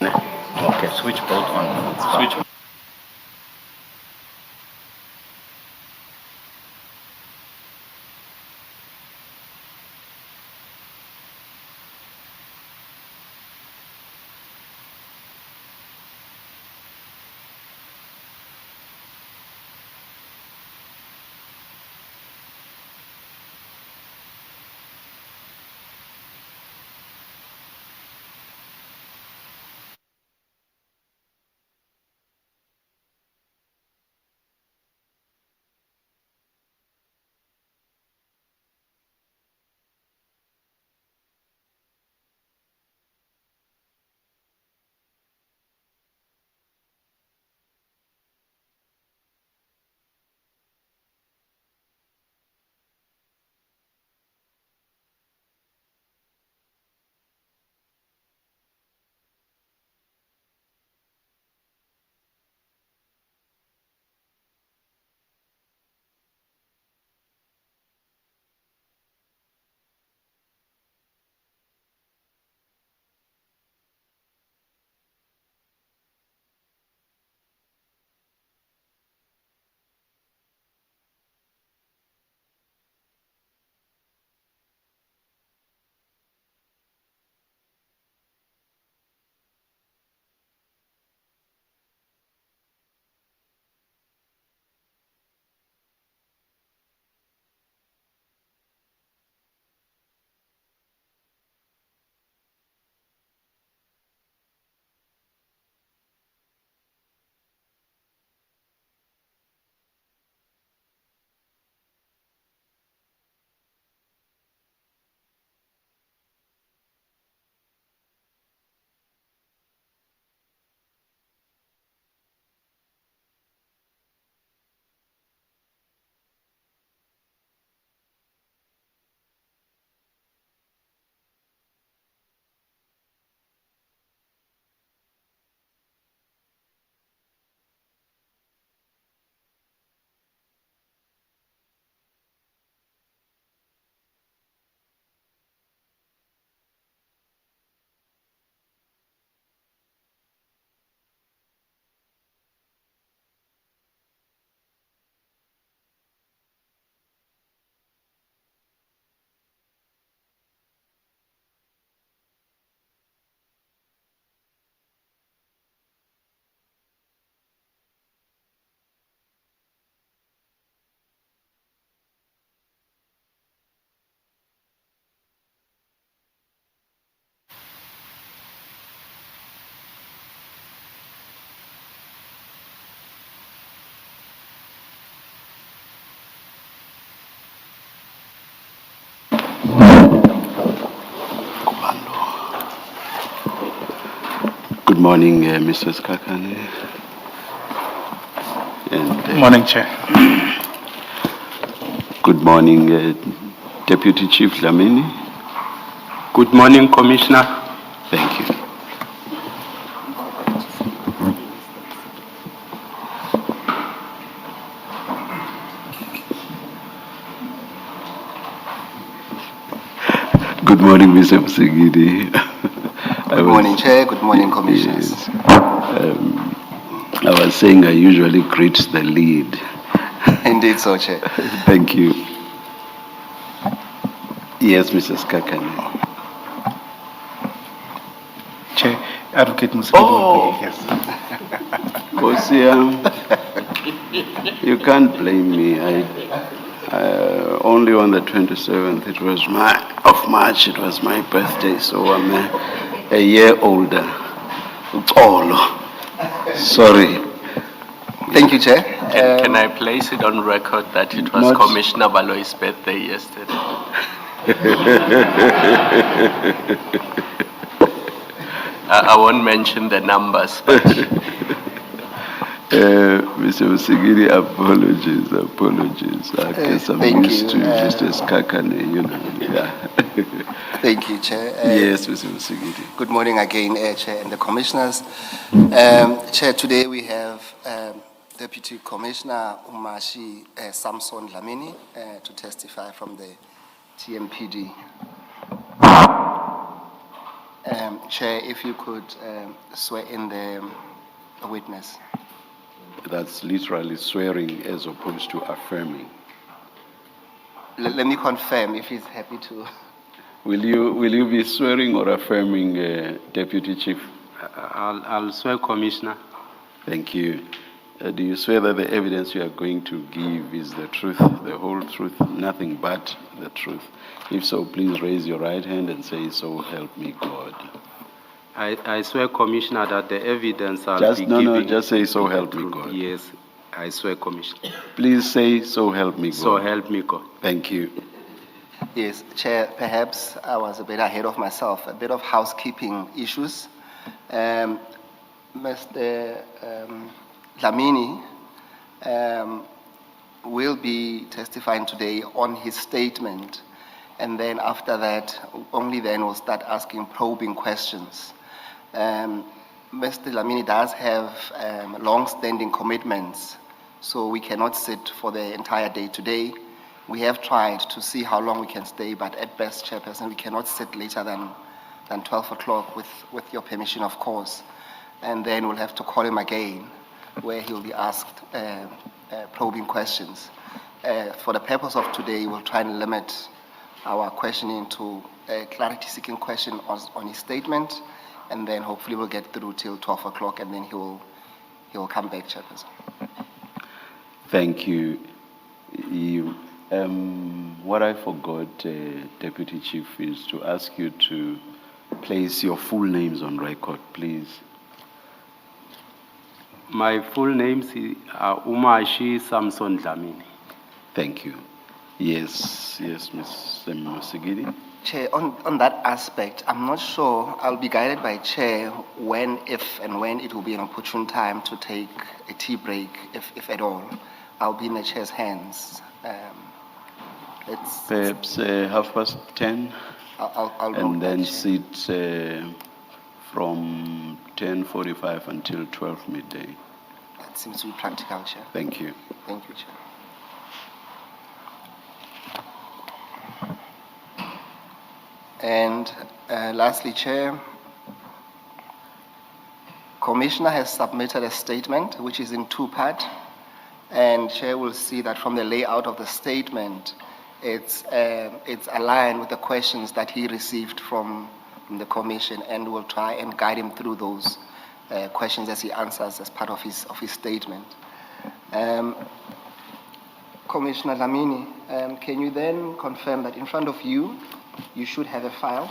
Okay, switch both on. Switch. Good morning, Mrs. Kakane. And, Good morning, Chair. good morning, Deputy Chief Dlamini. Good morning, Commissioner. Thank you. Good morning, Mr. Msigidi. Good morning, Chair. Good morning, Commissioners. Yes. I was saying I usually greet the lead. Indeed so, Chair. Thank you. Yes, Mrs. Kakane. Chair, Advocate Musikidi. Yes. Nkosi, you can't blame me. Only on the 27th, of March, it was my birthday, so I'm a year older. Sorry. Thank you, Chair. Can I place it on record that it was Not- Commissioner Baloy's birthday yesterday? I won't mention the numbers, but Mr. Musigiri, apologies. I guess I'm thank used you. to Mr. Kakane, Yeah. Thank you, Chair. Yes, Mr. Musigiri. Good morning again, Chair and the Commissioners. Chair, today we have Deputy Commissioner Umashi Samson Dlamini to testify from the TMPD. Chair, if you could swear in the witness. That's literally swearing as opposed to affirming. Let me confirm if he's happy to. Will you be swearing or affirming, Deputy Chief? I'll swear, Commissioner. Thank you. Do you swear that the evidence you are going to give is the truth, the whole truth, nothing but the truth? If so, please raise your right hand and say, "So help me God." I swear, Commissioner, that the evidence I'll be giving... Just say, "So help me God." Yes, I swear, Commissioner. Please say, "So help me God." So help me God. Thank you. Yes, Chair, perhaps I was a bit ahead of myself, a bit of housekeeping issues. Mr. Dlamini will be testifying today on his statement, and then after that, only then we'll start asking probing questions. Mr. Dlamini does have long-standing commitments, so we cannot sit for the entire day today. We have tried to see how long we can stay, but at best, Chairperson, we cannot sit later than 12 o'clock with your permission, of course. And then we'll have to call him again, where he'll be asked probing questions. For the purpose of today, we'll try and limit our questioning to a clarity-seeking question on his statement, and then hopefully we'll get through till 12 o'clock, and then he will come back, Chairperson. Thank you. What I forgot, Deputy Chief, is to ask you to place your full names on record, please. My full names are Umashi Samson Dlamini. Thank you. Yes, Ms. Sigidi. Chair, on that aspect, I'm not sure. I'll be guided by Chair if and when it will be an opportune time to take a tea break, if at all. I'll be in the Chair's hands. Perhaps 10:30, I'll and then Chair. sit from 10:45 until 12 midday. That seems to be practical, Chair. Thank you. Thank you, Chair. And lastly, Chair, Commissioner has submitted a statement which is in two parts, and Chair will see that from the layout of the statement, it's aligned with the questions that he received from the Commission, and we'll try and guide him through those questions as he answers as part of his statement. Commissioner Dlamini, can you then confirm that in front of you, you should have a file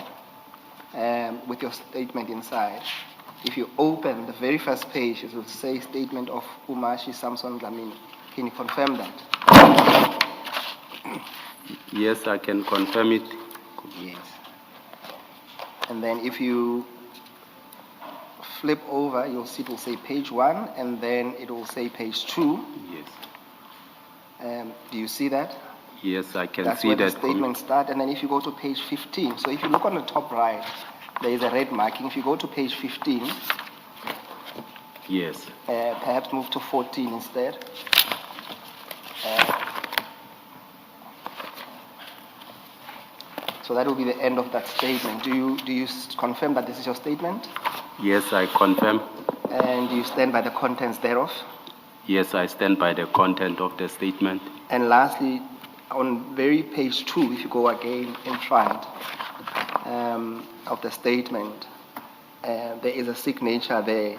with your statement inside? If you open the very first page, it will say Statement of Umashi Samson Dlamini. Can you confirm that? Yes, I can confirm it. Yes. And then if you flip over, you'll see it will say page 1, and then it will say page 2. Yes. Do you see that? Yes, I can That's see where that. the statement starts, and then if you go to page 15, so if you look on the top right, there is a red marking. If you go to page 15, Yes. Perhaps move to 14 instead. So that will be the end of that statement. Do you confirm that this is your statement? Yes, I confirm. And do you stand by the contents thereof? Yes, I stand by the content of the statement. And lastly, on very page 2, if you go again in front of the statement, there is a signature there.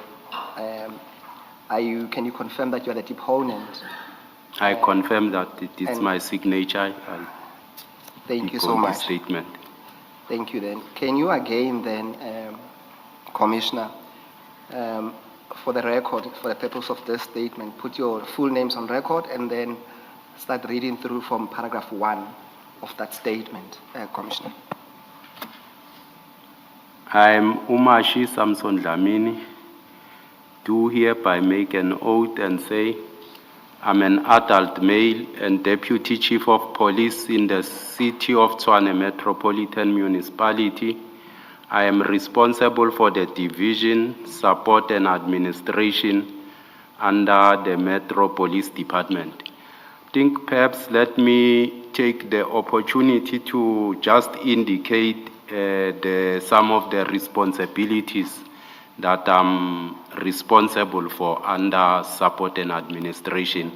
Can you confirm that you are the deponent? I confirm that it is and- my signature. Thank you so much. Statement. Thank you then. Can you again then, Commissioner, for the record, for the purpose of this statement, put your full names on record and then start reading through from paragraph 1 of that statement, Commissioner. I am Umashi Samson Dlamini, do hereby make an oath and say, I'm an adult male and Deputy Chief of Police in the City of Tshwane Metropolitan Municipality. I am responsible for the division, support and administration under the Metro Police Department. I think perhaps let me take the opportunity to just indicate some of the responsibilities that I'm responsible for under support and administration.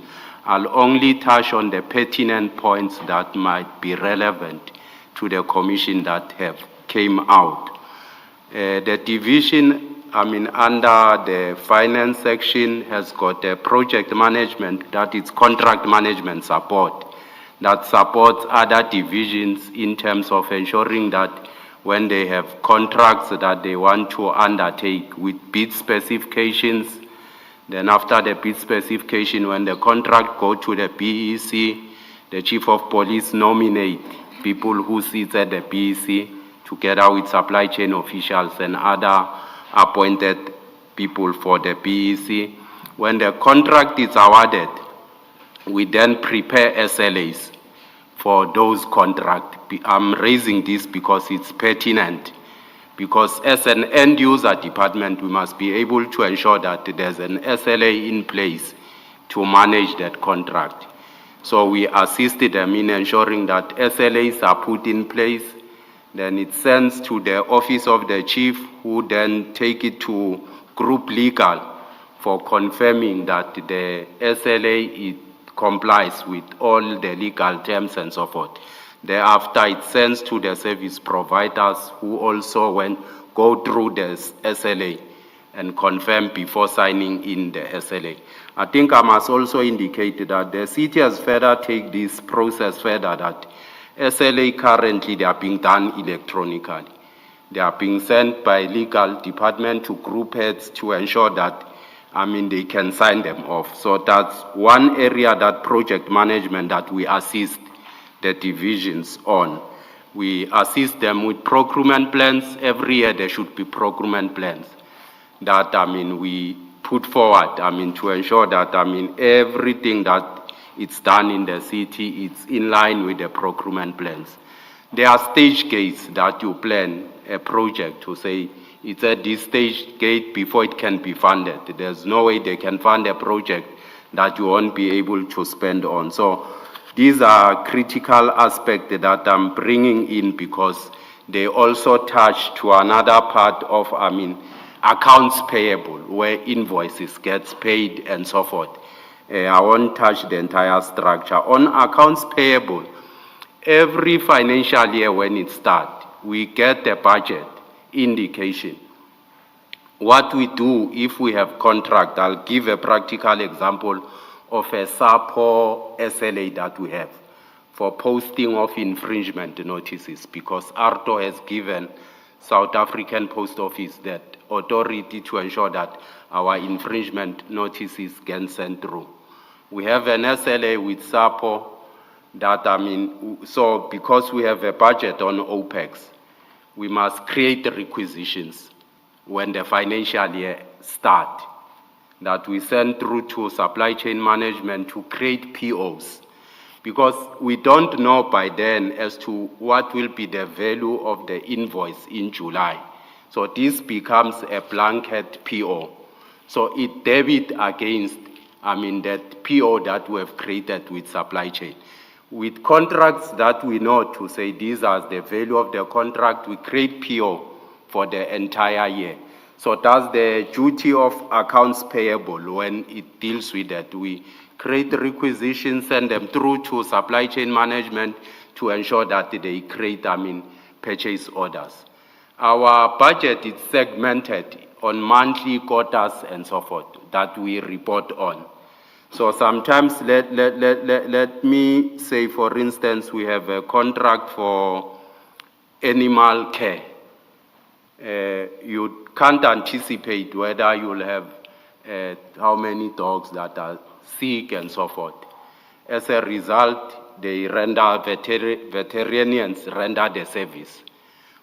I'll only touch on the pertinent points that might be relevant to the commission that have came out. The division, under the finance section has got a project management, that is contract management support, that supports other divisions in terms of ensuring that when they have contracts that they want to undertake with bid specifications, then after the bid specification, when the contract go to the BEC, the chief of police nominate people who sit at the BEC together with supply chain officials and other appointed people for the BEC. When the contract is awarded, we then prepare SLAs for those contracts. I'm raising this because it's pertinent. Because as an end user department, we must be able to ensure that there's an SLA in place to manage that contract. So we assisted them in ensuring that SLAs are put in place. Then it sends to the office of the chief, who then take it to group legal for confirming that the SLA complies with all the legal terms and so forth. Thereafter, it sends to the service providers, who also go through the SLA and confirm before signing in the SLA. I think I must also indicate that the city has further take this process further, that SLA currently they are being done electronically. They are being sent by legal department to group heads to ensure that they can sign them off. So that's one area, that project management, that we assist the divisions on. We assist them with procurement plans. Every year there should be procurement plans that we put forward to ensure that everything that it's done in the city, it's in line with the procurement plans. There are stage gates that you plan a project to say it's at this stage gate before it can be funded. There's no way they can fund a project that you won't be able to spend on. So these are critical aspects that I'm bringing in, because they also touch to another part of, accounts payable, where invoices gets paid and so forth. I won't touch the entire structure. On accounts payable, every financial year when it starts, we get a budget indication. What we do if we have contract, I'll give a practical example of a SAPO SLA that we have for posting of infringement notices, because ARTO has given South African Post Office that authority to ensure that our infringement notices get sent through. We have an SLA with SAPO that, so because we have a budget on OPEX, we must create requisitions when the financial year starts, that we send through to supply chain management to create POs, because we don't know by then as to what will be the value of the invoice in July. So this becomes a blanket PO. So it debit against, that PO that we have created with supply chain. With contracts that we know to say these are the value of the contract, we create PO for the entire year. So that's the duty of accounts payable when it deals with that. We create requisitions, send them through to supply chain management to ensure that they create, purchase orders. Our budget is segmented on monthly quotas and so forth that we report on. So sometimes, let me say, for instance, we have a contract for animal care. You can't anticipate whether you'll have how many dogs that are sick and so forth. As a result, they render, veterinarians render the service,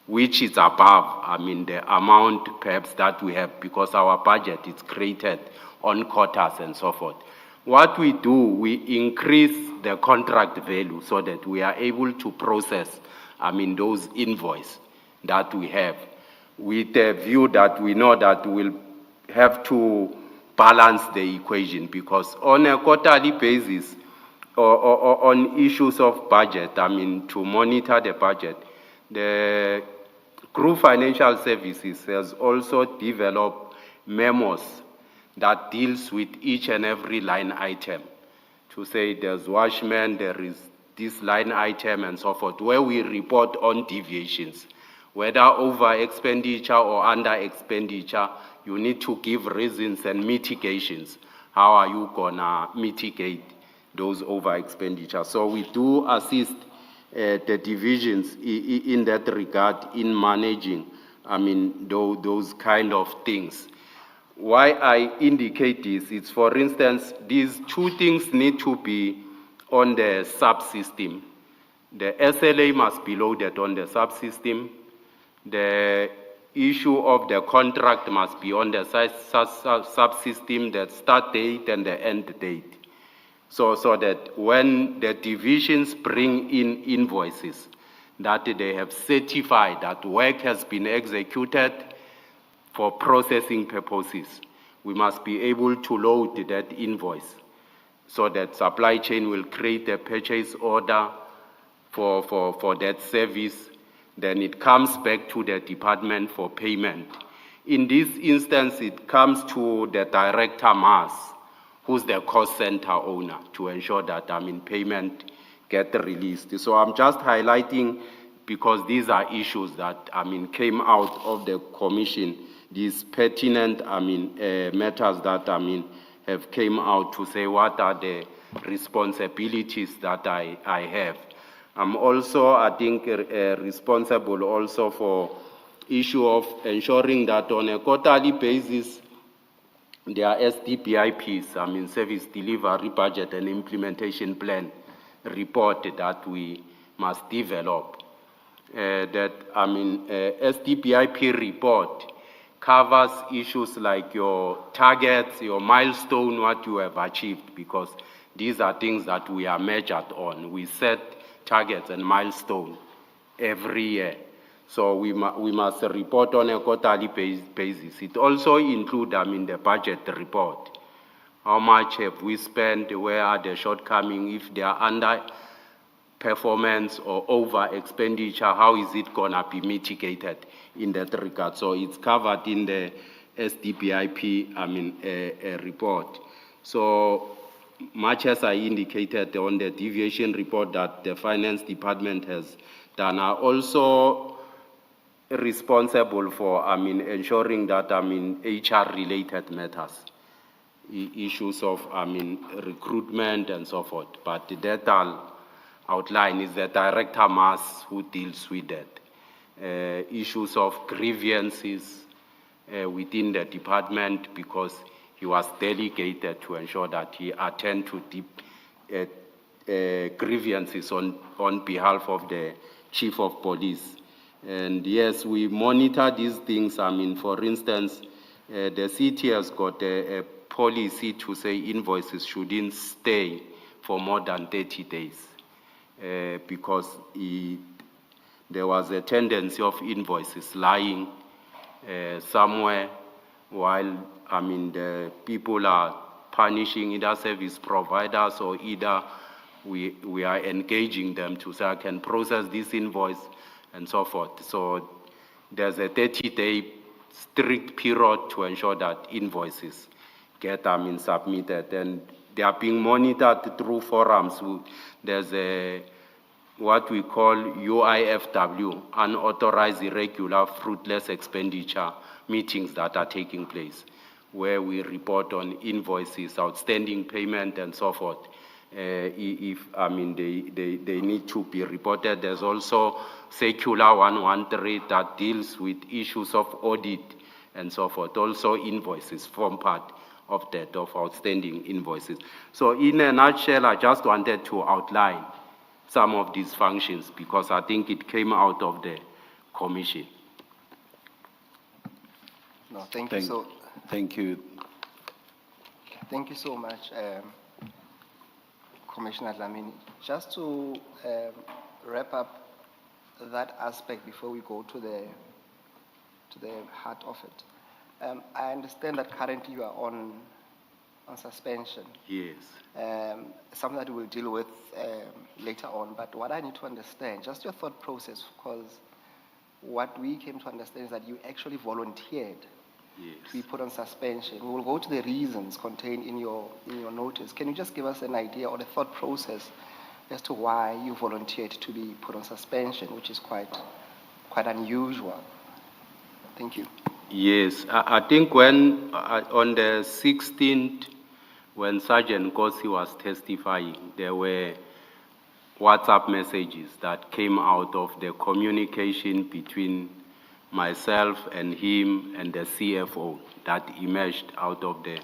which is above, the amount perhaps that we have, because our budget is created on quotas and so forth. What we do, we increase the contract value so that we are able to process, those invoices that we have, with a view that we know that we'll have to balance the equation, because on a quarterly basis, or on issues of budget, to monitor the budget, the Group Financial Services has also developed memos that deals with each and every line item. To say there's watchman, there is this line item and so forth, where we report on deviations. Whether over expenditure or under expenditure, you need to give reasons and mitigations. How are you gonna mitigate those over expenditure? So we do assist the divisions in that regard in managing, those kind of things. Why I indicate this, it's for instance, these two things need to be on the subsystem. The SLA must be loaded on the subsystem. The issue of the contract must be on the subsystem, the start date and the end date. So that when the divisions bring in invoices, that they have certified that work has been executed for processing purposes. We must be able to load that invoice so that supply chain will create a purchase order for that service. Then it comes back to the department for payment. In this instance, it comes to the director mass, who's the cost center owner, to ensure that payment get released. So I'm just highlighting because these are issues that came out of the commission. These pertinent matters that have came out to say what are the responsibilities that I have. I'm also, I think, responsible also for issue of ensuring that on a quarterly basis, there are SDPIPs, Service Delivery Budget and Implementation Plan report that we must develop. SDPIP report covers issues like your targets, your milestone, what you have achieved, because these are things that we are measured on. We set targets and milestones every year. So we must report on a quarterly basis. It also includes, the budget report. How much have we spent? Where are the shortcomings? If they are under performance or over expenditure, how is it gonna be mitigated in that regard? So it's covered in the SDPIP, report. So much as I indicated on the deviation report that the finance department has done, are also responsible for, ensuring that, HR related matters, issues of, recruitment and so forth. But that I'll outline is the director mass who deals with that. Issues of grievances within the department, because he was delegated to ensure that he attend to grievances on behalf of the chief of police. And yes, we monitor these things. For instance, the city has got a policy to say invoices shouldn't stay for more than 30 days because there was a tendency of invoices lying somewhere while, the people are punishing either service providers or either we are engaging them to say, I can process this invoice and so forth. So there's a 30-day strict period to ensure that invoices get submitted, and they are being monitored through forums. There's what we call UIFW, unauthorized, irregular, fruitless expenditure meetings that are taking place, where we report on invoices, outstanding payment, and so forth. If they need to be reported. There's also Circular 113 that deals with issues of audit and so forth. Also invoices form part of that, of outstanding invoices. So in a nutshell, I just wanted to outline some of these functions because I think it came out of the commission. No, thank you. Thank you. Thank you so much, Commissioner Dlamini. Just to wrap up that aspect before we go to the heart of it. I understand that currently you are on suspension. Yes. Something that we'll deal with later on. But what I need to understand, just your thought process, because what we came to understand is that you actually volunteered to be Yes. put on suspension. We will go to the reasons contained in your notice. Can you just give us an idea or the thought process as to why you volunteered to be put on suspension, which is quite unusual? Thank you. Yes, I think when, on the 16th, when Sergeant Nkosi was testifying, there were WhatsApp messages that came out of the communication between myself and him and the CFO that emerged out of the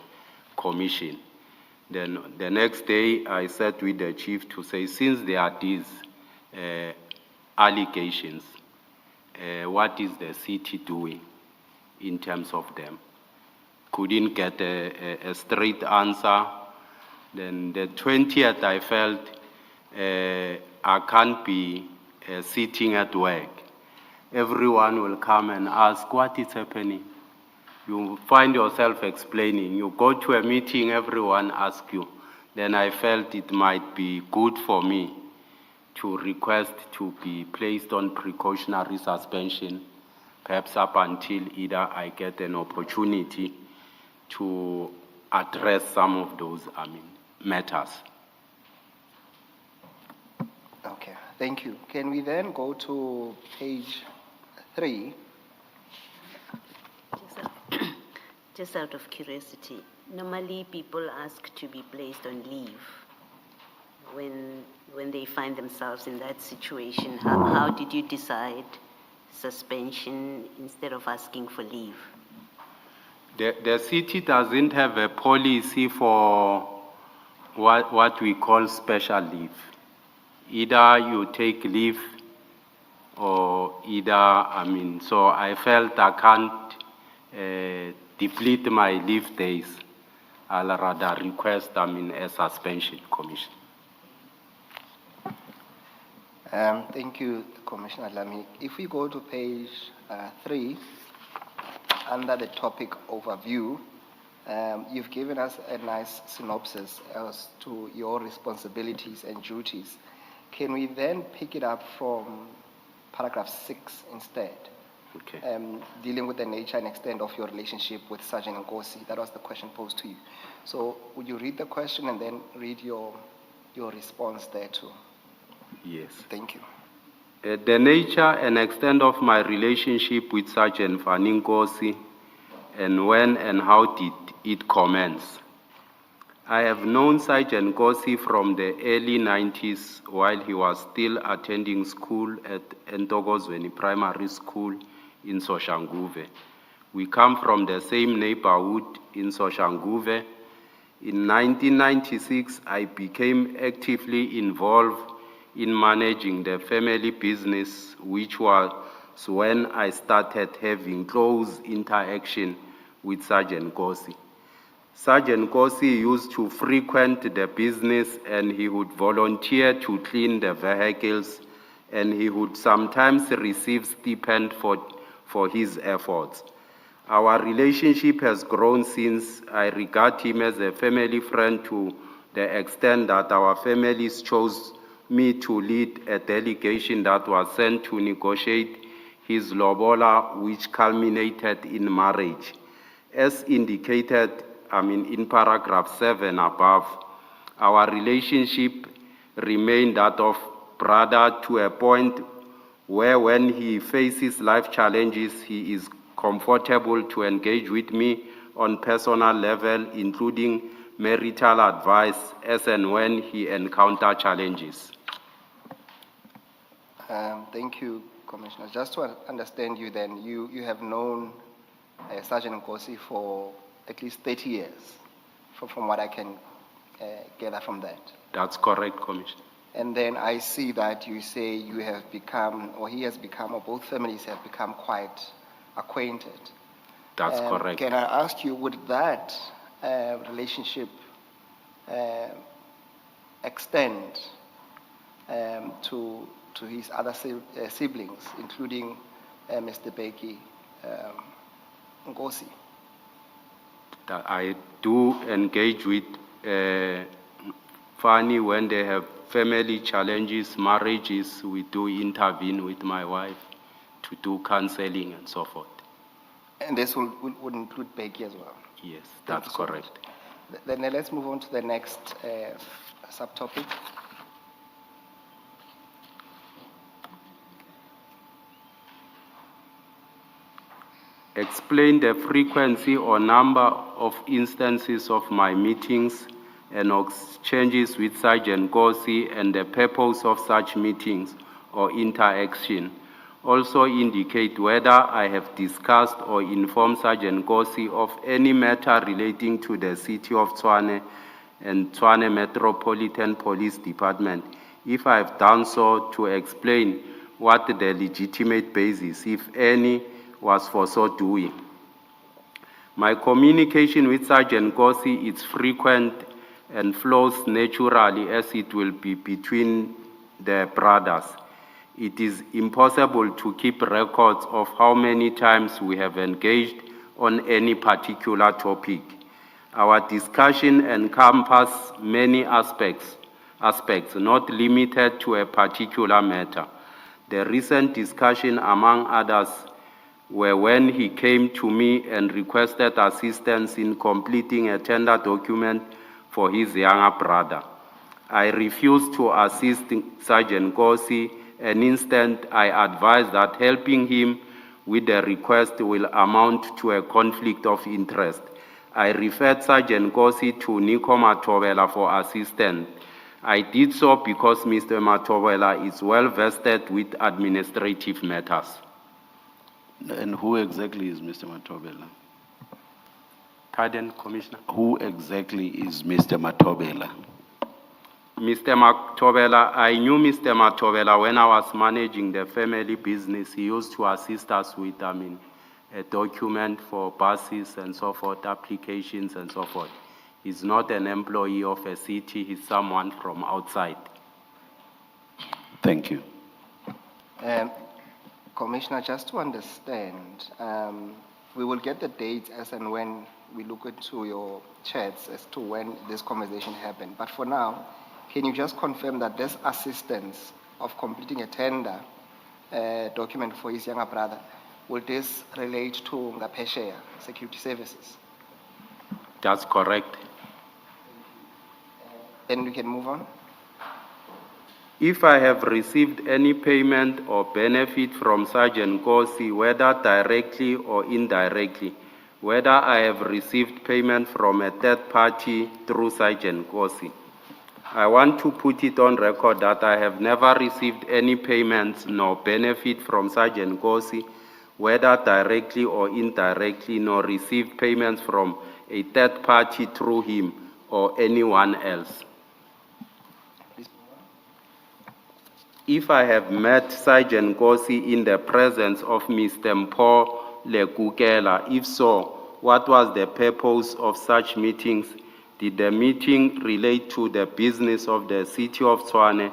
commission. Then the next day, I sat with the chief to say, since there are these allegations, what is the city doing in terms of them? Couldn't get a straight answer. Then the 20th, I felt I can't be sitting at work. Everyone will come and ask, what is happening? You find yourself explaining. You go to a meeting, everyone asks you. Then I felt it might be good for me to request to be placed on precautionary suspension, perhaps up until either I get an opportunity to address some of those, matters. Okay, thank you. Can we then go to page 3? Just out of curiosity, normally people ask to be placed on leave when they find themselves in that situation. How did you decide suspension instead of asking for leave? The city doesn't have a policy for what we call special leave. Either you take leave or either, so I felt I can't deplete my leave days. I'll rather request, a suspension, Commissioner. Thank you, Commissioner Dlamini. If we go to page 3, under the topic overview, you've given us a nice synopsis as to your responsibilities and duties. Can we then pick it up from paragraph 6 instead? Okay. Dealing with the nature and extent of your relationship with Sergeant Nkosi. That was the question posed to you. So would you read the question and then read your response there too? Yes. Thank you. The nature and extent of my relationship with Sergeant Nkosi and when and how did it commence? I have known Sergeant Nkosi from the early 90s while he was still attending school at Ntokozweni Primary School in Soshanguve. We come from the same neighborhood in Soshanguve. In 1996, I became actively involved in managing the family business, which was when I started having close interaction with Sergeant Nkosi. Sergeant Nkosi used to frequent the business and he would volunteer to clean the vehicles and he would sometimes receive stipend for his efforts. Our relationship has grown since. I regard him as a family friend to the extent that our families chose me to lead a delegation that was sent to negotiate his lobola, which culminated in marriage. As indicated, in paragraph 7 above, our relationship remained that of brother to a point where when he faces life challenges, he is comfortable to engage with me on personal level, including marital advice as and when he encounters challenges. Thank you, Commissioner. Just to understand you then, you have known Sergeant Nkosi for at least 30 years, from what I can gather from that. That's correct, Commissioner. And then I see that you say you have become, or he has become, or both families have become quite acquainted. That's correct. Can I ask you, would that relationship extend to his other siblings, including Mr. Beki Nkosi? I do engage with Fani when they have family challenges, marriages. We do intervene with my wife. to do counseling and so forth. And this would include Becky as well. Yes, Thank that's you so much. correct. Then let's move on to the next subtopic. Explain the frequency or number of instances of my meetings and exchanges with Sergeant Nkosi and the purpose of such meetings or interaction. Also indicate whether I have discussed or informed Sergeant Nkosi of any matter relating to the City of Tshwane and Tshwane Metropolitan Police Department. If I have done so, to explain what the legitimate basis, if any, was for so doing. My communication with Sergeant Nkosi is frequent and flows naturally as it will be between the brothers. It is impossible to keep records of how many times we have engaged on any particular topic. Our discussion encompasses many aspects, not limited to a particular matter. The recent discussion, among others, were when he came to me and requested assistance in completing a tender document for his younger brother. I refused to assist Sergeant Nkosi, and instead I advised that helping him with the request will amount to a conflict of interest. I referred Sergeant Nkosi to Nico Matobela for assistance. I did so because Mr. Matobela is well vested with administrative matters. And who exactly is Mr. Matobela? Pardon, Commissioner? Who exactly is Mr. Matobela? Mr. Matobela, I knew Mr. Matobela when I was managing the family business. He used to assist us with, a document for buses and so forth, applications and so forth. He's not an employee of a city, he's someone from outside. Thank you. Commissioner, just to understand, we will get the dates as and when we look into your chats as to when this conversation happened. But for now, can you just confirm that this assistance of completing a tender document for his younger brother, will this relate to Ngapesheya Security Services? That's correct. Then we can move on. If I have received any payment or benefit from Sergeant Nkosi, whether directly or indirectly, whether I have received payment from a third party through Sergeant Nkosi, I want to put it on record that I have never received any payments nor benefit from Sergeant Nkosi, whether directly or indirectly, nor received payments from a third party through him or anyone else. If I have met Sergeant Nkosi in the presence of Mr. Mpho Lekukela, if so, what was the purpose of such meetings? Did the meeting relate to the business of the City of Tshwane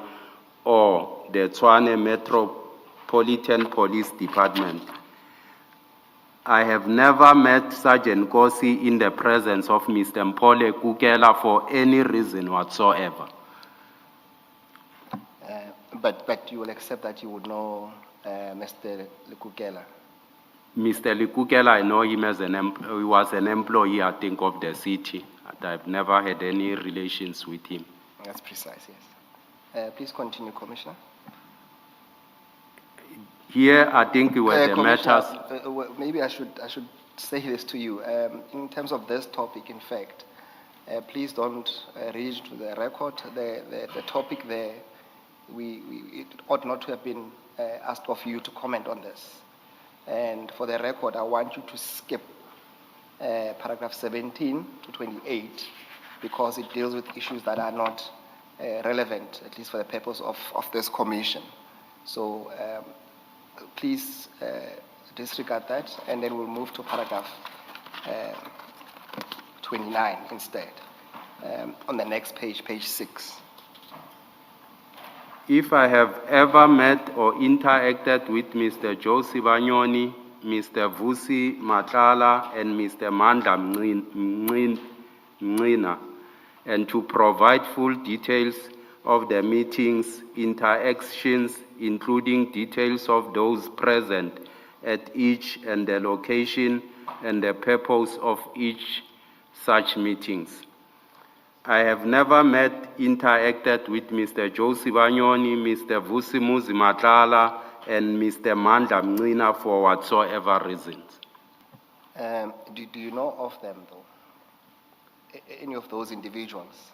or the Tshwane Metropolitan Police Department? I have never met Sergeant Nkosi in the presence of Mr. Mpho Lekukela for any reason whatsoever. But you will accept that you would know Mr. Lekukela? Mr. Lekukela, I know him as he was an employee, I think, of the city. I've never had any relations with him. That's precise, yes. Please continue, Commissioner. Here, I think it were the matters. Maybe I should say this to you. In terms of this topic, in fact, please don't read to the record. The topic there, it ought not to have been asked of you to comment on this. And for the record, I want you to skip paragraph 17 to 28 because it deals with issues that are not relevant, at least for the purpose of this commission. So please disregard that, and then we'll move to paragraph 29 instead, on the next page, page 6. If I have ever met or interacted with Mr. Josie Banyoni, Mr. Vusi Matlala, and Mr. Manda Mngina, and to provide full details of the meetings, interactions, including details of those present at each and the location and the purpose of each such meetings. I have never met, interacted with Mr. Josie Banyoni, Mr. Vusimuzi Matlala, and Mr. Mandla Mncina for whatsoever reasons. Do you know of them, though? Any of those individuals?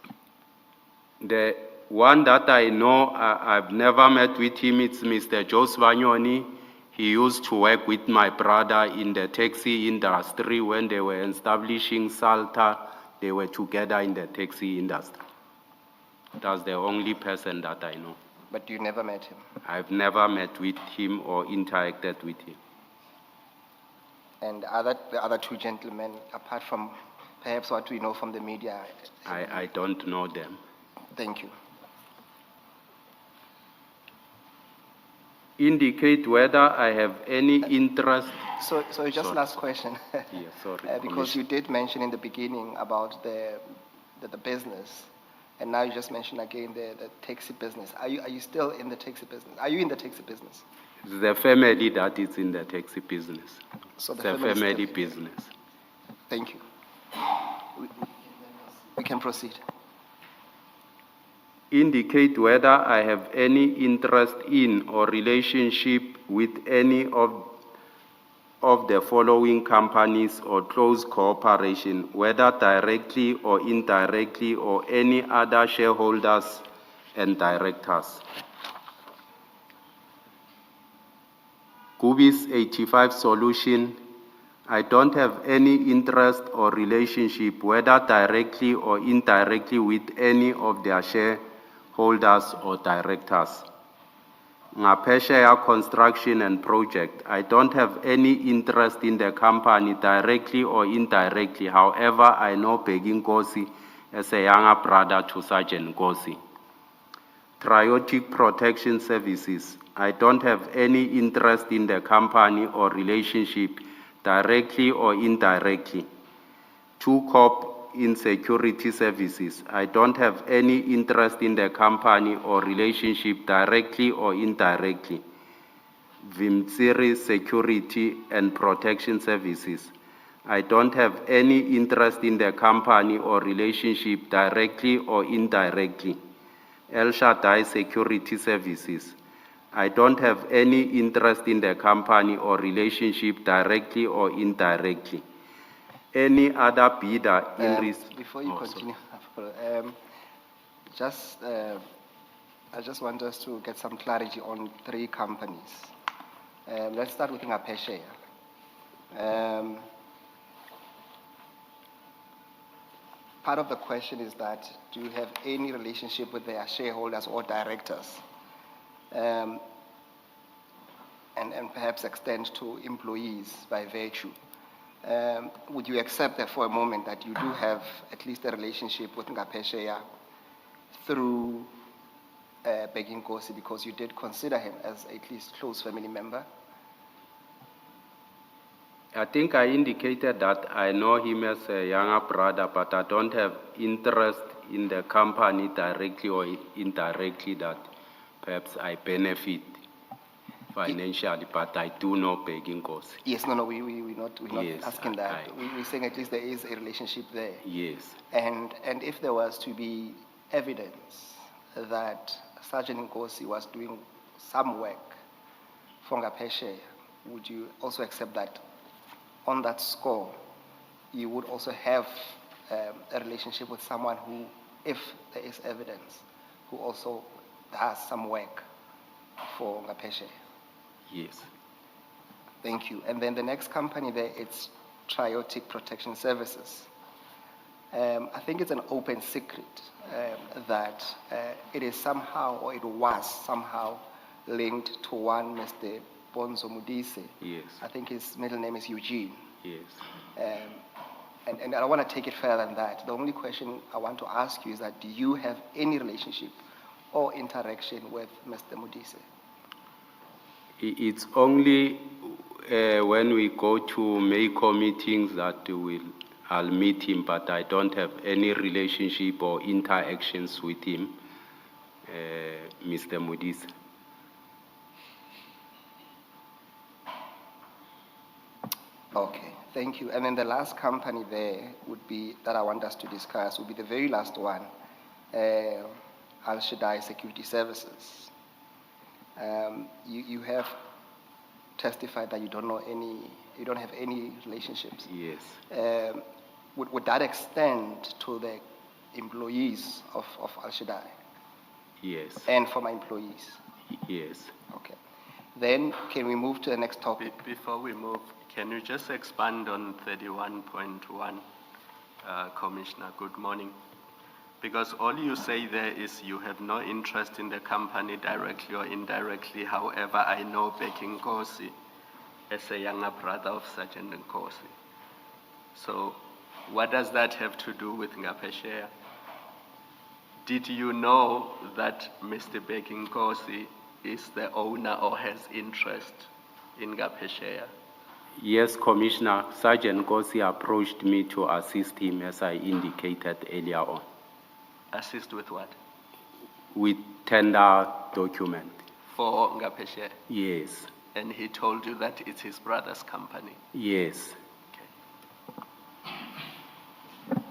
The one that I know, I've never met with him, it's Mr. Josie Banyoni. He used to work with my brother in the taxi industry when they were establishing Salta. They were together in the taxi industry. That's the only person that I know. But you never met him? I've never met with him or interacted with him. And the other two gentlemen, apart from perhaps what we know from the media? I don't know them. Thank you. Indicate whether I have any interest. So just Sorry. last question. Yeah, sorry. Because you did mention in the beginning about the business, and now you just mentioned again the taxi business. Are you still in the taxi business? Are you in the taxi business? It's the family that is in the taxi business. So It's the a family is family still- business. Thank you. We can proceed. Indicate whether I have any interest in or relationship with any of the following companies or close cooperation, whether directly or indirectly, or any other shareholders and directors. Kubis 85 Solution, I don't have any interest or relationship, whether directly or indirectly, with any of their shareholders or directors. Ngapesheya Construction and Project, I don't have any interest in the company directly or indirectly. However, I know Nkosi as a younger brother to Sergeant Nkosi. Triotic Protection Services, I don't have any interest in the company or relationship directly or indirectly. 2Corp Insecurity Services, I don't have any interest in the company or relationship directly or indirectly. Vimtsiri Security and Protection Services, I don't have any interest in the company or relationship directly or indirectly. El Shaddai Security Services, I don't have any interest in the company or relationship directly or indirectly. Any other bidder in Before you continue, I just want us to get some clarity on three companies. Let's start with Ngapesheya. Part of the question is that, do you have any relationship with their shareholders or directors? And perhaps extend to employees by virtue. Would you accept that for a moment that you do have at least a relationship with Ngapesheya through Nkosi, because you did consider him as at least close family member? I think I indicated that I know him as a younger brother, but I don't have interest in the company directly or indirectly that perhaps I benefit financially, but I do know Nkosi. Yes, we're not Yes, asking that. We're saying at least there is a relationship there. Yes. And if there was to be evidence that Sergeant Nkosi was doing some work for Ngapesheya, would you also accept that on that score, you would also have a relationship with someone who, if there is evidence, who also does some work for Ngapesheya? Yes. Thank you. And then the next company there, it's Triotic Protection Services. I think it's an open secret that it is somehow, or it was somehow, linked to one Mr. Bonzo Mudise. Yes. I think his middle name is Eugene. Yes. And I don't want to take it further than that. The only question I want to ask you is that, do you have any relationship or interaction with Mr. Mudise? It's only when we go to MECO meetings that I'll meet him, but I don't have any relationship or interactions with him, Mr. Mudise. Okay, thank you. And then the last company there would be, that I want us to discuss, would be the very last one, Al Shaddai Security Services. You have testified that you don't know any, you don't have any relationships. Yes. Would that extend to the employees of Al Shaddai Yes. and former employees? Yes. Okay. Then can we move to the next topic? Before we move, can you just expand on 31.1, Commissioner? Good morning. Because all you say there is you have no interest in the company directly or indirectly. However, I know Nkosi as a younger brother of Sergeant Nkosi. So what does that have to do with Ngapesheya? Did you know that Mr. Nkosi is the owner or has interest in Ngapesheya? Yes, Commissioner. Sergeant Nkosi approached me to assist him, as I indicated earlier on, Assist with what? with tender document. For Ngapesheya? Yes. And he told you that it's his brother's company? Yes.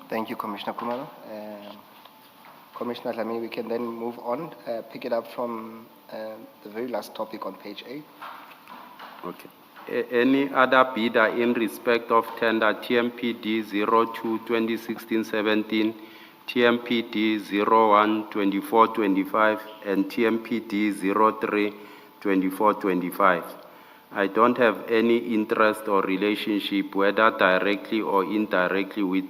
Thank you, Commissioner Kumalo. Commissioner Dlamini, we can then move on, pick it up from the very last topic on page 8. Okay. Any other bidder in respect of tender TMPD 02 2016-17, TMPD 01 24-25, and TMPD 03 24-25. I don't have any interest or relationship, whether directly or indirectly, with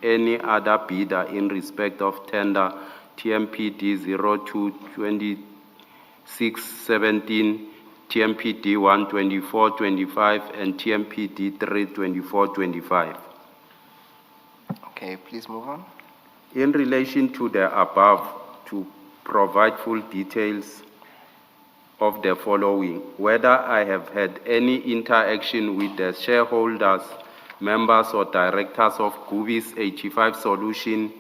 any other bidder in respect of tender TMPD 02 26-17, TMPD 1 24-25, and TMPD 3 24-25. Okay, please move on. In relation to the above, to provide full details of the following: whether I have had any interaction with the shareholders, members or directors of Gubi's 85 Solution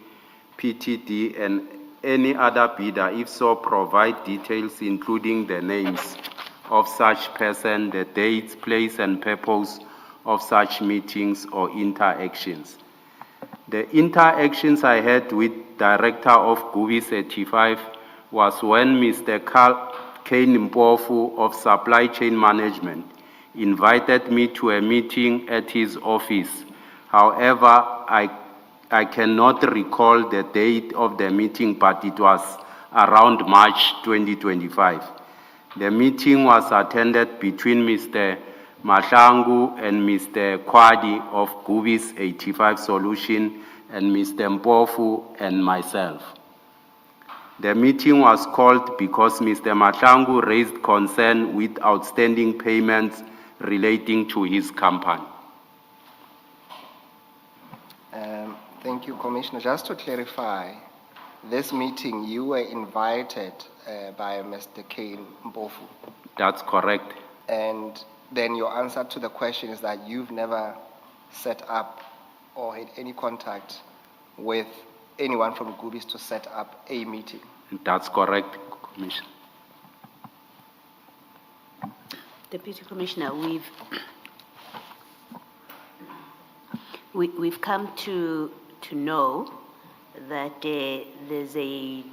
Pty, and any other bidder. If so, provide details including the names of such person, the dates, place and purpose of such meetings or interactions. The interactions I had with Director of Gubi's 85 was when Mr. Kane Mpofu of Supply Chain Management invited me to a meeting at his office. However, I cannot recall the date of the meeting, but it was around March 2025. The meeting was attended between Mr. Madlanga and Mr. Kwadi of Gubi's 85 Solution and Mr. Mpofu and myself. The meeting was called because Mr. Madlanga raised concern with outstanding payments relating to his company. Thank you, Commissioner. Just to clarify, this meeting, you were invited by Mr. Kane Mpofu. That's correct. And then your answer to the question is that you've never set up or had any contact with anyone from Gubi's to set up a meeting. That's correct, Commissioner. Deputy Commissioner, we've come to know that there's a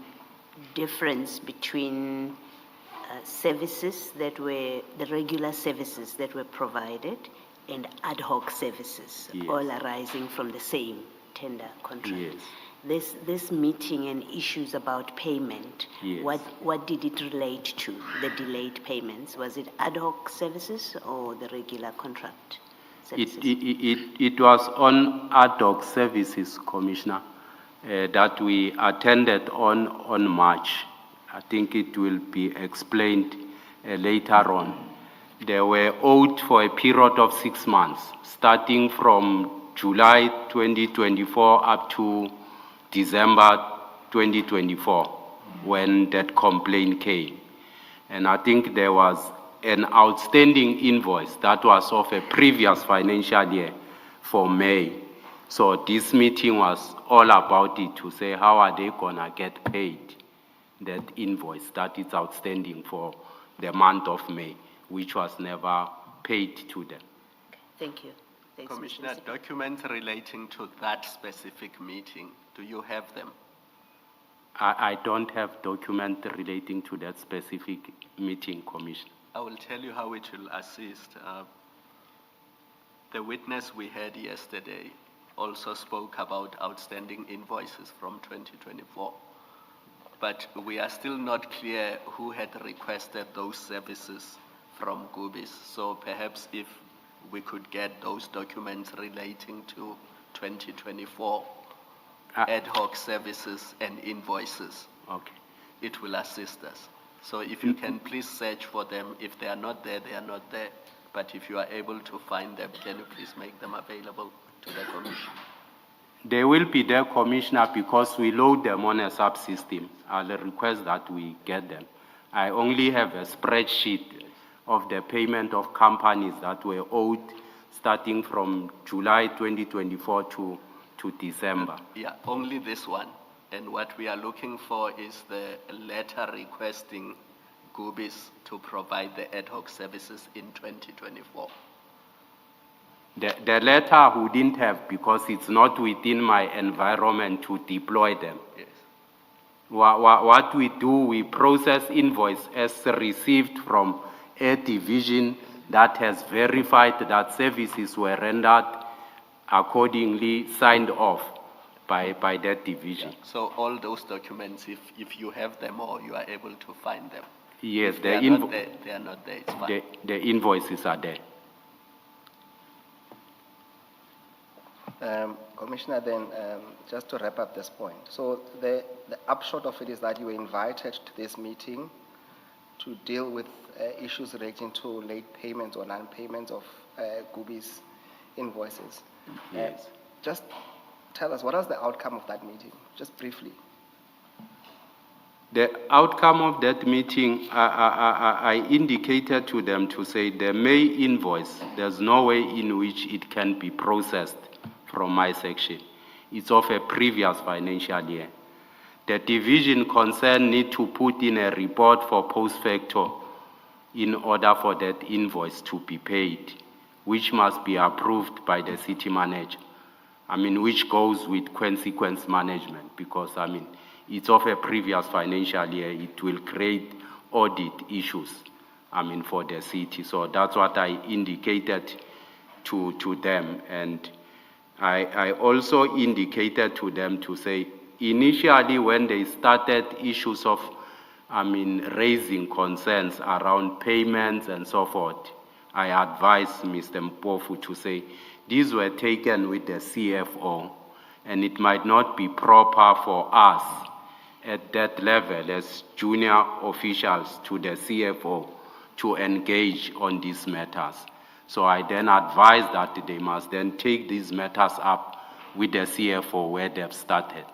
difference between services that were, the regular services that were provided and ad hoc services, Yes. all arising from the same tender contract. Yes. This meeting and issues about payment, Yes. what did it relate to, the delayed payments? Was it ad hoc services or the regular contract services? It was on ad hoc services, Commissioner, that we attended on March. I think it will be explained later on. They were owed for a period of 6 months, starting from July 2024 up to December 2024, when that complaint came. And I think there was an outstanding invoice that was of a previous financial year for May. So this meeting was all about it, to say how are they gonna get paid that invoice that is outstanding for the month of May, which was never paid to them. Thank you. Thanks, Mr. Commissioner, Speaker. documents relating to that specific meeting, do you have them? I don't have document relating to that specific meeting, Commissioner. I will tell you how it will assist. The witness we had yesterday also spoke about outstanding invoices from 2024. But we are still not clear who had requested those services from Gubis. So perhaps if we could get those documents relating to 2024 ad hoc services and invoices, Okay. it will assist us. So if you can please search for them. If they are not there, they are not there. But if you are able to find them, can you please make them available to the commission? They will be there, Commissioner, because we load them on a subsystem. I'll request that we get them. I only have a spreadsheet of the payment of companies that were owed starting from July 2024 to December. Yeah, only this one. And what we are looking for is the letter requesting Gubis to provide the ad hoc services in 2024. The letter who didn't have, because it's not within my environment to deploy them. Yes. What we do, we process invoice as received from a division that has verified that services were rendered accordingly signed off by that division. So all those documents, if you have them or you are able to find them. Yes, If they are not there, they are not there, it's fine. the invoices are there. Commissioner, then, just to wrap up this point. So the upshot of it is that you were invited to this meeting to deal with issues relating to late payments or non-payments of Gubis invoices. Yes. Just tell us, what was the outcome of that meeting? Just briefly. The outcome of that meeting, I indicated to them to say the May invoice, there's no way in which it can be processed from my section. It's of a previous financial year. The division concerned need to put in a report for post facto in order for that invoice to be paid, which must be approved by the city manager. Which goes with consequence management, because, it's of a previous financial year. It will create audit issues, for the city. So that's what I indicated to them. And I also indicated to them to say, initially when they started issues of, raising concerns around payments and so forth, I advised Mr. Mpofu to say, these were taken with the CFO, and it might not be proper for us at that level as junior officials to the CFO to engage on these matters. So I then advised that they must then take these matters up with the CFO where they've started.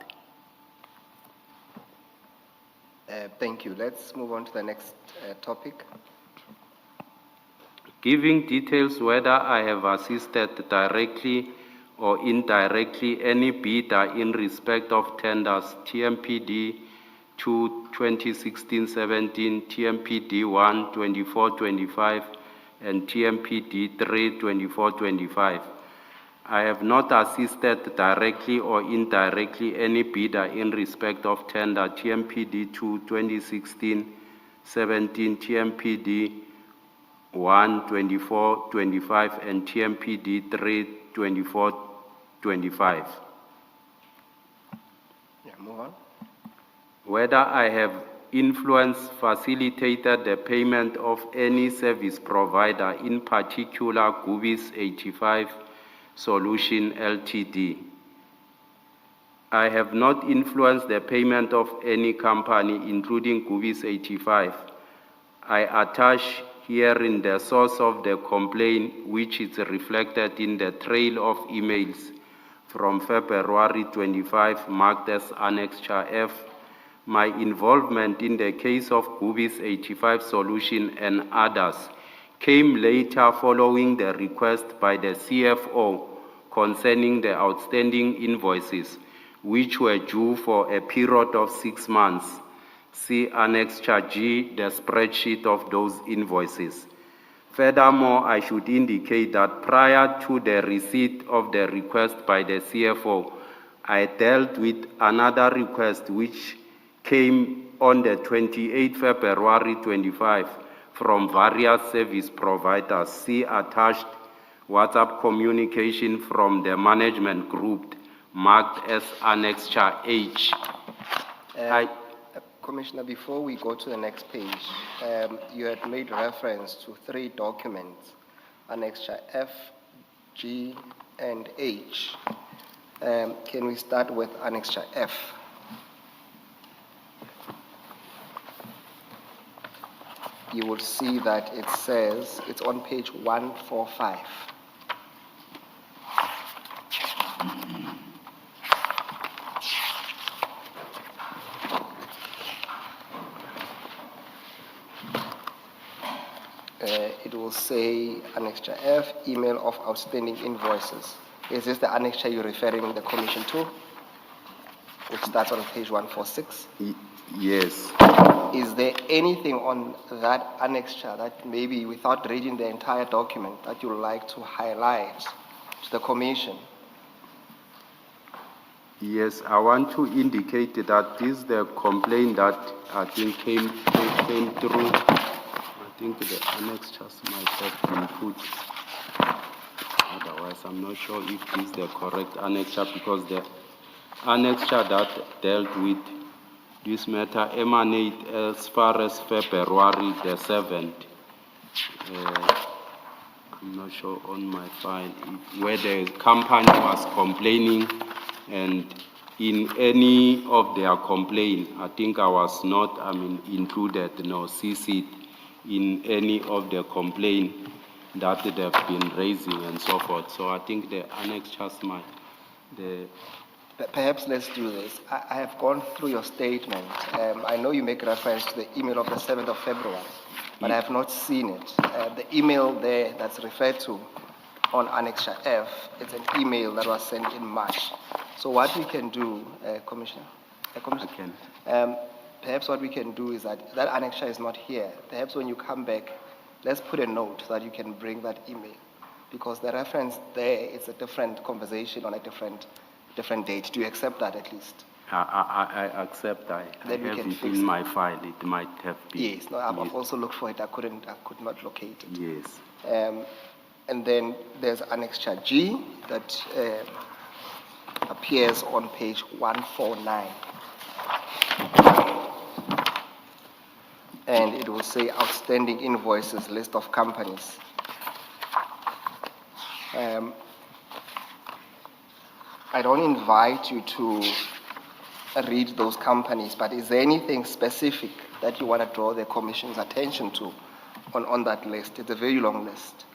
Thank you. Let's move on to the next topic. Giving details whether I have assisted directly or indirectly any bidder in respect of tenders TMPD 2 2016-17, TMPD 1 24-25, and TMPD 3 24-25. I have not assisted directly or indirectly any bidder in respect of tender TMPD 2 2016-17, TMPD 1 24-25, and TMPD 3 24-25. Yeah, move on. Whether I have influenced, facilitated the payment of any service provider, in particular Gubis 85 Solution Ltd. I have not influenced the payment of any company, including Gubis 85. I attach herein the source of the complaint, which is reflected in the trail of emails from February 25, marked as Annexure F. My involvement in the case of Gubis 85 Solution and others came later following the request by the CFO concerning the outstanding invoices, which were due for a period of 6 months. See Annexure G, the spreadsheet of those invoices. Furthermore, I should indicate that prior to the receipt of the request by the CFO, I dealt with another request which came on the 28th February 25 from various service providers. See attached WhatsApp communication from the management group marked as Annexure H. Commissioner, before we go to the next page, you had made reference to 3 documents, Annexure F, G, and H. Can we start with Annexure F? You will see that it says, it's on page 145. It will say Annexure F, email of outstanding invoices. Is this the annexure you're referring the commission to? Which starts on page 146? Yes. Is there anything on that annexure that maybe without reading the entire document that you would like to highlight to the commission? Yes, I want to indicate that this is the complaint that I think came through. I think the annexures might have been put. Otherwise, I'm not sure if this is the correct annexure because the annexure that dealt with this matter emanate as far as February the 7th. I'm not sure on my file where the company was complaining, and in any of their complaint, I think I was not, included nor CC'd in any of the complaint that they've been raising and so forth. So I think the annexures might, Perhaps let's do this. I have gone through your statement. I know you make reference to the email of the 7th of February, but I have not seen it. The email there that's referred to on Annexure F, it's an email that was sent in March. So what we can do, Commissioner? Perhaps what we can do is that annexure is not here. Perhaps when you come back, let's put a note so that you can bring that email. Because the reference there, it's a different conversation on a different date. Do you accept that at least? I accept. I have it in my file. It might have been. Yes. No, I've also looked for it. I could not locate it. Yes. And then there's Annexure G that appears on page 149. And it will say outstanding invoices, list of companies. I don't invite you to read those companies, but is there anything specific that you want to draw the Commission's attention to on that list? It's a very long list.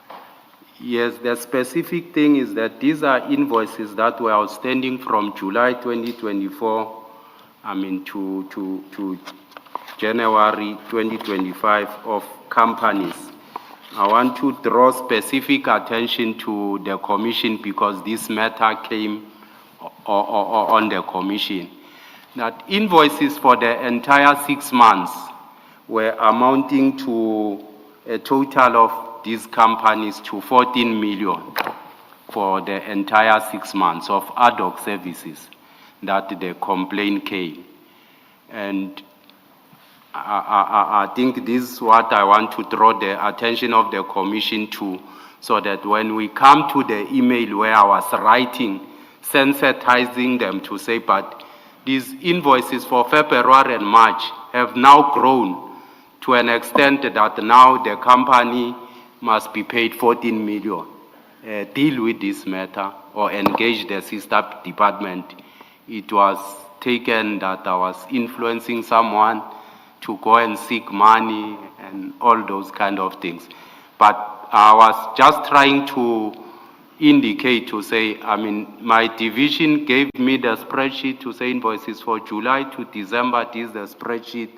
Yes, the specific thing is that these are invoices that were outstanding from July 2024, to January 2025 of companies. I want to draw specific attention to the Commission because this matter came on the Commission. That invoices for the entire 6 months were amounting to a total of these companies to 14 million for the entire 6 months of ad hoc services that the complaint came. And I think this is what I want to draw the attention of the Commission to, so that when we come to the email where I was writing, sensitizing them to say, but these invoices for February and March have now grown to an extent that now the company must be paid 14 million. Deal with this matter or engage the sister department. It was taken that I was influencing someone to go and seek money and all those kind of things. But I was just trying to indicate, to say, my division gave me the spreadsheet to say invoices for July to December. This is the spreadsheet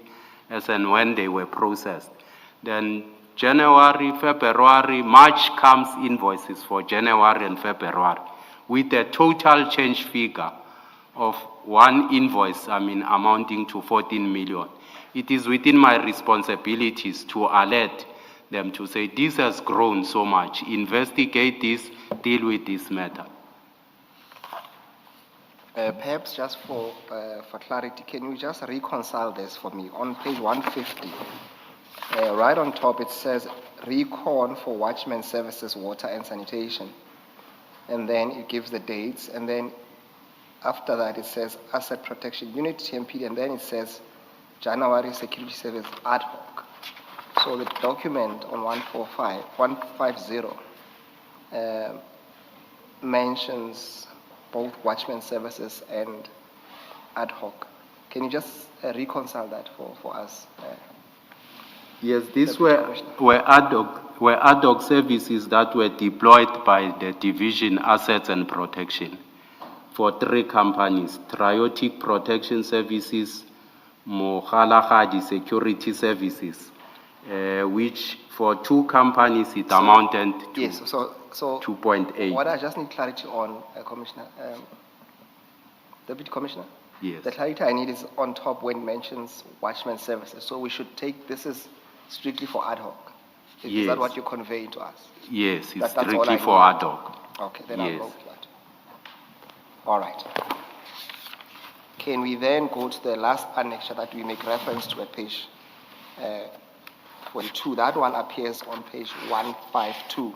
as and when they were processed. Then January, February, March comes invoices for January and February with a total change figure of one invoice, amounting to 14 million. It is within my responsibilities to alert them to say, this has grown so much, investigate this, deal with this matter. Perhaps just for clarity, can you just reconcile this for me? On page 150, right on top it says recon for watchman services, water and sanitation. And then it gives the dates, and then after that it says asset protection unit, TMPD, and then it says January security service ad hoc. So the document on 150 mentions both watchman services and ad hoc. Can you just reconcile that for us? Yes, these Deputy were Commissioner. ad hoc services that were deployed by the Division Assets and Protection for 3 companies, Triotic Protection Services, Mogalagadi Security Services, which for 2 companies it amounted to Yes, so 2.8. what I just need clarity on, Commissioner, Deputy Commissioner? Yes. The clarity I need is on top when it mentions watchman services. So we should take this is strictly for ad hoc. Is Yes. that what you're conveying to us? Yes, it's That's all strictly I for need. ad hoc. Okay, then Yes. I'll go with that. All right. Can we then go to the last annexure that we make reference to at page 42? That one appears on page 152.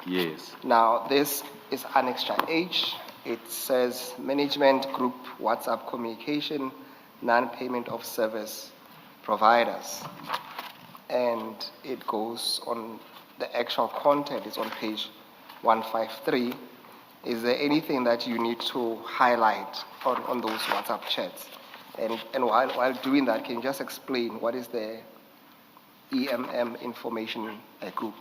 Yes. Now, this is annexure H. It says management group WhatsApp communication, non-payment of service providers. And it goes on, the actual content is on page 153. Is there anything that you need to highlight on those WhatsApp chats? And while doing that, can you just explain what is the EMM information group?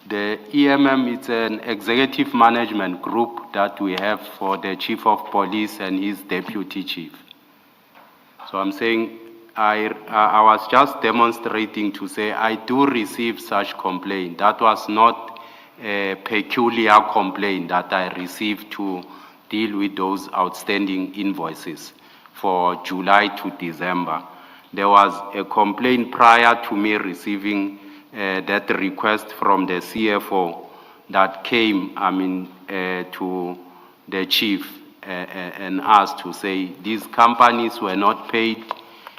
The EMM is an executive management group that we have for the Chief of Police and his deputy chief. So I'm saying, I was just demonstrating to say I do receive such complaint. That was not a peculiar complaint that I received to deal with those outstanding invoices for July to December. There was a complaint prior to me receiving that request from the CFO that came, to the chief and asked to say, these companies were not paid,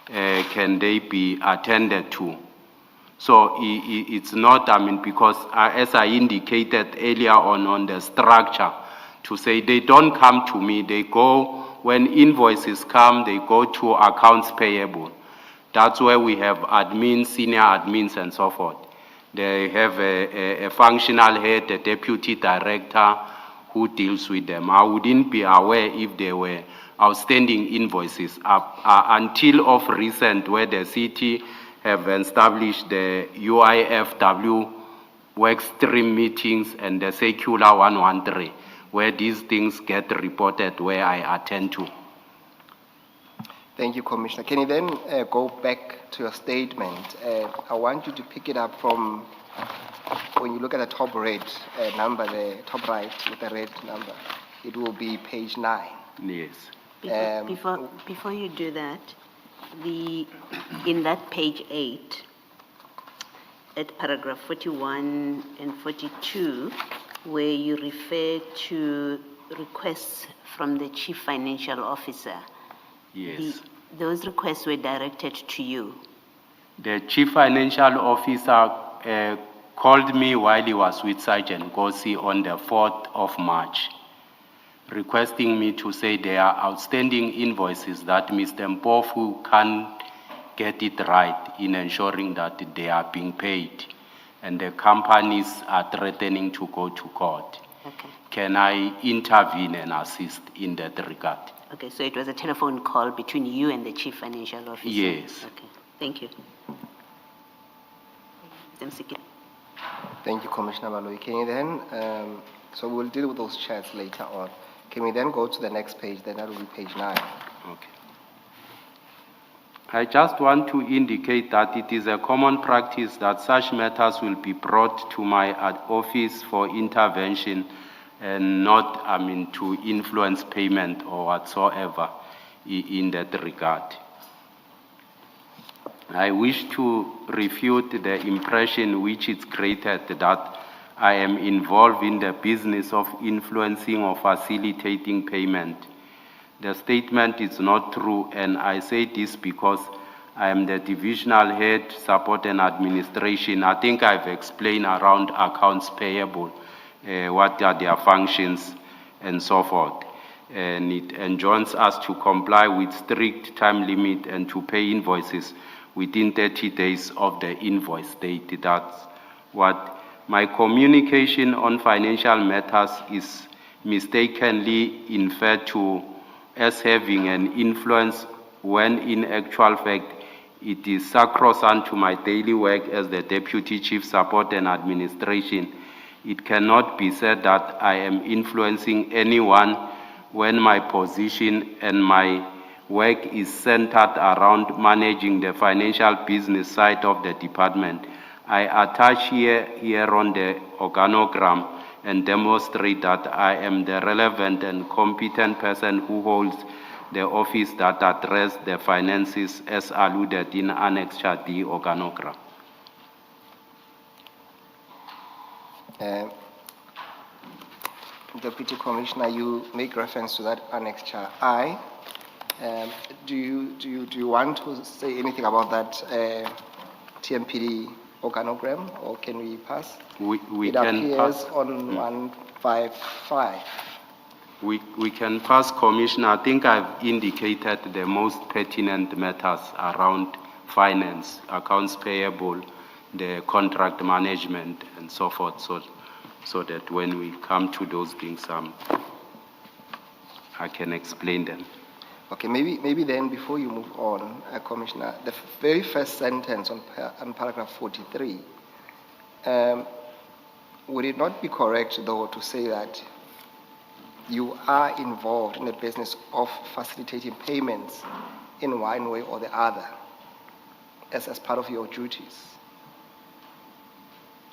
can they be attended to? So it's not, because as I indicated earlier on the structure, to say they don't come to me, they go, when invoices come, they go to accounts payable. That's where we have admins, senior admins, and so forth. They have a functional head, a deputy director who deals with them. I wouldn't be aware if there were outstanding invoices until of recent, where the city have established the UIFW workstream meetings and the circular 113, where these things get reported, where I attend to. Thank you, Commissioner. Can you then go back to your statement? I want you to pick it up from when you look at the top red number, the top right with the red number. It will be page 9. Yes. Before you do that, in that page 8, at paragraph 41 and 42, where you refer to requests from the Chief Financial Officer. Yes. Those requests were directed to you. The Chief Financial Officer called me while he was with Sergeant Nkosi on the 4th of March, requesting me to say there are outstanding invoices that Mr. Mpofu can't get it right in ensuring that they are being paid, and the companies are threatening to go to court. Okay. Can I intervene and assist in that regard? Okay, so it was a telephone call between you and the Chief Financial Officer? Yes. Okay, thank you. Thank you, Commissioner Baloyi. Can you then, so we'll deal with those chats later on. Can we then go to the next page? Then that will be page 9. Okay. I just want to indicate that it is a common practice that such matters will be brought to my office for intervention and not, to influence payment or whatsoever in that regard. I wish to refute the impression which is created that I am involved in the business of influencing or facilitating payment. The statement is not true, and I say this because I am the divisional head, support and administration. I think I've explained around accounts payable, what are their functions and so forth. And it enjoins us to comply with strict time limit and to pay invoices within 30 days of the invoice date. That's what my communication on financial matters is mistakenly inferred to as having an influence when in actual fact it is sacrosanct to my daily work as the Deputy Chief Support and Administration. It cannot be said that I am influencing anyone when my position and my work is centered around managing the financial business side of the department. I attach here on the organogram and demonstrate that I am the relevant and competent person who holds the office that address the finances as alluded in Annex D organogram. Deputy Commissioner, you make reference to that Annex I. Do you want to say anything about that TMPD organogram, or can we pass? We it can appears pass. on 155. We can pass, Commissioner. I think I've indicated the most pertinent matters around finance, accounts payable, the contract management, and so forth, so that when we come to those things, I can explain them. Okay, maybe then before you move on, Commissioner, the very first sentence on paragraph 43, would it not be correct, though, to say that you are involved in the business of facilitating payments in one way or the other as part of your duties?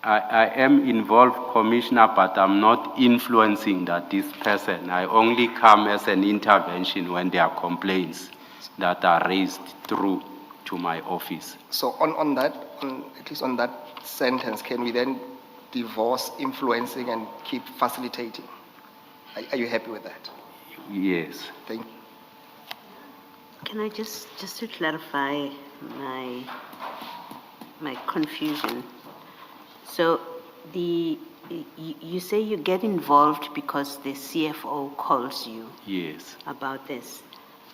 I am involved, Commissioner, but I'm not influencing this person. I only come as an intervention when there are complaints that are raised through to my office. So at least on that sentence, can we then divorce influencing and keep facilitating? Are you happy with that? Yes. Thank you. Can I just to clarify my confusion? So you say you get involved because the CFO calls you. Yes. About this,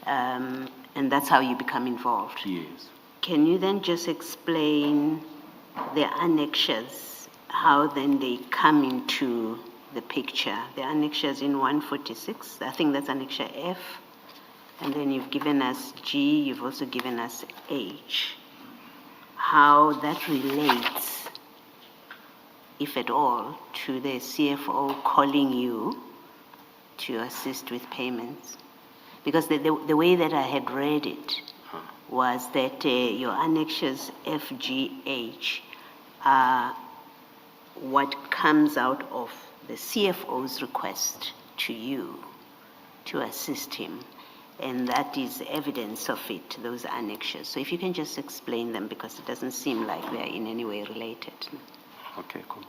and that's how you become involved. Yes. Can you then just explain the annexures, how then they come into the picture? The annexures in 146, I think that's annexure F, and then you've given us G, you've also given us H. How that relates, if at all, to the CFO calling you to assist with payments? Because the way that I had read it was that your annexures F, G, H are what comes out of the CFO's request to you to assist him. And that is evidence of it, those annexures. So if you can just explain them, because it doesn't seem like they're in any way related. Okay, cool.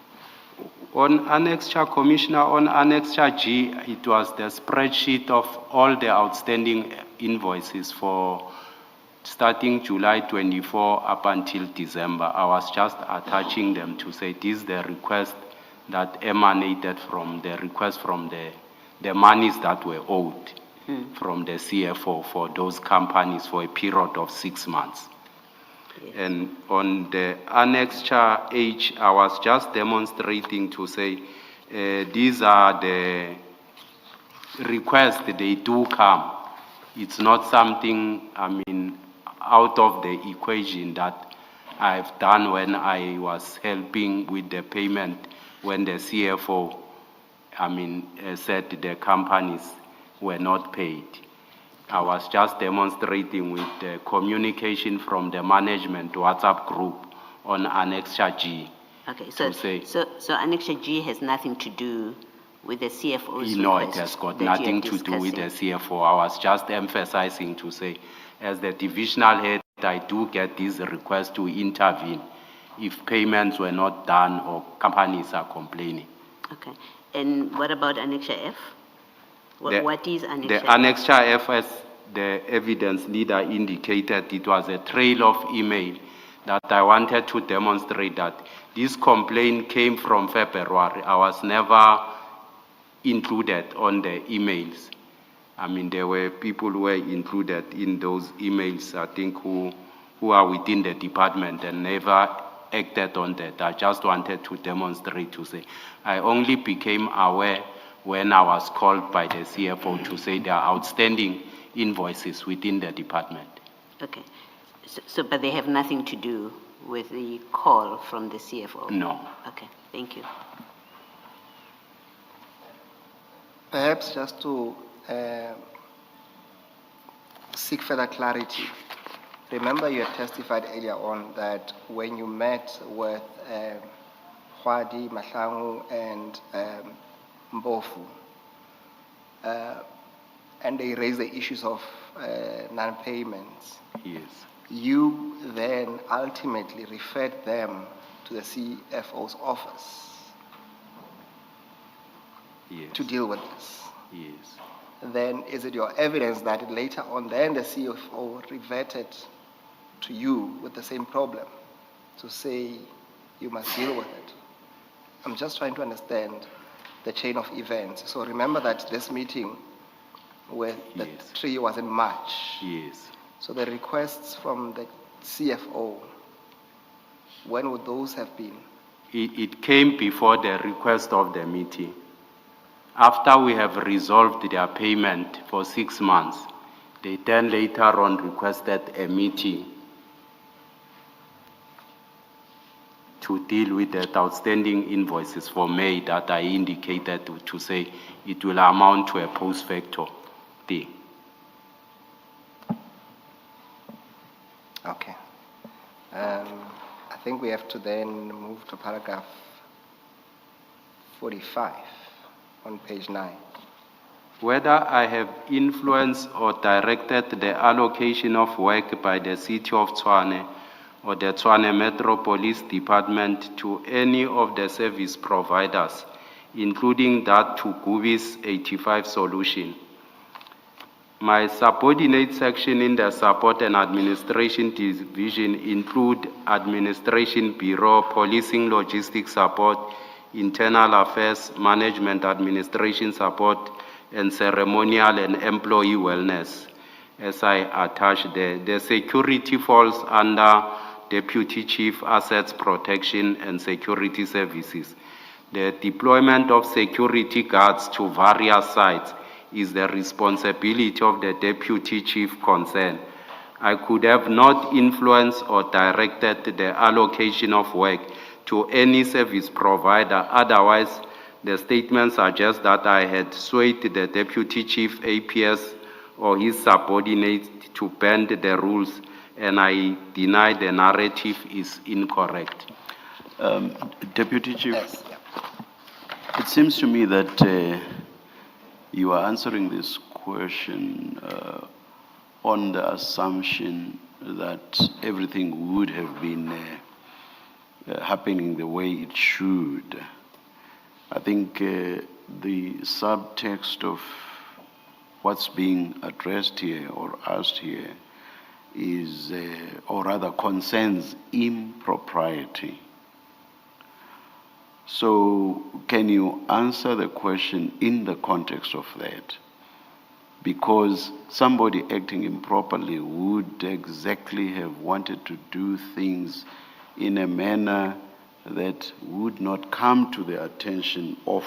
On annexure, Commissioner, on annexure G, it was the spreadsheet of all the outstanding invoices for starting July 24 up until December. I was just attaching them to say this is the request that emanated from the request from the monies that were owed from the CFO for those companies for a period of 6 months. And on the annexure H, I was just demonstrating to say these are the requests, they do come. It's not something, out of the equation that I've done when I was helping with the payment when the CFO, said the companies were not paid. I was just demonstrating with the communication from the management WhatsApp group on Annexure G. Okay, so Annexure G has nothing to do with the CFO's No, request it has got that nothing you're to do with the discussing. CFO. I was just emphasizing to say, as the divisional head, that I do get these requests to intervene if payments were not done or companies are complaining. Okay. And what about Annexure F? What is Annexure The Annexure F, as the evidence leader indicated, it was a trail of email that I wanted to demonstrate that this complaint came from February. I was never included on the emails. I mean, there were people who were included in those emails, I think, who are within the department and never acted on that. I just wanted to demonstrate to say, I only became aware when I was called by the CFO to say there are outstanding invoices within the department. Okay. So, but they have nothing to do with the call from the CFO? No. Okay, thank you. Perhaps just to seek further clarity, remember you had testified earlier on that when you met with Hwadi, Mahlangu, and Mbofu, and they raised the issues of non-payments, Yes. you then ultimately referred them to the CFO's office Yes. to deal with this. Yes. Then is it your evidence that later on then the CFO reverted to you with the same problem to say you must deal with it? I'm just trying to understand the chain of events. So remember that this meeting with the Yes. tree was in March. Yes. So the requests from the CFO, when would those have been? It came before the request of the meeting. After we have resolved their payment for 6 months, they then later on requested a meeting to deal with the outstanding invoices for May that I indicated to say it will amount to a post facto thing. Okay. I think we have to then move to paragraph 45 on page 9. Whether I have influenced or directed the allocation of work by the City of Tshwane or the Tshwane Metro Police Department to any of the service providers, including that to Gubi's 85 solution. My subordinate section in the Support and Administration Division include Administration Bureau, Policing Logistics Support, Internal Affairs, Management Administration Support, and Ceremonial and Employee Wellness. As I attached there, the security falls under Deputy Chief Assets Protection and Security Services. The deployment of security guards to various sites is the responsibility of the Deputy Chief concerned. I could have not influenced or directed the allocation of work to any service provider. Otherwise, the statement suggests that I had swayed the Deputy Chief APS or his subordinates to bend the rules, and I deny the narrative is incorrect. Deputy Chief, Yes. it seems to me that you are answering this question on the assumption that everything would have been happening the way it should. I think the subtext of what's being addressed here or asked here is, or rather concerns impropriety. So can you answer the question in the context of that? Because somebody acting improperly would exactly have wanted to do things in a manner that would not come to the attention of,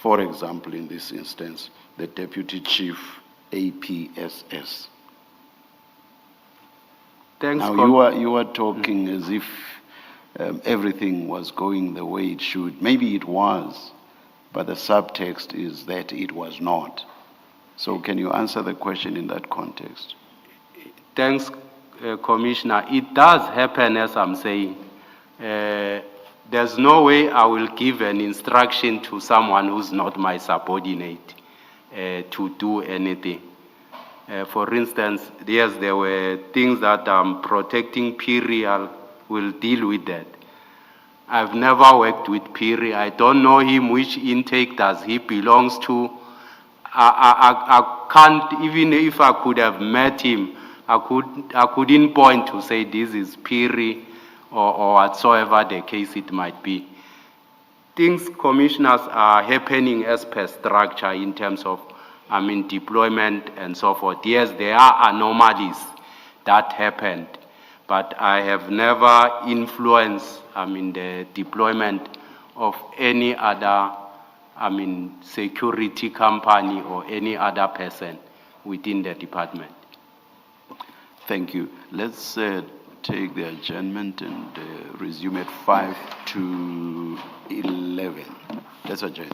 for example, in this instance, the Deputy Chief APSS. Thanks, Now you are talking as if everything was going the way it should. Maybe it was, but the subtext is that it was not. So can you answer the question in that context? Thanks, Commissioner. It does happen, as I'm saying. There's no way I will give an instruction to someone who's not my subordinate to do anything. For instance, yes, there were things that protecting Piri will deal with that. I've never worked with Piri. I don't know him, which intake does he belongs to. I can't, even if I could have met him, I couldn't point to say this is Piri or whatsoever the case it might be. Things, commissioners, are happening as per structure in terms of, deployment and so forth. Yes, there are anomalies that happened, but I have never influenced, the deployment of any other, security company or any other person within the department. Thank you. Let's take the adjournment and resume at 5 to 11. Let's adjourn.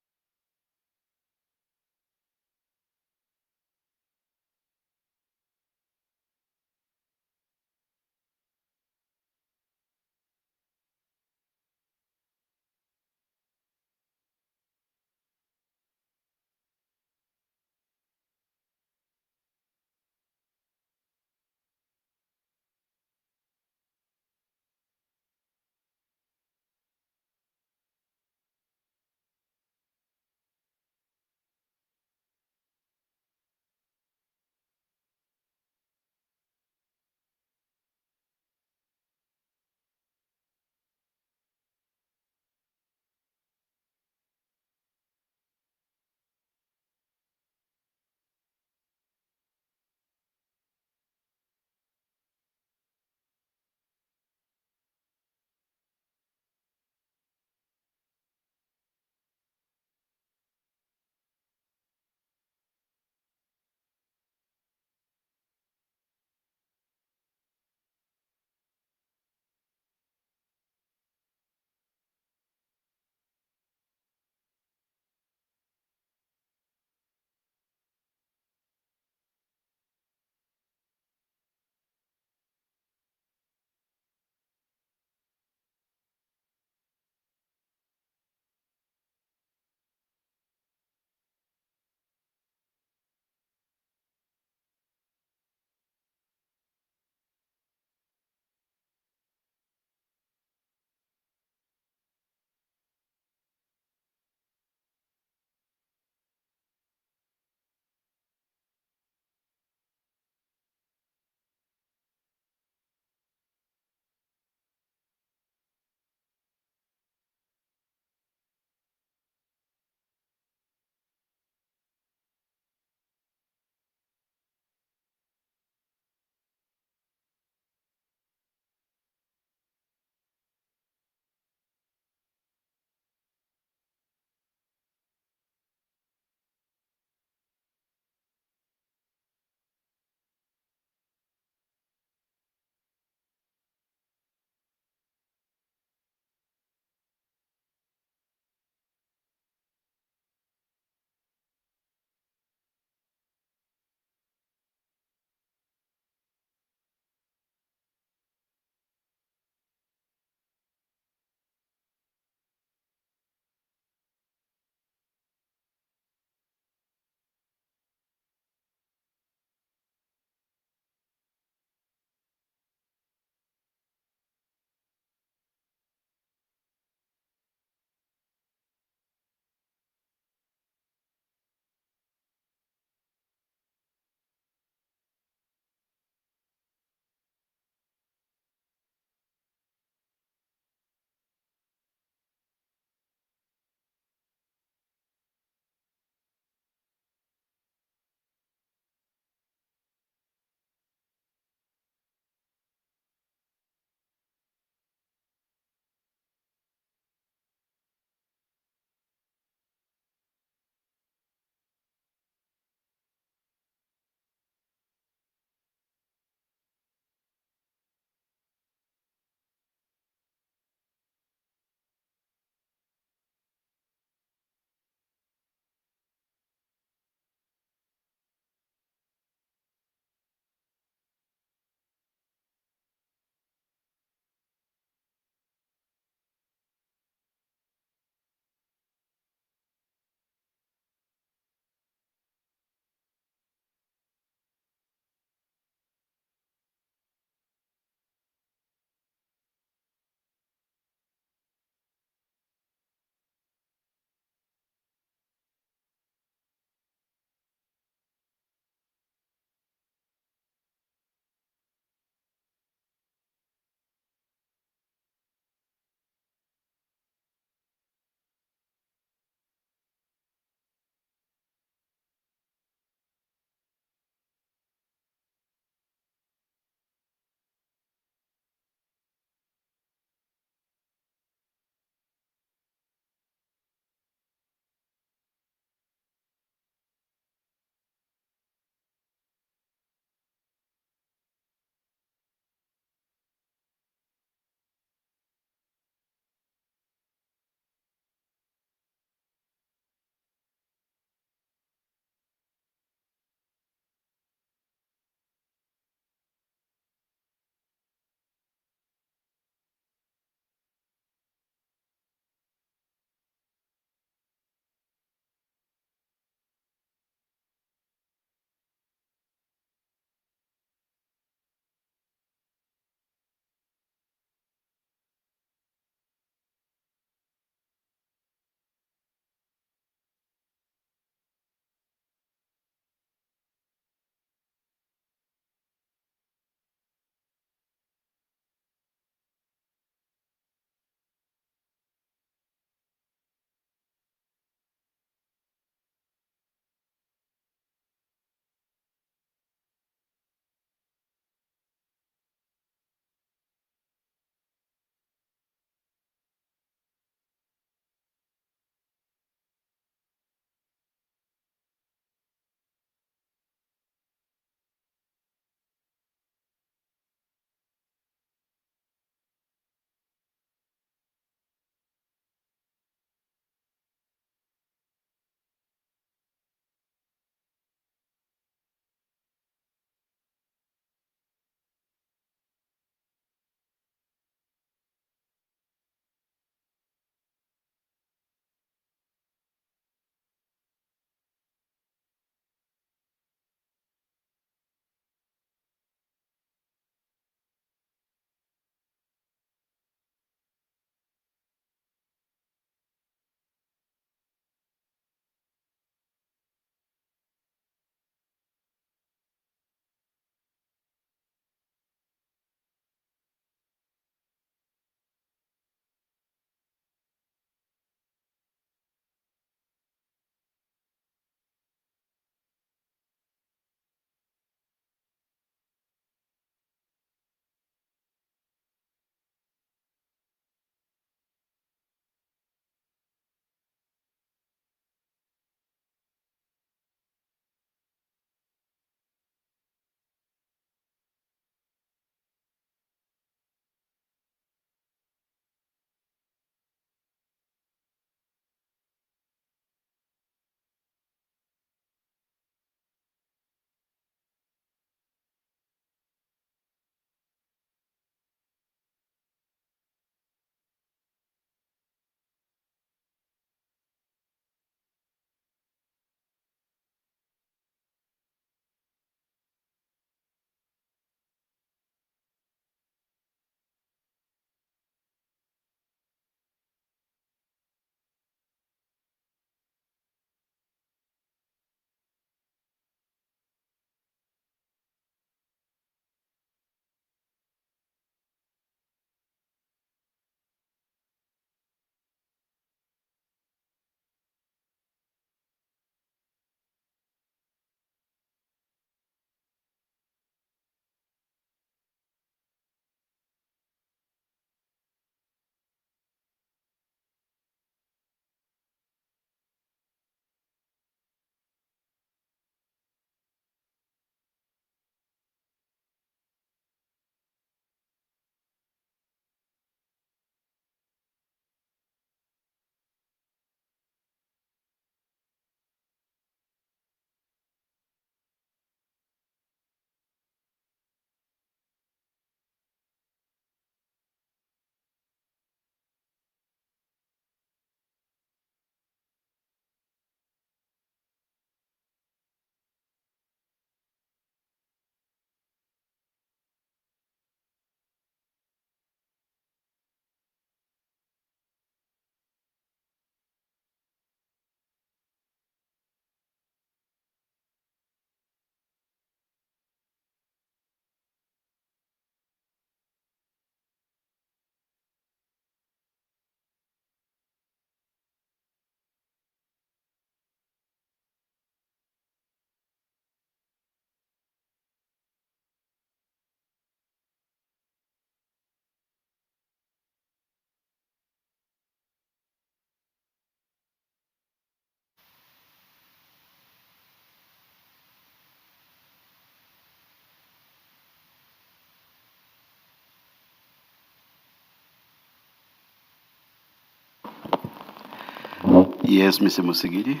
Yes, Mr. Musigidi.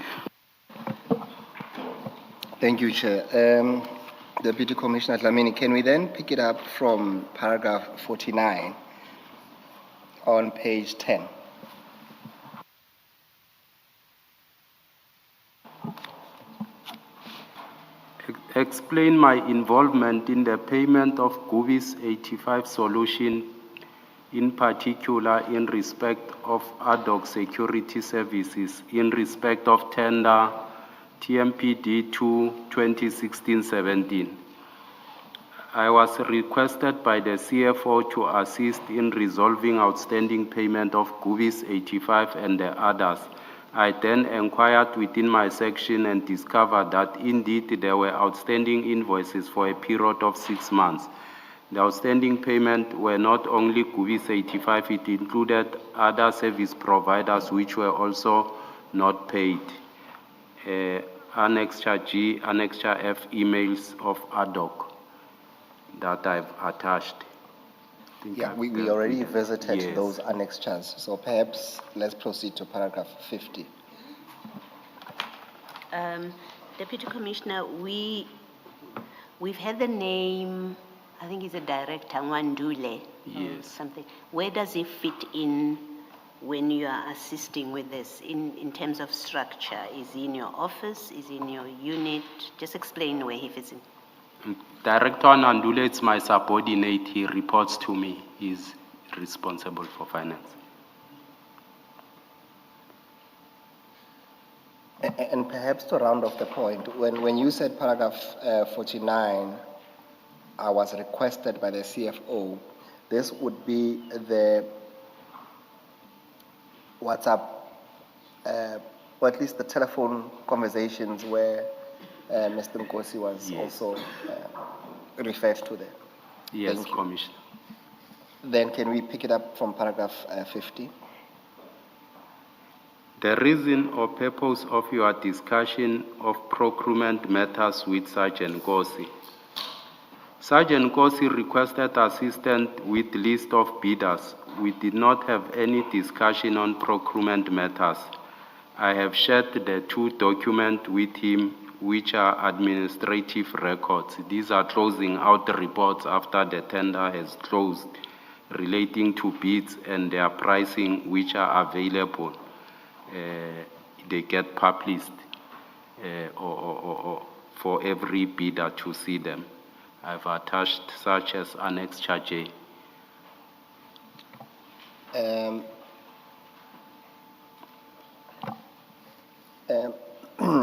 Thank you, Chair. Deputy Commissioner Dlamini, can we then pick it up from paragraph 49 on page 10? Explain my involvement in the payment of GUBI's 85 solution, in particular in respect of ad hoc security services, in respect of tender TMPD 2 2016-17. I was requested by the CFO to assist in resolving outstanding payment of GUBI's 85 and the others. I then inquired within my section and discovered that indeed there were outstanding invoices for a period of 6 months. The outstanding payment were not only GUBI's 85, it included other service providers which were also not paid. Annexure G, Annexure F emails of ad hoc that I've attached. Yeah, we already visited Yes. those annexures, so perhaps let's proceed to paragraph 50. Deputy Commissioner, we've had the name, I think he's a director, Wandule. Yes. Something. Where does he fit in when you are assisting with this in terms of structure? Is he in your office? Is he in your unit? Just explain where he fits in. Director Nandule, it's my subordinate. He reports to me. He's responsible for finance. And perhaps to round off the point, when you said paragraph 49, I was requested by the CFO, this would be the WhatsApp, or at least the telephone conversations where Mr. Nkosi was Yes. also referred to there. Yes, Thank you. Commissioner. Then can we pick it up from paragraph 50? The reason or purpose of your discussion of procurement matters with Sergeant Nkosi. Sergeant Nkosi requested assistance with list of bidders. We did not have any discussion on procurement matters. I have shared the 2 documents with him, which are administrative records. These are closing out reports after the tender has closed, relating to bids and their pricing, which are available. They get published or for every bidder to see them. I've attached such as Annexure J.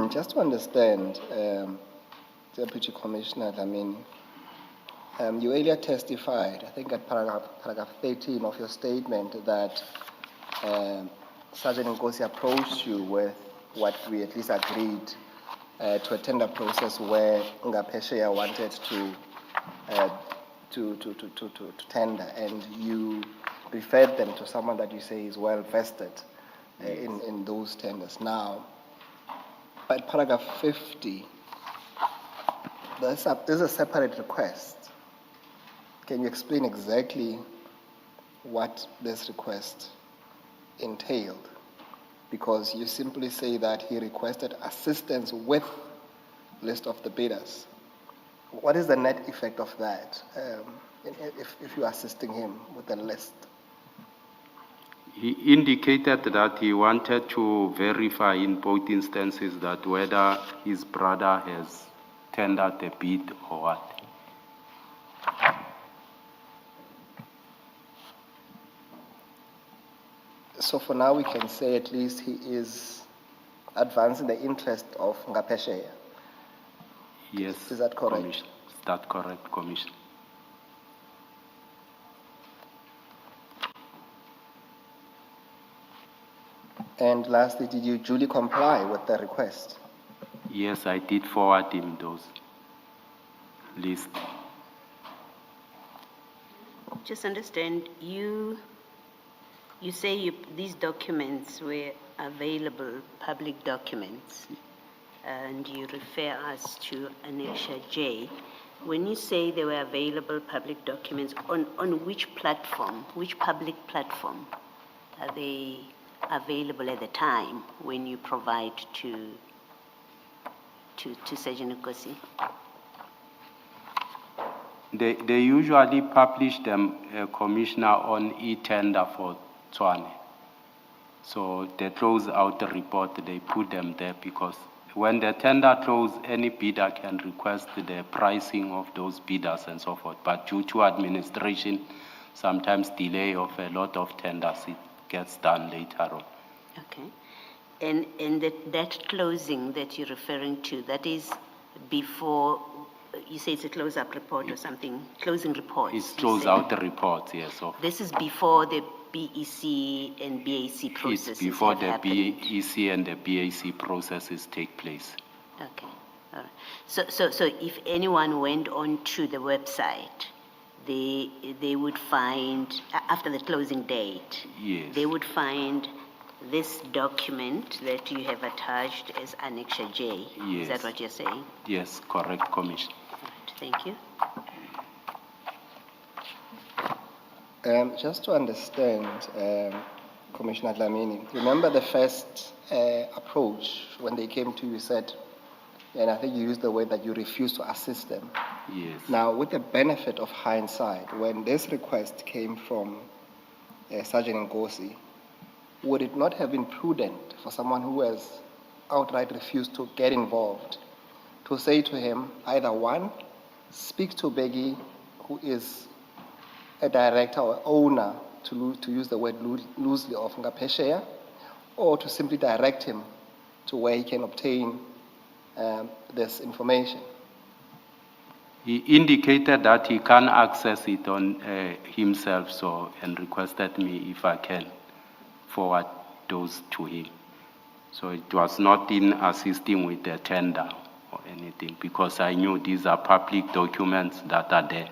Just to understand, Deputy Commissioner Dlamini, you earlier testified, I think at paragraph 13 of your statement, that Sergeant Nkosi approached you with what we at least agreed to a tender process where Ngapesheya wanted to tender, and you referred them to someone that you say is well vested in those tenders. Now, by paragraph 50, there's a separate request. Can you explain exactly what this request entailed? Because you simply say that he requested assistance with list of the bidders. What is the net effect of that if you are assisting him with the list? He indicated that he wanted to verify in both instances that whether his brother has tendered a bid or what. So for now, we can say at least he is advancing the interest of Ngapesheya. Yes. Is that correct? Commissioner. Is that correct, Commissioner? And lastly, did you duly comply with the request? Yes, I did forward him those lists. Just understand, you say these documents were available, public documents, and you refer us to Annexure J. When you say they were available public documents, on which platform, which public platform are they available at the time when you provide to Sergeant Nkosi? They usually publish them, Commissioner, on e-tender for Tshwane. So they close out the report, they put them there because when the tender closes, any bidder can request the pricing of those bidders and so forth. But due to administration, sometimes delay of a lot of tenders, it gets done later on. Okay. And that closing that you're referring to, that is before, you say it's a close-up report or something, closing report? It's close out the report, yes. So This is before the BEC and BAC processes it's before have the happened. BEC and the BAC processes take place. Okay, all right. So if anyone went onto the website, they would find, after the closing date, Yes. they would find this document that you have attached as Annexure J. Is that Yes. what you're saying? Yes, correct, Commissioner. Right, thank you. Just to understand, Commissioner Dlamini, remember the first approach when they came to you, said, and I think you used the word that you refused to assist them. Yes. Now, with the benefit of hindsight, when this request came from Sergeant Nkosi, would it not have been prudent for someone who has outright refused to get involved to say to him, either one, speak to Beggy, who is a director or owner, to use the word loosely, of Ngapesheya, or to simply direct him to where he can obtain this information? He indicated that he can access it on himself, so, and requested me if I can forward those to him. So it was not in assisting with the tender or anything, because I knew these are public documents that are there.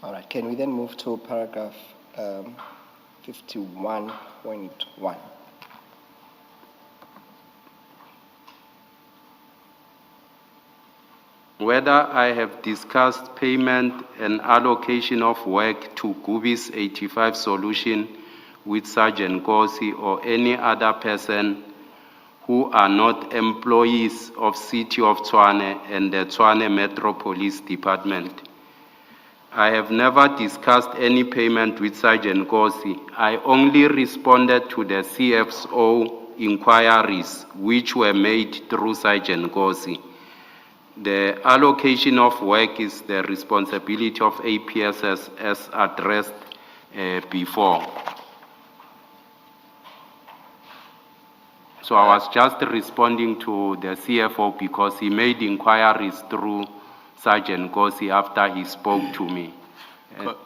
All right, can we then move to paragraph 51.1? Whether I have discussed payment and allocation of work to Gubi's 85 solution with Sergeant Nkosi or any other person who are not employees of City of Tshwane and the Tshwane Metro Police Department. I have never discussed any payment with Sergeant Nkosi. I only responded to the CFO inquiries which were made through Sergeant Nkosi. The allocation of work is the responsibility of APSS as addressed before. So I was just responding to the CFO because he made inquiries through Sergeant Nkosi after he spoke to me.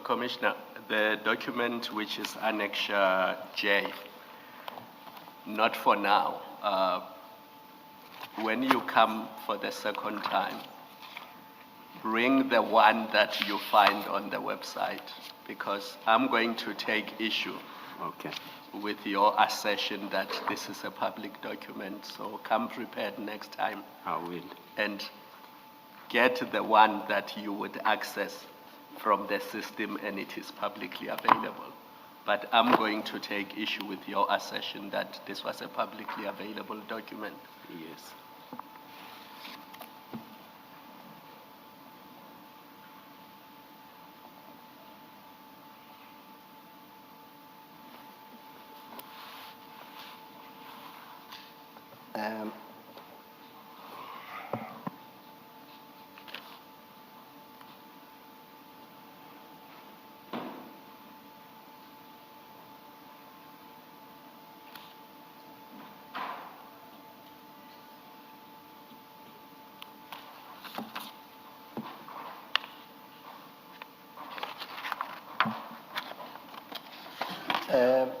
Commissioner, the document which is Annexure J, not for now. When you come for the second time, bring the one that you find on the website, because I'm going to take issue Okay. with your assertion that this is a public document. So come prepared next time I will. and get the one that you would access from the system and it is publicly available. But I'm going to take issue with your assertion that this was a publicly available document. Yes.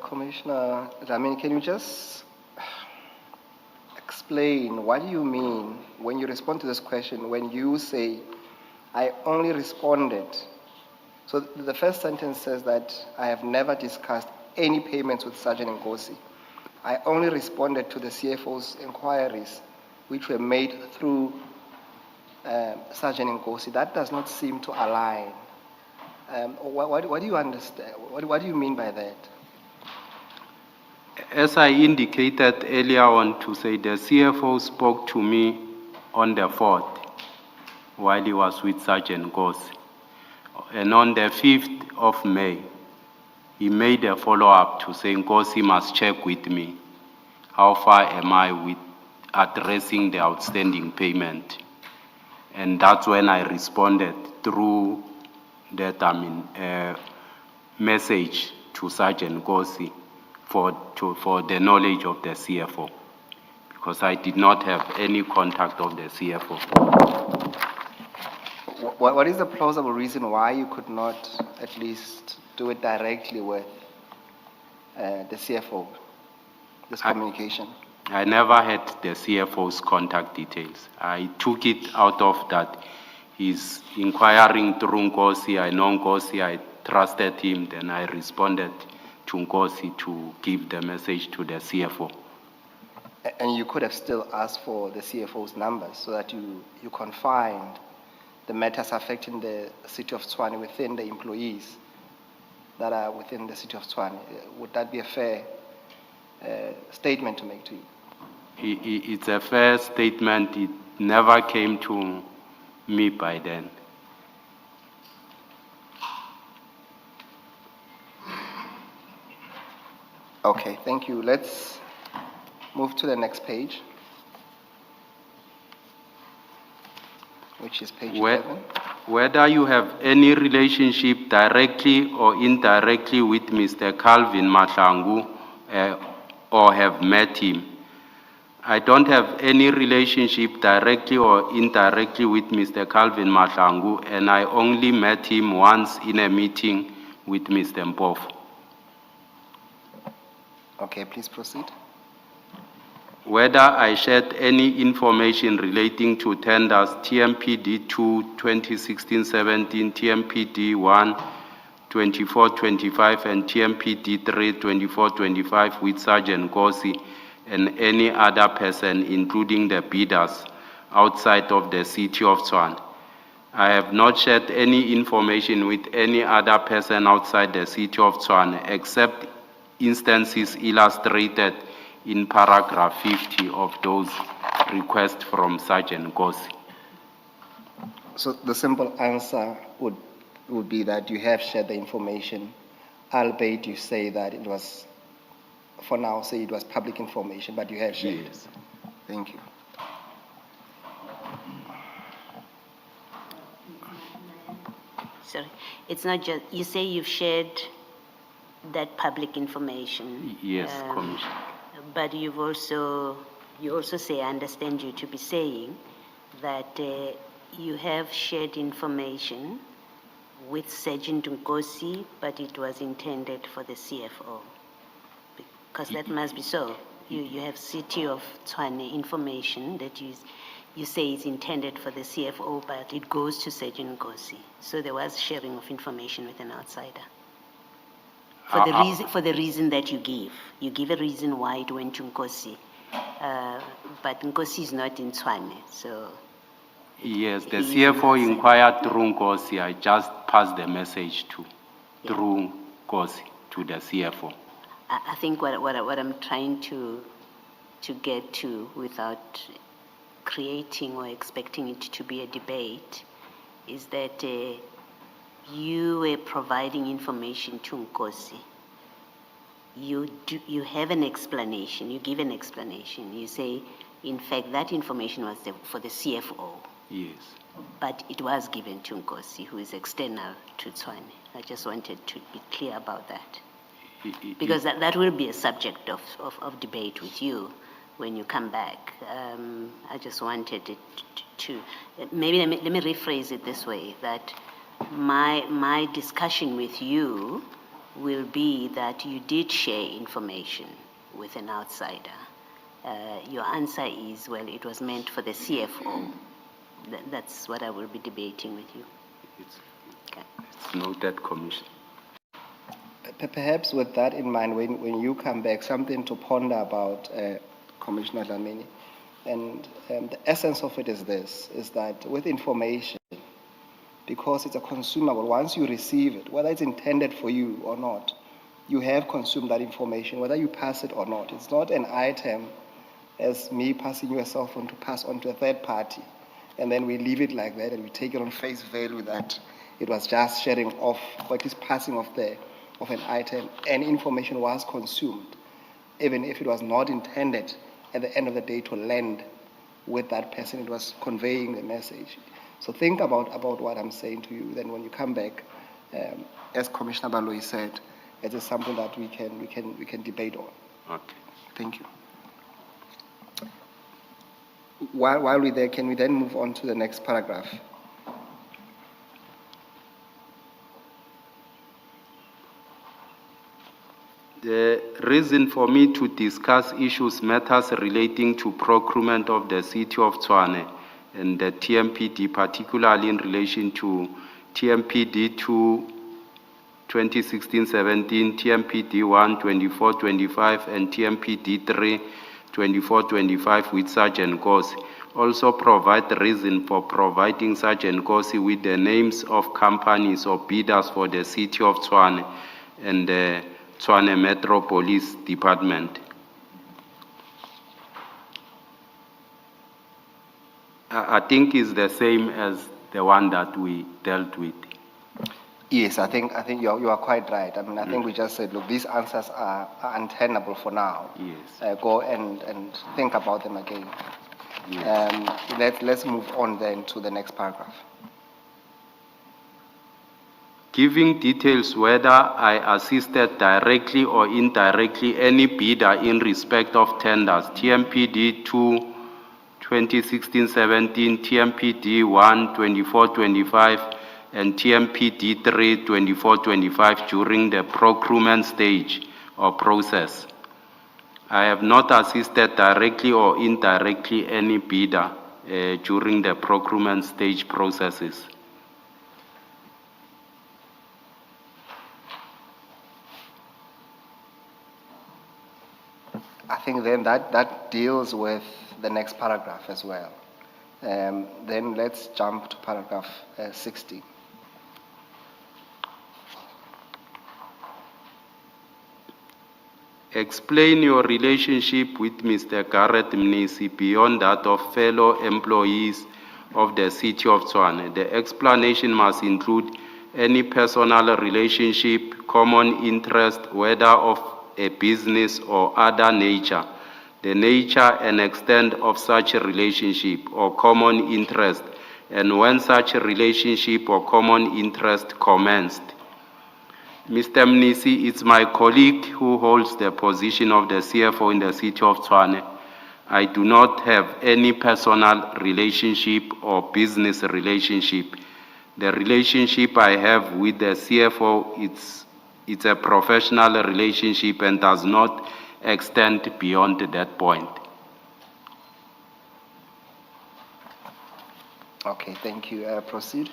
Commissioner Dlamini, can you just explain what do you mean when you respond to this question, when you say, I only responded? So the first sentence says that I have never discussed any payments with Sergeant Nkosi. I only responded to the CFO's inquiries, which were made through Sergeant Nkosi. That does not seem to align What do you understand? What do you mean by that? As I indicated earlier on to say, the CFO spoke to me on the 4th while he was with Sergeant Nkosi. And on the 5th of May, he made a follow-up to say, Nkosi must check with me. How far am I with addressing the outstanding payment? And that's when I responded through that message to Sergeant Nkosi for the knowledge of the CFO, because I did not have any contact of the CFO. What is the plausible reason why you could not at least do it directly with the CFO, this communication? I never had the CFO's contact details. I took it out of that he's inquiring through Nkosi. I know Nkosi, I trusted him, then I responded to Nkosi to give the message to the CFO. And you could have still asked for the CFO's numbers so that you confined the matters affecting the city of Tshwane within the employees that are within the city of Tshwane. Would that be a fair statement to make to you? It's a fair statement. It never came to me by then. Okay, thank you. Let's move to the next page, which is page 11. Whether you have any relationship directly or indirectly with Mr. Calvin Madlanga or have met him. I don't have any relationship directly or indirectly with Mr. Calvin Madlanga, and I only met him once in a meeting with Mr. Mpofu. Okay, please proceed. Whether I shared any information relating to tenders TMPD 2 2016-17, TMPD 1 24-25, and TMPD 3 24-25 with Sergeant Nkosi and any other person, including the bidders, outside of the city of Tshwane. I have not shared any information with any other person outside the city of Tshwane, except instances illustrated in paragraph 50 of those requests from Sergeant Nkosi. So the simple answer would be that you have shared the information, albeit you say that it was, for now, say it was public information, but you have shared. Yes. Thank you. Sorry, it's not just, you say you've shared that public information. Yes, Commissioner. But you also say, I understand you to be saying that you have shared information with Sergeant Nkosi, but it was intended for the CFO. Because that must be so. You have City of Tshwane information that you say is intended for the CFO, but it goes to Sergeant Nkosi. So there was sharing of information with an outsider. For the reason that you give a reason why it went to Nkosi, but Nkosi is not in Tshwane, so. Yes, the CFO inquired through Nkosi. I just passed the message through Nkosi to the CFO. I think what I'm trying to get to, without creating or expecting it to be a debate, is that you were providing information to Nkosi. You have an explanation, you give an explanation. You say, in fact, that information was for the CFO. Yes. But it was given to Nkosi, who is external to Tshwane. I just wanted to be clear about that. Because that will be a subject of debate with you when you come back. I just wanted it to maybe let me rephrase it this way, that my discussion with you will be that you did share information with an outsider. Your answer is, well, it was meant for the CFO. That's what I will be debating with you. It's noted, Commissioner. Perhaps with that in mind, when you come back, something to ponder about, Commissioner Dlamini. And the essence of it is this, is that with information, because it's a consumable. Once you receive it, whether it's intended for you or not, you have consumed that information, whether you pass it or not. It's not an item as me passing you a cell phone to pass on to a third party, and then we leave it like that and we take it on face value that it was just sharing off, or at least passing off of an item, and information was consumed, even if it was not intended at the end of the day to land with that person. It was conveying the message. So think about what I'm saying to you. Then when you come back, as Commissioner Baloyi said, it is something that we can debate on. Okay. Thank you. While we're there, can we then move on to the next paragraph? The reason for me to discuss matters relating to procurement of the city of Tshwane and the TMPD, particularly in relation to TMPD 2 2016-17, TMPD 1 24-25, and TMPD 3 24-25 with Sergeant Nkosi. Also provide reason for providing Sergeant Nkosi with the names of companies or bidders for the city of Tshwane and the Tshwane Metro Police Department. I think it's the same as the one that we dealt with. Yes, I think you are quite right. I mean, I think we just said, look, these answers are untenable for now. Yes. Go and think about them again. Yes. Let's move on then to the next paragraph. Giving details whether I assisted directly or indirectly any bidder in respect of tenders, TMPD 2 2016-17, TMPD 1 24-25, and TMPD 3 24-25 during the procurement stage or process. I have not assisted directly or indirectly any bidder during the procurement stage processes. I think then that deals with the next paragraph as well. Then let's jump to paragraph 60. Explain your relationship with Mr. Garrett Mnisi beyond that of fellow employees of the city of Tshwane. The explanation must include any personal relationship, common interest, whether of a business or other nature, the nature and extent of such a relationship or common interest, and when such a relationship or common interest commenced. Mr. Mnisi is my colleague who holds the position of the CFO in the city of Tshwane. I do not have any personal relationship or business relationship. The relationship I have with the CFO, it's a professional relationship and does not extend beyond that point. Okay, thank you. Proceed.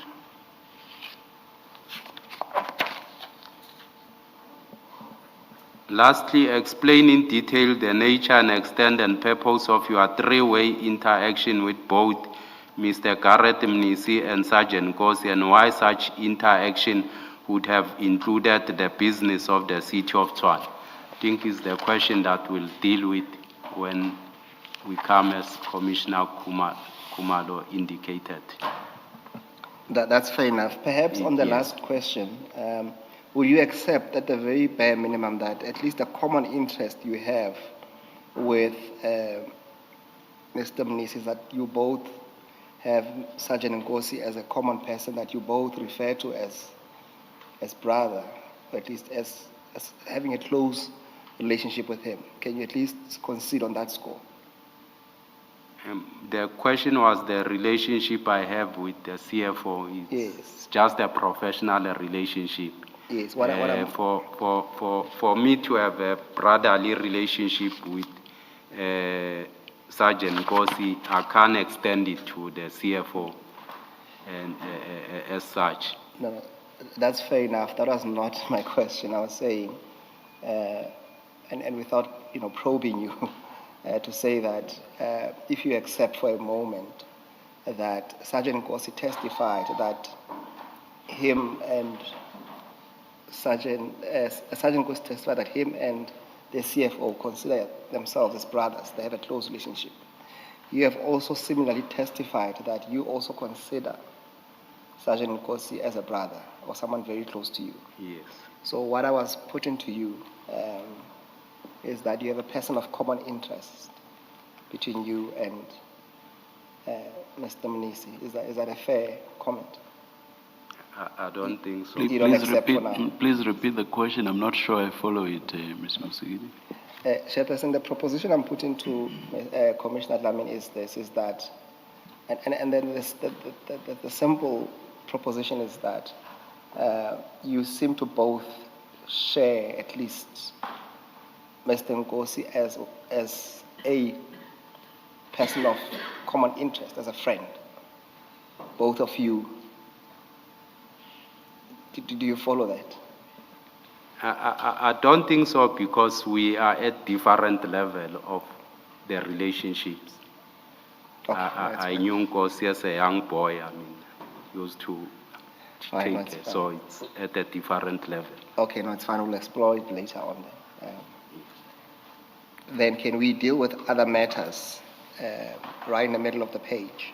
Lastly, explain in detail the nature and extent and purpose of your three-way interaction with both Mr. Garrett Mnisi and Sergeant Nkosi, and why such interaction would have included the business of the city of Tshwane. I think is the question that we'll deal with when we come, as Commissioner Kumalo indicated. That's fair enough. Perhaps on the last question, will you accept at the very bare minimum that at least a common interest you have with Mr. Mnisi is that you both have Sergeant Nkosi as a common person that you both refer to as brother, or at least as having a close relationship with him? Can you at least concede on that score? The question was the relationship I have with the CFO. It's just a professional relationship. Yes. For me to have a brotherly relationship with Sergeant Nkosi, I can't extend it to the CFO and as such. No, that's fair enough. That was not my question. I was saying, and without probing you, to say that if you accept for a moment that Sergeant Nkosi testified that him and Sergeant Nkosi testified that him and the CFO consider themselves as brothers. They have a close relationship. You have also similarly testified that you also consider Sergeant Nkosi as a brother or someone very close to you. Yes. So what I was putting to you is that you have a person of common interest between you and Mr. Mnisi. Is that a fair comment? I don't think so. You don't accept for now. Please repeat the question. I'm not sure I follow it, Ms. Musigidi. Chairperson, the proposition I'm putting to Commissioner Dlamini is this, is that, and then the simple proposition is that you seem to both share at least Mr. Nkosi as a person of common interest, as a friend. Both of you. Do you follow that? I don't think so, because we are at different level of the relationships. Okay, I knew Nkosi as a young boy. I mean, used to Fine, take that's care, fine. so it's at a different level. Okay, no, it's fine. We'll explore it later on. Then can we deal with other matters right in the middle of the page?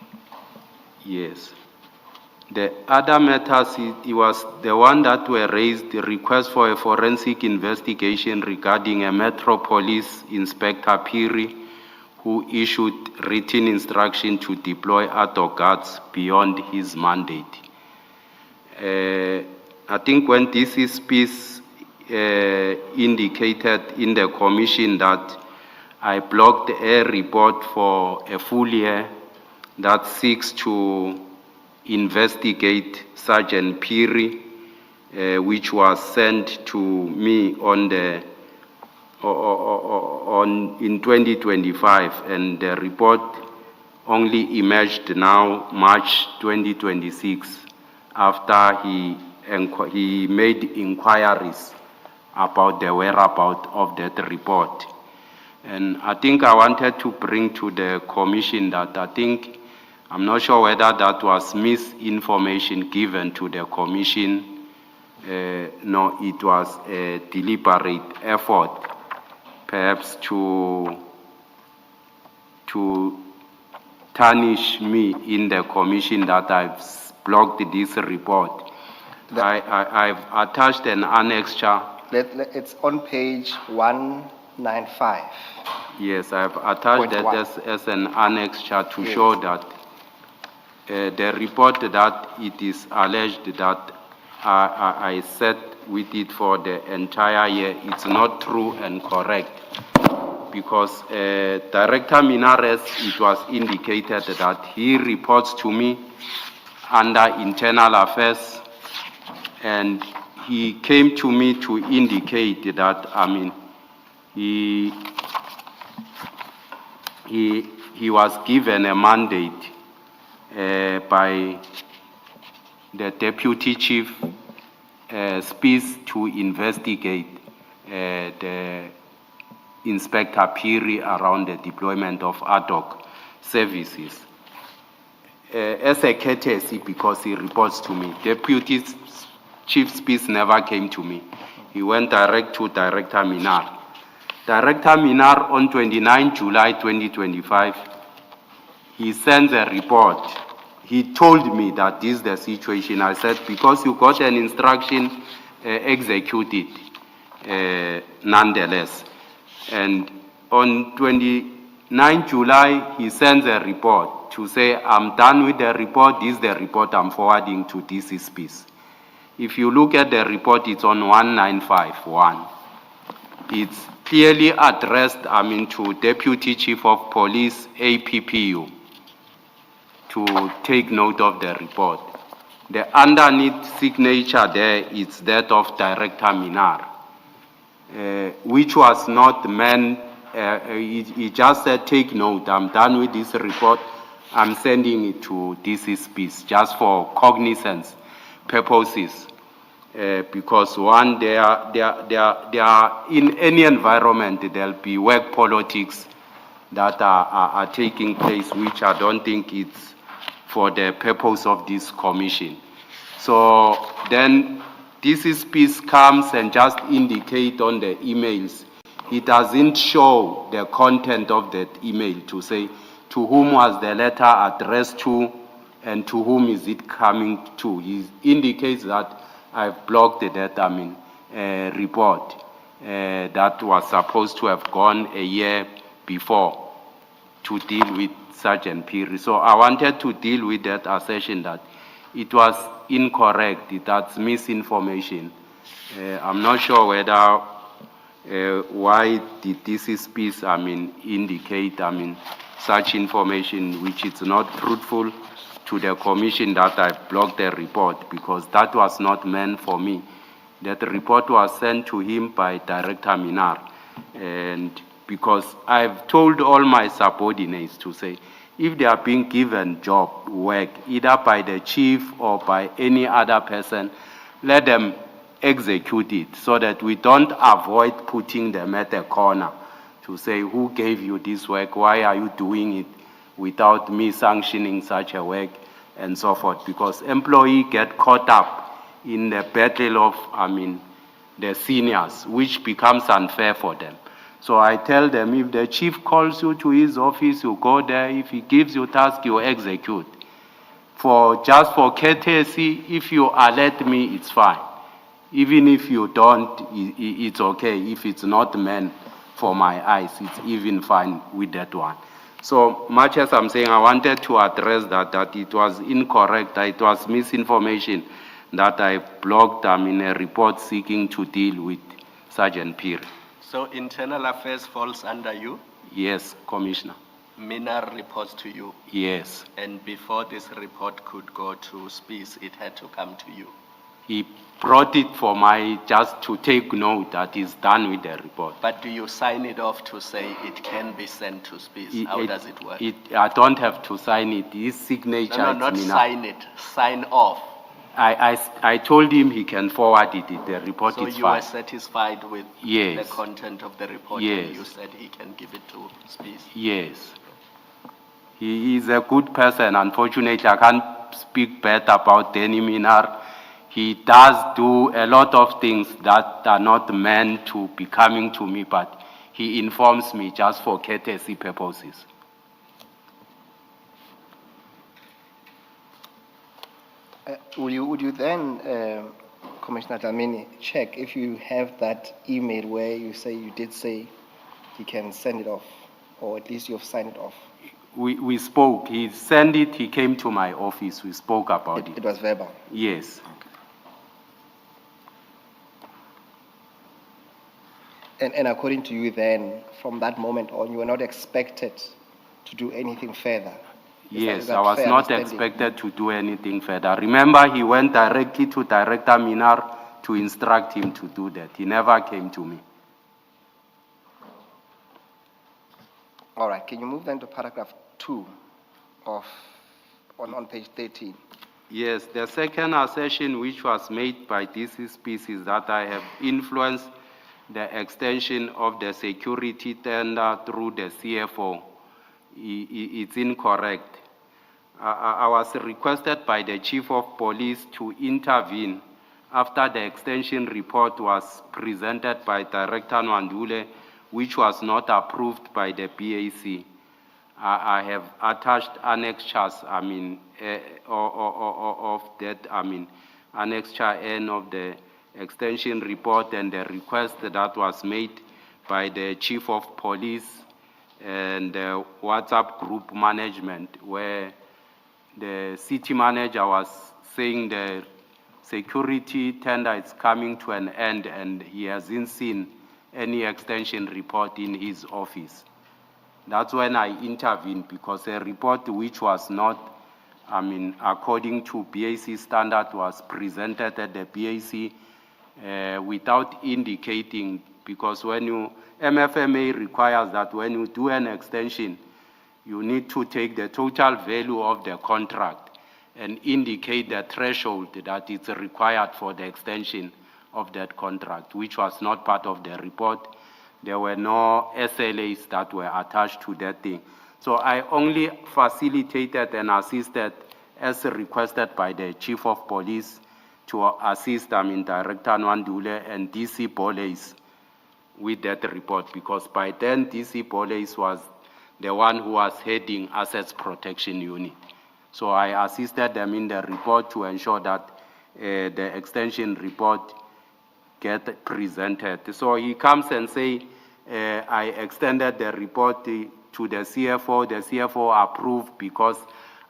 Yes. The other matters, it was the one that were raised, the request for a forensic investigation regarding a Metro Police Inspector Piri, who issued written instruction to deploy ADO guards beyond his mandate. I think when this is piece indicated in the commission that I blocked a report for a full year that seeks to investigate Sergeant Piri, which was sent to me in 2025, and the report only emerged now March 2026 after he made inquiries about the whereabouts of that report. And I think I wanted to bring to the commission that I'm not sure whether that was misinformation given to the commission. No, it was a deliberate effort, perhaps to tarnish me in the commission that I've blocked this report. I've attached an annexure. It's on page 195. Yes, I've attached that as an annexure to show that the report that it is alleged that I sat with it for the entire year, it's not true and correct, because Director Minares, it was indicated that he reports to me under Internal Affairs, and he came to me to indicate that, he was given a mandate by the Deputy Chief Spies to investigate the Inspector Piri around the deployment of ad hoc services. As a courtesy, because he reports to me, Deputy Chief Spies never came to me. He went direct to Director Minar. Director Minar on 29 July 2025, he sends a report. He told me that this is the situation. I said, because you got an instruction, execute it nonetheless. And on 29 July, he sends a report to say, I'm done with the report. This is the report I'm forwarding to DCSPs. If you look at the report, it's on 1951. It's clearly addressed, to Deputy Chief of Police, APPU, to take note of the report. The underneath signature there is that of Director Minar, which was not meant, he just said, take note, I'm done with this report, I'm sending it to DCSPs just for cognizance purposes. Because one, there are in any environment, there'll be work politics that are taking place, which I don't think it's for the purpose of this commission. So then this piece comes and just indicate on the emails. It doesn't show the content of that email to say to whom was the letter addressed to and to whom is it coming to. It indicates that I've blocked that, report that was supposed to have gone a year before to deal with Sergeant Piri. So I wanted to deal with that assertion that it was incorrect, that's misinformation. I'm not sure whether why did this piece, indicate, such information which is not truthful to the commission that I blocked the report, because that was not meant for me. That report was sent to him by Director Minar, and because I've told all my subordinates to say, if they are being given job work, either by the chief or by any other person, let them execute it so that we don't avoid putting them at a corner to say, who gave you this work? Why are you doing it without me sanctioning such a work and so forth? Because employees get caught up in the battle of, the seniors, which becomes unfair for them. So I tell them, if the chief calls you to his office, you go there. If he gives you task, you execute. Just for courtesy, if you alert me, it's fine. Even if you don't, it's okay. If it's not meant for my eyes, it's even fine with that one. So much as I'm saying, I wanted to address that it was incorrect, that it was misinformation, that I blocked a report seeking to deal with Sergeant Piri. So internal affairs falls under you? Yes, Commissioner. Minar reports to you? Yes. And before this report could go to SPIS, it had to come to you? He brought it for just to take note that he's done with the report. But do you sign it off to say it can be sent to SPIS? How does it work? I don't have to sign it. His signature. No, not sign it. Sign off. I told him he can forward it. The report so is fine. So you were satisfied with yes. the content of the report? Yes. And you said he can give it to SPIS? Yes. He is a good person. Unfortunately, I can't speak bad about Danny Minar. He does do a lot of things that are not meant to be coming to me, but he informs me just for courtesy purposes. Would you then, Commissioner Dlamini, check if you have that email where you say you did say he can send it off, or at least you have signed it off? We spoke. He sent it. He came to my office. We spoke about it. It was verbal? Yes. And according to you then, from that moment on, you were not expected to do anything further? Yes, I was not expected to do anything further. Remember, he went directly to Director Minar to instruct him to do that. He never came to me. All right. Can you move then to paragraph 2 on page 13? Yes, the second assertion which was made by this piece is that I have influenced the extension of the security tender through the CFO. It's incorrect. I was requested by the Chief of Police to intervene after the extension report was presented by Director Nwandule, which was not approved by the BAC. I have attached annexures, of that, annexure N of the extension report and the request that was made by the Chief of Police and the WhatsApp group management, where the city manager was saying the security tender is coming to an end and he hasn't seen any extension report in his office. That's when I intervened, because a report which was not, according to BAC standard was presented at the BAC without indicating, because MFMA requires that when you do an extension, you need to take the total value of the contract and indicate the threshold that is required for the extension of that contract, which was not part of the report. There were no SLAs that were attached to that thing. So I only facilitated and assisted as requested by the Chief of Police to assist, Director Nwandule and DC Boles with that report, because by then DC Boles was the one who was heading Assets Protection Unit. So I assisted them in the report to ensure that the extension report get presented. So he comes and say, I extended the report to the CFO. The CFO approved because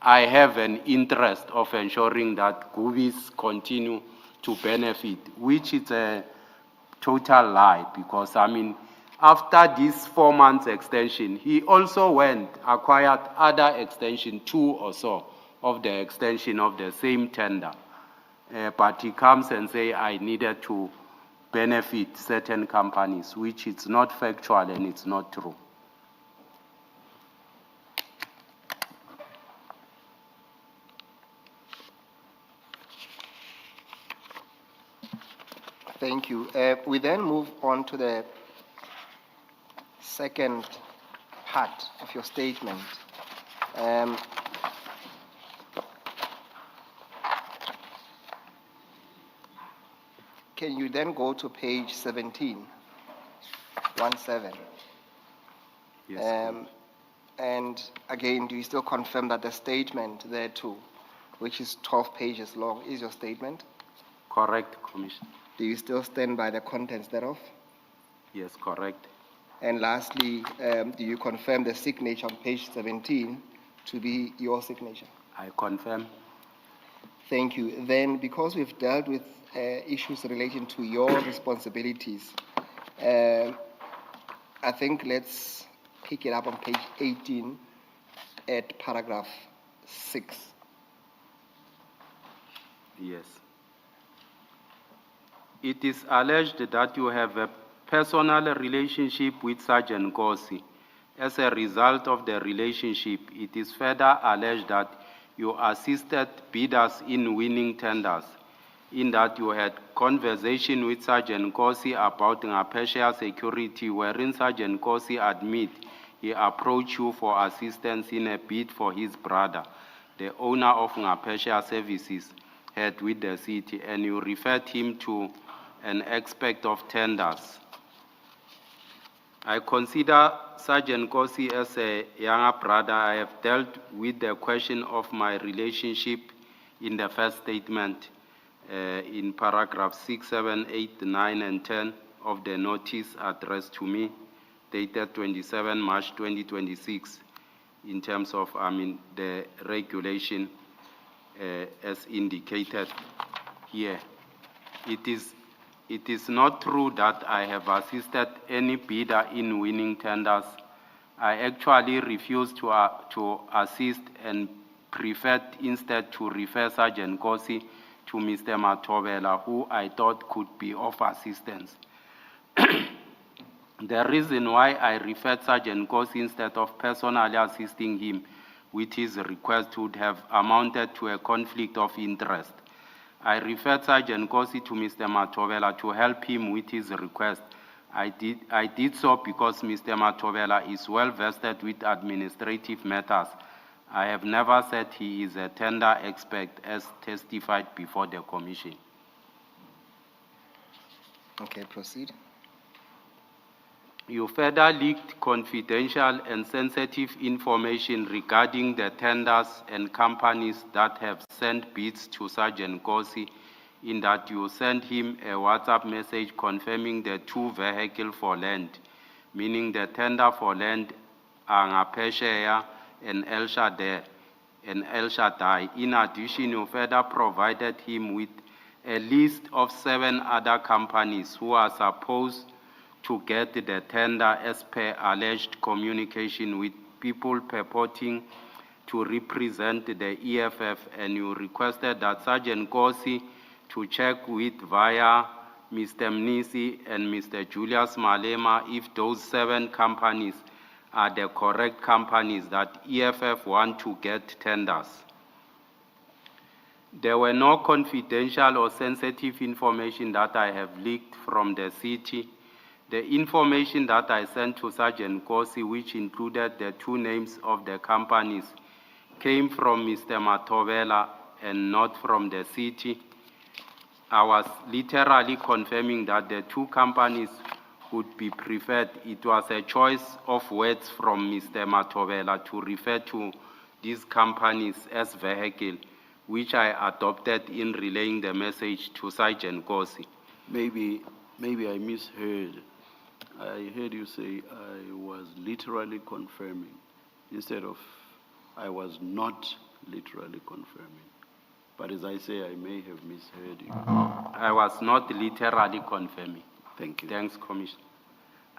I have an interest of ensuring that Guvis continue to benefit, which is a total lie, because after this 4 months extension, he also acquired other extension, 2 or so, of the extension of the same tender. But he comes and say, I needed to benefit certain companies, which is not factual and it's not true. Thank you. We then move on to the second part of your statement. Can you then go to page 17, 17? Yes. And again, do you still confirm that the statement there too, which is 12 pages long, is your statement? Correct, Commissioner. Do you still stand by the contents thereof? Yes, correct. And lastly, do you confirm the signature on page 17 to be your signature? I confirm. Thank you. Then, because we've dealt with issues relating to your responsibilities, I think let's pick it up on page 18 at paragraph 6. Yes. It is alleged that you have a personal relationship with Sergeant Nkosi. As a result of the relationship, it is further alleged that you assisted bidders in winning tenders, in that you had conversation with Sergeant Nkosi about Ngapesheya security, wherein Sergeant Nkosi admit he approached you for assistance in a bid for his brother, the owner of Ngapesheya services, had with the city, and you referred him to an expert of tenders. I consider Sergeant Nkosi as a younger brother. I have dealt with the question of my relationship in the first statement in paragraph 6, 7, 8, 9, and 10 of the notice addressed to me, dated 27 March 2026, in terms of the regulation as indicated here. It is not true that I have assisted any bidder in winning tenders. I actually refused to assist and preferred instead to refer Sergeant Nkosi to Mr. Matobela, who I thought could be of assistance. The reason why I referred Sergeant Nkosi instead of personally assisting him with his request would have amounted to a conflict of interest. I referred Sergeant Nkosi to Mr. Matobela to help him with his request. I did so because Mr. Matobela is well vested with administrative matters. I have never said he is a tender expert as testified before the Commission. Okay, proceed. You further leaked confidential and sensitive information regarding the tenders and companies that have sent bids to Sergeant Nkosi, in that you sent him a WhatsApp message confirming the 2 vehicles for land, meaning the tender for land Ngapesheya and El Shaddai. In addition, you further provided him with a list of 7 other companies who are supposed to get the tender as per alleged communication with people purporting to represent the EFF, and you requested that Sergeant Nkosi to check with via Mr. Mnisi and Mr. Julius Malema if those 7 companies are the correct companies that EFF want to get tenders. There were no confidential or sensitive information that I have leaked from the city. The information that I sent to Sergeant Nkosi, which included the 2 names of the companies, came from Mr. Matobela and not from the city. I was literally confirming that the two companies would be preferred. It was a choice of words from Mr. Matobela to refer to these companies as vehicle, which I adopted in relaying the message to Sergeant Nkosi. Maybe I misheard. I heard you say I was literally confirming instead of I was not literally confirming. But as I say, I may have misheard you. I was not literally confirming. Thank you. Thanks, Commissioner.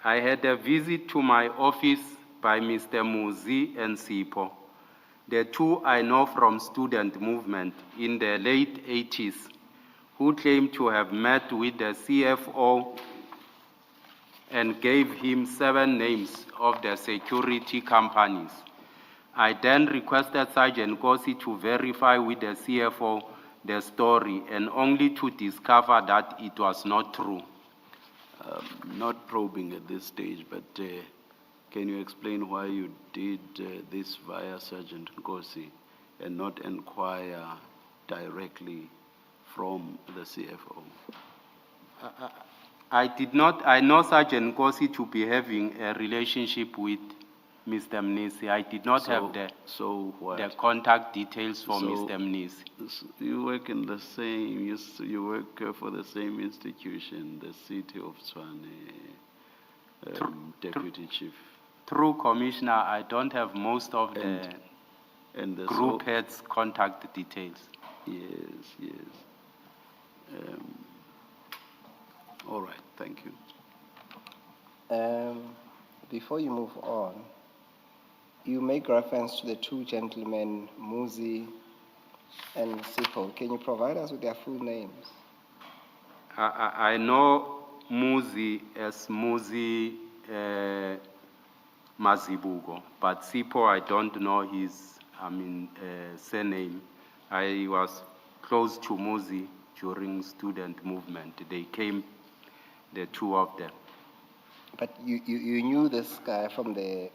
I had a visit to my office by Mr. Muzi and Sipo. The two I know from student movement in the late 80s, who claimed to have met with the CFO and gave him 7 names of the security companies. I then requested Sergeant Nkosi to verify with the CFO the story, and only to discover that it was not true. Not probing at this stage, but can you explain why you did this via Sergeant Nkosi and not inquire directly from the CFO? I know Sergeant Nkosi to be having a relationship with Mr. Mnisi. I did not have the contact details for Mr. Mnisi. You work in the same, you work for the same institution, the city of Tshwane, Deputy Chief. Through Commissioner, I don't have most of the group heads' contact details. Yes. All right, thank you. Before you move on, you make reference to the two gentlemen, Muzi and Sipo. Can you provide us with their full names? I know Muzi as Muzi Mazibugo, but Sipo, I don't know his surname. I was close to Muzi during student movement. They came, the two of them. But you knew this guy from the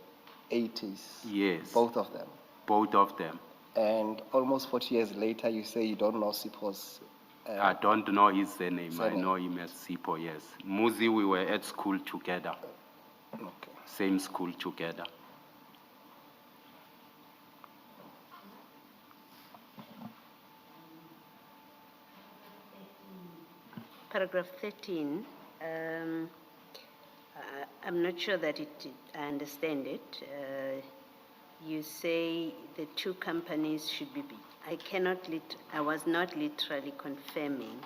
80s? Yes. Both of them? Both of them. And almost 40 years later, you say you don't know Sipo's... I don't know his surname. I know him as Sipo, yes. Muzi, we were at school together. Okay. Same school together. Paragraph 13, I'm not sure that I understand it. You say the two companies should be, I was not literally confirming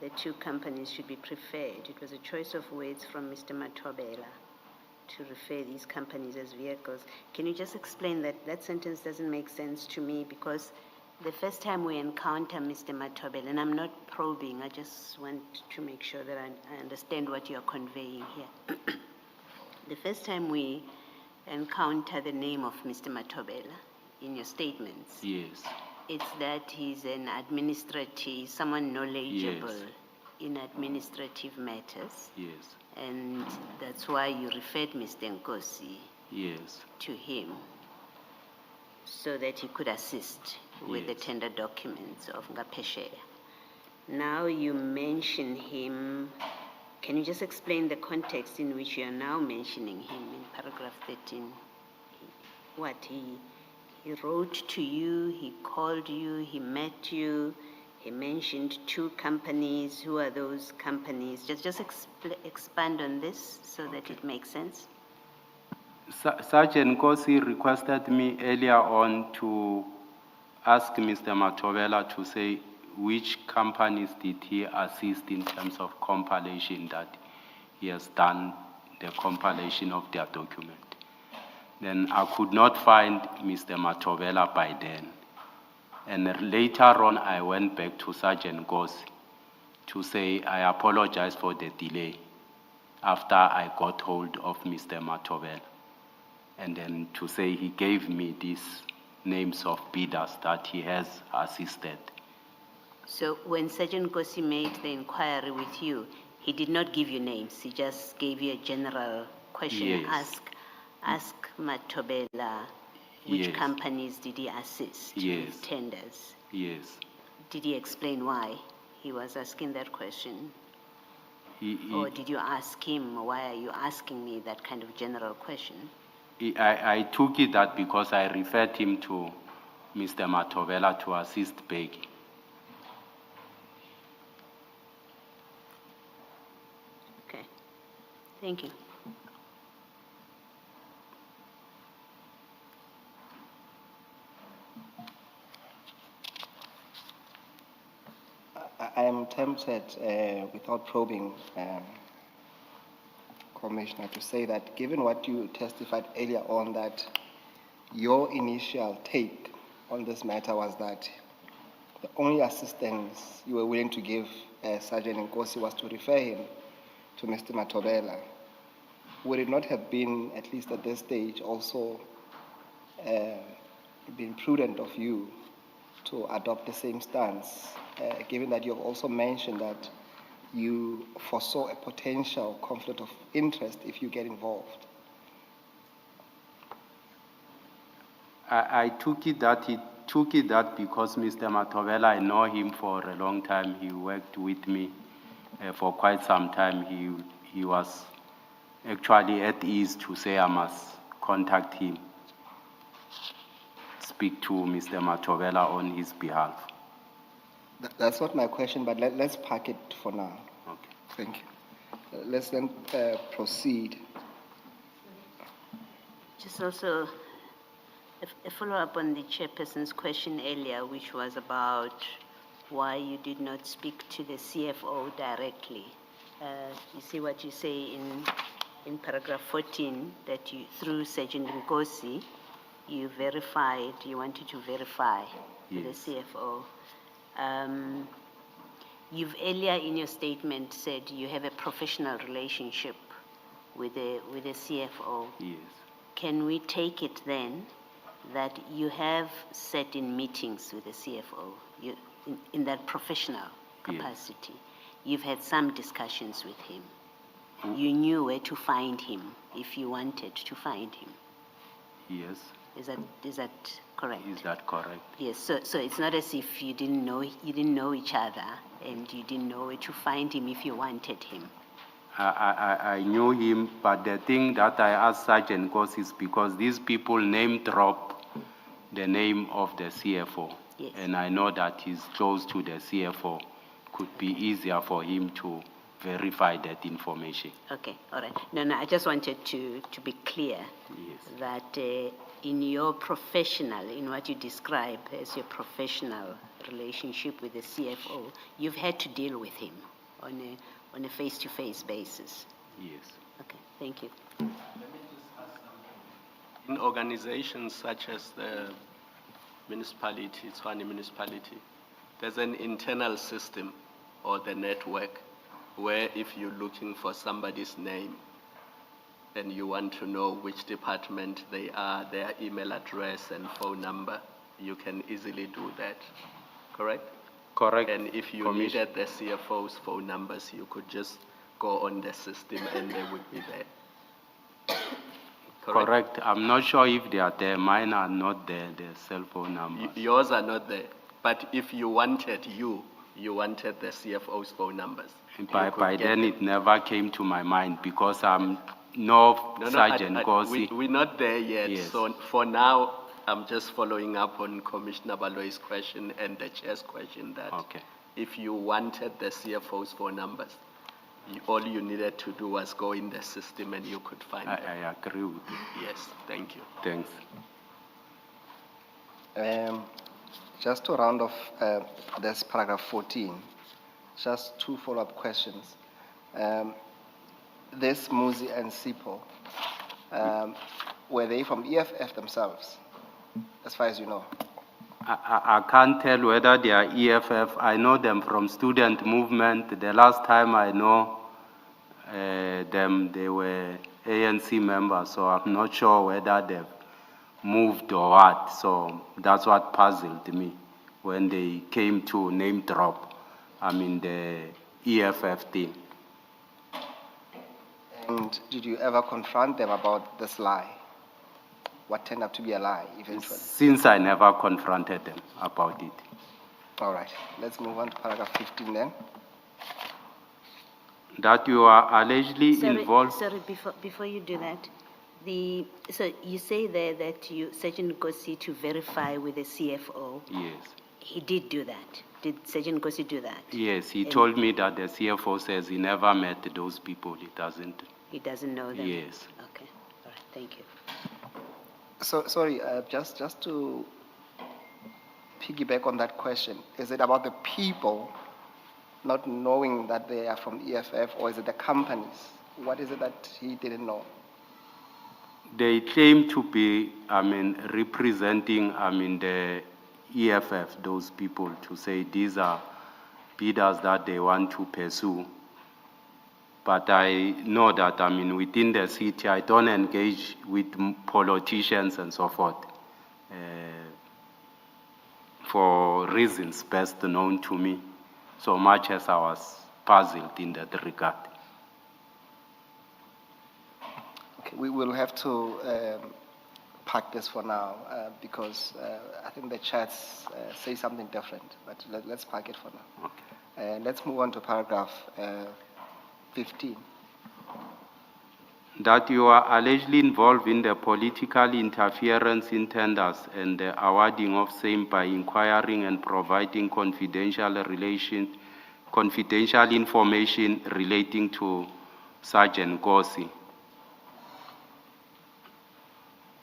the two companies should be preferred. It was a choice of words from Mr. Matobela to refer these companies as vehicles. Can you just explain that? That sentence doesn't make sense to me, because the first time we encounter Mr. Matobela, and I'm not probing, I just want to make sure that I understand what you're conveying here. The first time we encounter the name of Mr. Matobela in your statements, yes, it's that he's an administrative, someone knowledgeable in administrative matters. Yes. And that's why you referred Mr. Nkosi to him, so that he could assist with the tender documents of Ngapesheya. Now you mention him. Can you just explain the context in which you are now mentioning him in paragraph 13? What, he wrote to you, he called you, he met you, he mentioned two companies. Who are those companies? Just expand on this so that it makes sense. Sergeant Nkosi requested me earlier on to ask Mr. Matobela to say which companies did he assist in terms of compilation, that he has done the compilation of their document. Then I could not find Mr. Matobela by then. And later on, I went back to Sergeant Nkosi to say I apologize for the delay after I got hold of Mr. Matobela. And then to say he gave me these names of bidders that he has assisted. So when Sergeant Nkosi made the inquiry with you, he did not give you names, he just gave you a general question. Yes. Ask Matobela which companies did he assist with tenders? Yes. Did he explain why he was asking that question? He- Or did you ask him, why are you asking me that kind of general question? I took it that because I referred him to Mr. Matovela to assist Peggy. Okay, thank you. I am tempted, without probing, Commissioner, to say that given what you testified earlier on, that your initial take on this matter was that the only assistance you were willing to give Sergeant Nkosi was to refer him to Mr. Matovela. Would it not have been, at least at this stage, also been prudent of you to adopt the same stance, given that you have also mentioned that you foresaw a potential conflict of interest if you get involved? I took it that because Mr. Matovela, I know him for a long time. He worked with me for quite some time. He was actually at ease to say I must contact him, speak to Mr. Matovela on his behalf. That's not my question, but let's park it for now. Okay. Thank you. Let's then proceed. Just also a follow-up on the chairperson's question earlier, which was about why you did not speak to the CFO directly. You see what you say in paragraph 14, that you, through Sergeant Nkosi, you wanted to verify with Yes. the CFO. You've earlier in your statement said you have a professional relationship with the CFO. Yes. Can we take it then that you have sat in meetings with the CFO in that professional capacity? You've had some discussions with him. You knew where to find him if you wanted to find him. Yes. Is that correct? Is that correct? Yes. So it's not as if you didn't know each other and you didn't know where to find him if you wanted him. I knew him, but the thing that I asked Sergeant Nkosi is because these people name drop the name of the CFO. Yes. And I know that he's close to the CFO. Could be easier for him to verify that information. Okay, all right. No, I just wanted to be clear Yes. that in your professional, in what you describe as your professional relationship with the CFO, you've had to deal with him on a face-to-face basis. Yes. Okay, thank you. In organizations such as the municipality, Tshwane municipality, there's an internal system or the network where if you're looking for somebody's name and you want to know which department they are, their email address and phone number, you can easily do that, correct? Correct. And if you Commissioner. needed the CFO's phone numbers, you could just go on the system and they would be there. Correct. I'm not sure if they are there. Mine are not there, the cell phone numbers. Yours are not there. But if you wanted the CFO's phone numbers. you By could get then, them. it never came to my mind because I'm no Sergeant Nkosi. We're not there yet. Yes. So for now, I'm just following up on Commissioner Baloi's question and the chair's question that Okay. if you wanted the CFO's phone numbers, all you needed to do was go in the system and you could find them. I agree with you. Yes, thank you. Thanks. Just to round off this paragraph 14, just two follow-up questions. This Muzi and Sipo, were they from EFF themselves, as far as you know? I can't tell whether they are EFF. I know them from student movement. The last time I know them, they were ANC members, so I'm not sure whether they've moved or what. So that's what puzzled me when they came to name drop. I mean, the EFF thing. And did you ever confront them about this lie? What turned out to be a lie eventually? Since I never confronted them about it. All right, let's move on to paragraph 15 then. That you are allegedly involved. Sorry, before you do that, so you say there that Sergeant Nkosi to verify with the CFO. Yes. He did do that. Did Sergeant Nkosi do that? Yes, he And told me that the CFO says he never met those people. He doesn't. He doesn't know them? Yes. Okay, all right, thank you. So, sorry, just to piggyback on that question, is it about the people not knowing that they are from EFF, or is it the companies? What is it that he didn't know? They claim to be, representing, the EFF, those people, to say these are bidders that they want to pursue. But I know that, within the city, I don't engage with politicians and so forth, for reasons best known to me, so much as I was puzzled in that regard. Okay, we will have to park this for now because I think the chats say something different, but let's park it for now. Okay. Let's move on to paragraph 15. That you are allegedly involved in the political interference in tenders and the awarding of same by inquiring and providing confidential information relating to Sergeant Nkosi.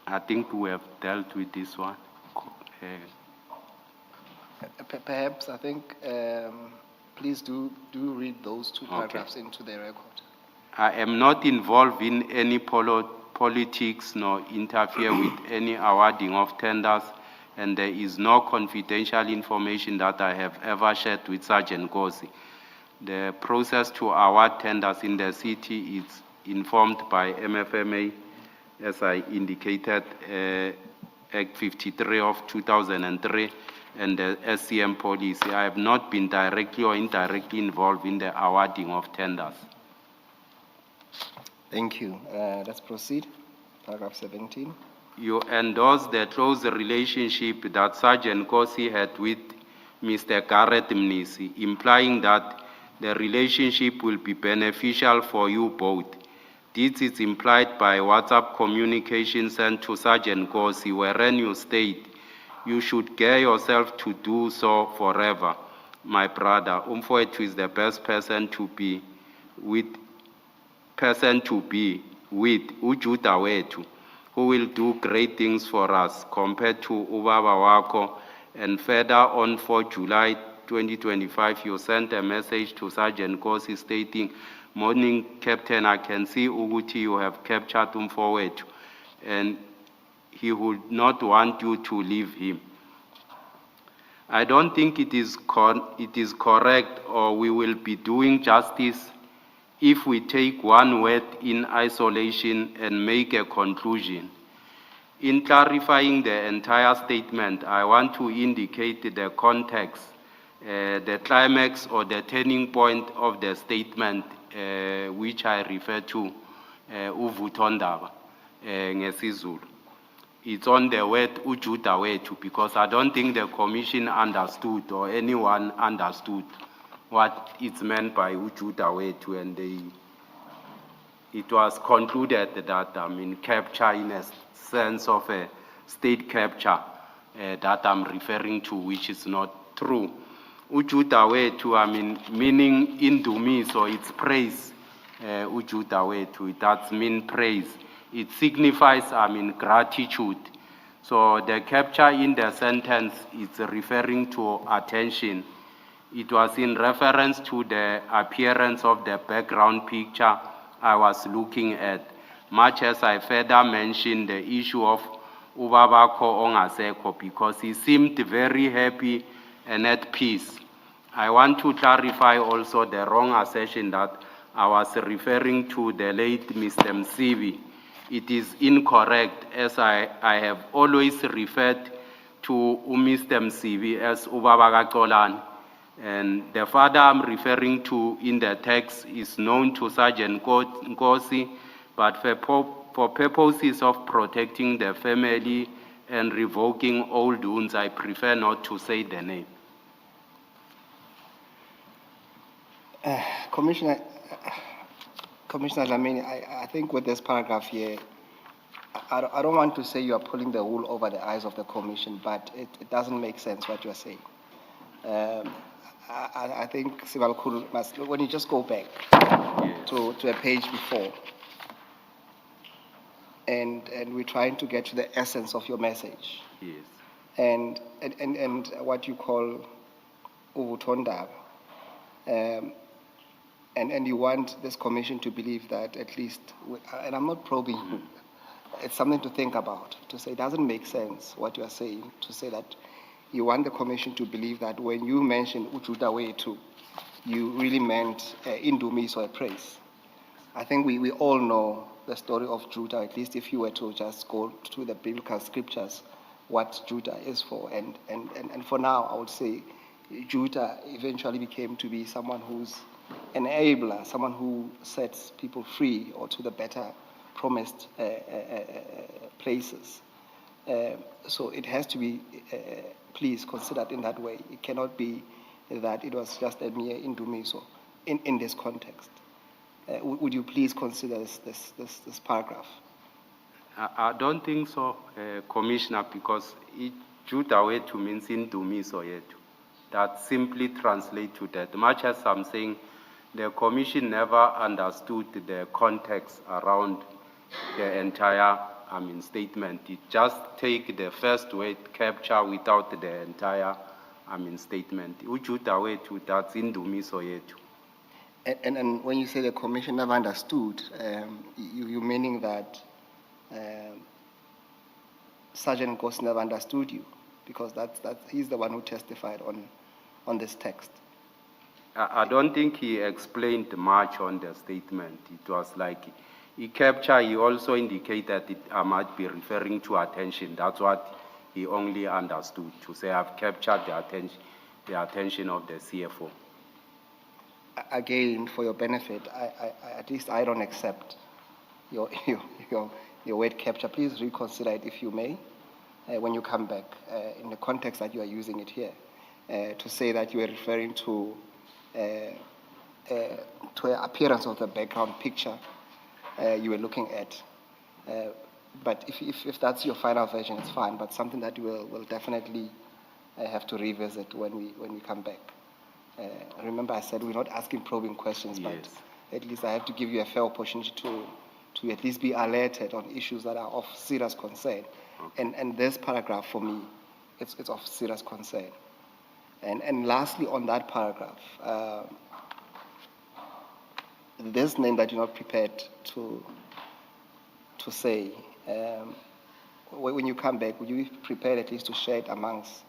I think we have dealt with this one. Perhaps, I think, please do read those two paragraphs into the record. I am not involved in any politics nor interfere with any awarding of tenders, and there is no confidential information that I have ever shared with Sergeant Nkosi. The process to award tenders in the city is informed by MFMA, as I indicated, Act 53 of 2003, and the SCM policy. I have not been directly or indirectly involved in the awarding of tenders. Thank you. Let's proceed. Paragraph 17. You endorse the close relationship that Sergeant Nkosi had with Mr. Garrett Mnisi, implying that the relationship will be beneficial for you both. This is implied by WhatsApp communication sent to Sergeant Nkosi, wherein you state, "You should gear yourself to do so forever. My brother, Umfowethu is the best person to be with, Ujuda wethu, who will do great things for us compared to Ubaba wako." And further on, for July 2025, you sent a message to Sergeant Nkosi stating, "Morning, Captain, I can see Uguti you have captured Umfowethu, and he would not want you to leave him." I don't think it is correct, or we will be doing justice if we take one word in isolation and make a conclusion. In clarifying the entire statement, I want to indicate the context, the climax or the turning point of the statement, which I refer to, uvuthondaba, ngesizulu. It's on the word Ujuda wethu, because I don't think the commission understood or anyone understood what it's meant by Ujuda wethu, and it was concluded that capture in a sense of a state capture that I'm referring to, which is not true. Ujuda wethu, meaning indumiso, it's praise. Ujuda wethu, it does mean praise. It signifies, gratitude. So the capture in the sentence is referring to attention. It was in reference to the appearance of the background picture I was looking at, much as I further mentioned the issue of Ubabako Ongaseko, because he seemed very happy and at peace. I want to clarify also the wrong assertion that I was referring to the late Mr. Msibi. It is incorrect, as I have always referred to Mr. Msibi as Ubaba Kaxolani. And the father I'm referring to in the text is known to Sergeant Nkosi, but for purposes of protecting the family and revoking old wounds, I prefer not to say the name. Commissioner, Commissioner Lamini, I think with this paragraph here, I don't want to say you are pulling the wool over the eyes of the commission, but it doesn't make sense what you are saying. I think Sibalkulu must, when you just go back to a page before, and we're trying to get to the essence of your message, Yes. and what you call Uvutonda, and you want this commission to believe that at least, and I'm not probing you, it's something to think about, to say it doesn't make sense what you are saying, to say that you want the commission to believe that when you mentioned Ujuda Way too, you really meant Indumis or a praise. I think we all know the story of Judah, at least if you were to just go through the biblical scriptures, what Judah is for. And for now, I would say Judah eventually became to be someone who's an enabler, someone who sets people free or to the better promised places. So it has to be, please, considered in that way. It cannot be that it was just a mere indumiso in this context. Would you please consider this paragraph? I don't think so, Commissioner, because Judah Wetu means Indumiso Yetu. That simply translates to that. Much as I'm saying, the Commission never understood the context around the entire statement. It just take the first word, capture, without the entire statement. Ujuda Wetu, that's Indumiso Yetu. And when you say the commission never understood, you meaning that Sergeant Nkosi never understood you, because he's the one who testified on this text. I don't think he explained much on the statement. It was like he captured, he also indicated that I might be referring to attention. That's what he only understood, to say I've captured the attention of the CFO. Again, for your benefit, I at least I don't accept your word capture. Please reconsider it if you may, when you come back, in the context that you are using it here, to say that you are referring to an appearance of the background picture you were looking at. But if that's your final version, it's fine, but something that we'll definitely have to revisit when we come back. Remember, I said we're not asking probing questions, Yes. but at least I have to give you a fair opportunity to at least be alerted on issues that are of serious concern. Okay. And this paragraph, for me, it's of serious concern. And lastly, on that paragraph, this name that you're not prepared to say, when you come back, would you be prepared at least to share it amongst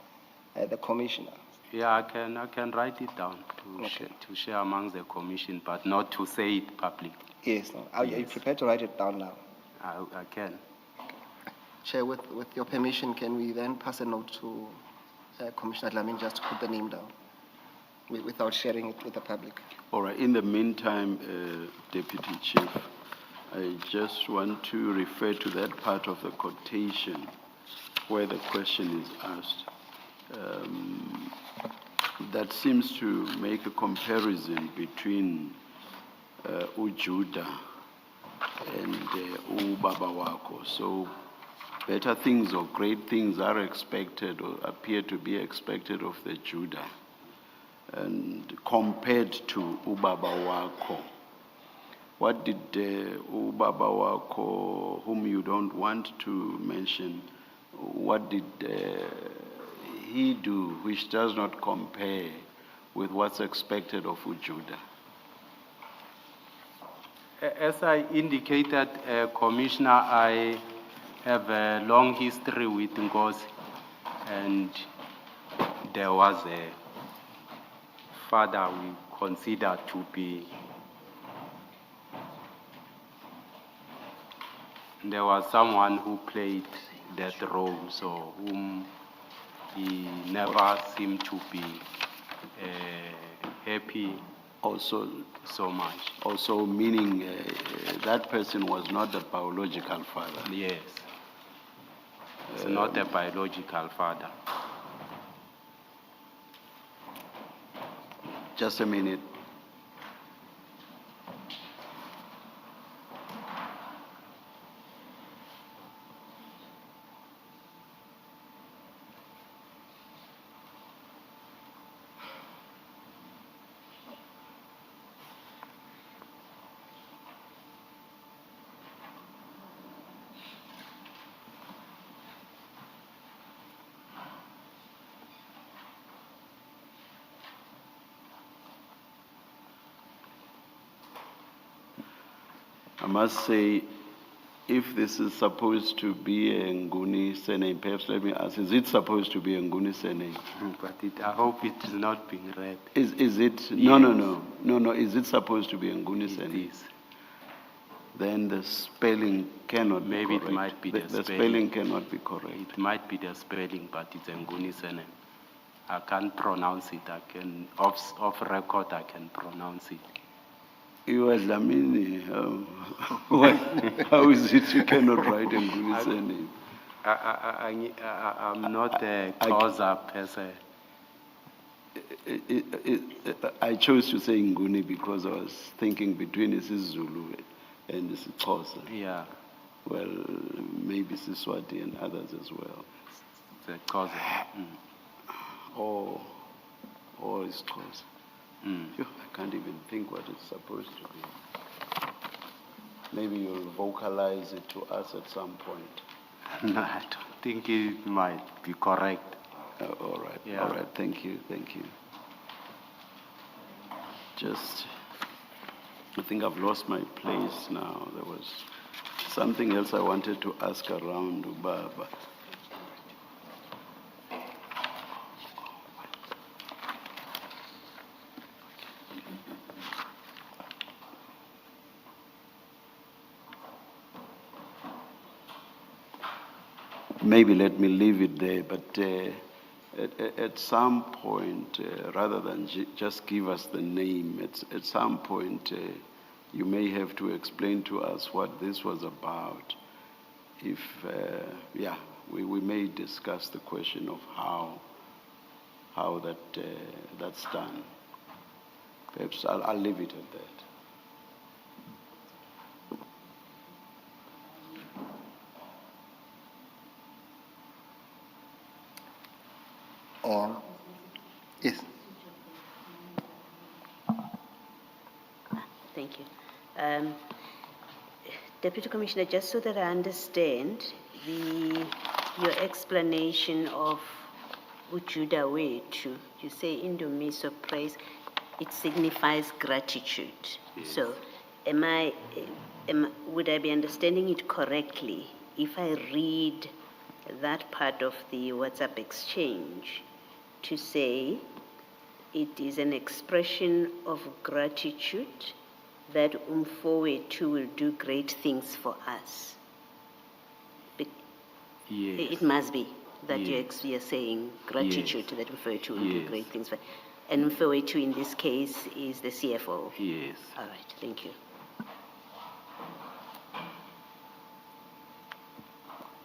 the commissioners? Yeah, I can write it down Okay. to share amongst the commission, but not to say it publicly. Yes. No. Are you Yes. prepared to write it down now? I can. Chair, with your permission, can we then pass a note to Commissioner Lamin just to put the name down without sharing it with the public? All right. In the meantime, Deputy Chief, I just want to refer to that part of the quotation where the question is asked. That seems to make a comparison between Ujuda and Ubaba Wako. So better things or great things are expected or appear to be expected of the Judah, and compared to Ubaba Wako. What did Ubaba Wako, whom you don't want to mention, what did he do which does not compare with what's expected of Ujuda? As I indicated, Commissioner, I have a long history with Nkosi, and there was a father we consider to be, there was someone who played that role, so whom he never seemed to be happy Also, so much. also meaning that person was not the biological father. Yes. It's not a biological father. Just a minute. I must say, if this is supposed to be a Nguni surname, perhaps let me ask, is it supposed to be a Nguni surname? But I hope it is not being read. Is it? Yes. No, is it supposed to be a Nguni It surname? is. Then the spelling cannot Maybe be it correct. might be The the spelling spelling. cannot be correct. It might be the spelling, but it's a Nguni surname. I can't pronounce it. I can, off record, I can pronounce it. You are Dlamini. How is it you cannot write a Nguni surname? I'm not a closer person. I chose to say Nguni because I was thinking between isiZulu and isiXhosa. Yeah, Well, maybe Siswati and others as well. it's a closer. Or isiXhosa. Mm. Phew, I can't even think what it's supposed to be. Maybe you'll vocalize it to us at some point. No, I don't think it might be correct. All right, Yeah. all right, thank you. I think I've lost my place now. There was something else I wanted to ask around Ubaba. Maybe let me leave it there, but at some point, rather than just give us the name, at some point you may have to explain to us what this was about. If, we may discuss the question of how that's done. Perhaps I'll leave it at that. Yes. Thank you. Deputy Commissioner, just so that I understand, your explanation of Ujuda Wetu, you say Indomiso praise, it signifies gratitude. Yes. So, would I be understanding it correctly if I read that part of the WhatsApp exchange to say it is an expression of gratitude that Umfowethu will do great things for us? Yes. It must be that Yes. you're saying gratitude Yes. that Umfowethu will do Yes. great things for. And Umfowethu in this case is the CFO. Yes. All right, thank you.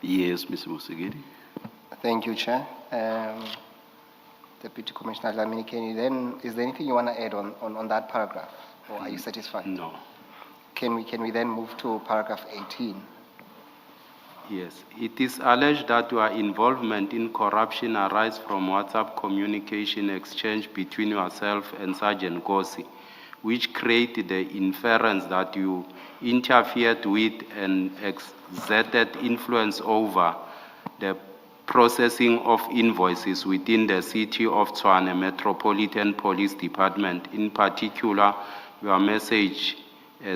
Yes, Mr. Musigiri. Thank you, Chair. Deputy Commissioner Dlamini, is there anything you want to add on that paragraph, or are you satisfied? No. Can we then move to paragraph 18? Yes. It is alleged that your involvement in corruption arises from WhatsApp communication exchange between yourself and Sergeant Nkosi, which created the inference that you interfered with and exerted influence over the processing of invoices within the city of Tshwane Metropolitan Police Department, in particular, your message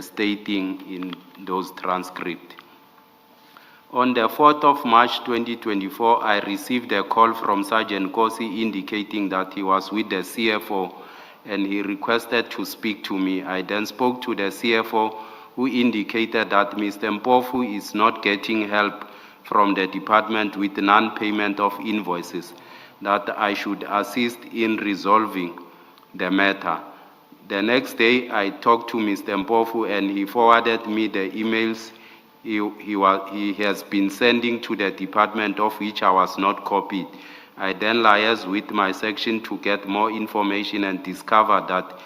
stating in those transcripts. On the 4th of March 2024, I received a call from Sergeant Nkosi indicating that he was with the CFO and he requested to speak to me. I then spoke to the CFO, who indicated that Mr. Mpofu is not getting help from the department with non-payment of invoices, that I should assist in resolving the matter. The next day, I talked to Mr. Mpofu and he forwarded me the emails he has been sending to the department, of which I was not copied. I then liaised with my section to get more information and discovered that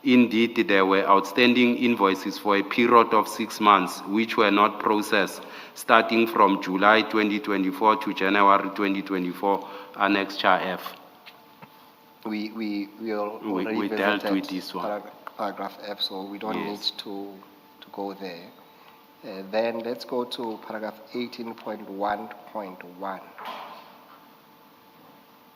indeed there were outstanding invoices for a period of 6 months which were not processed, starting from July 2024 to January 2024, Annex Char F. We We dealt with this one. Paragraph F, so we don't Yes. need to go there. Then let's go to paragraph 18.1.1.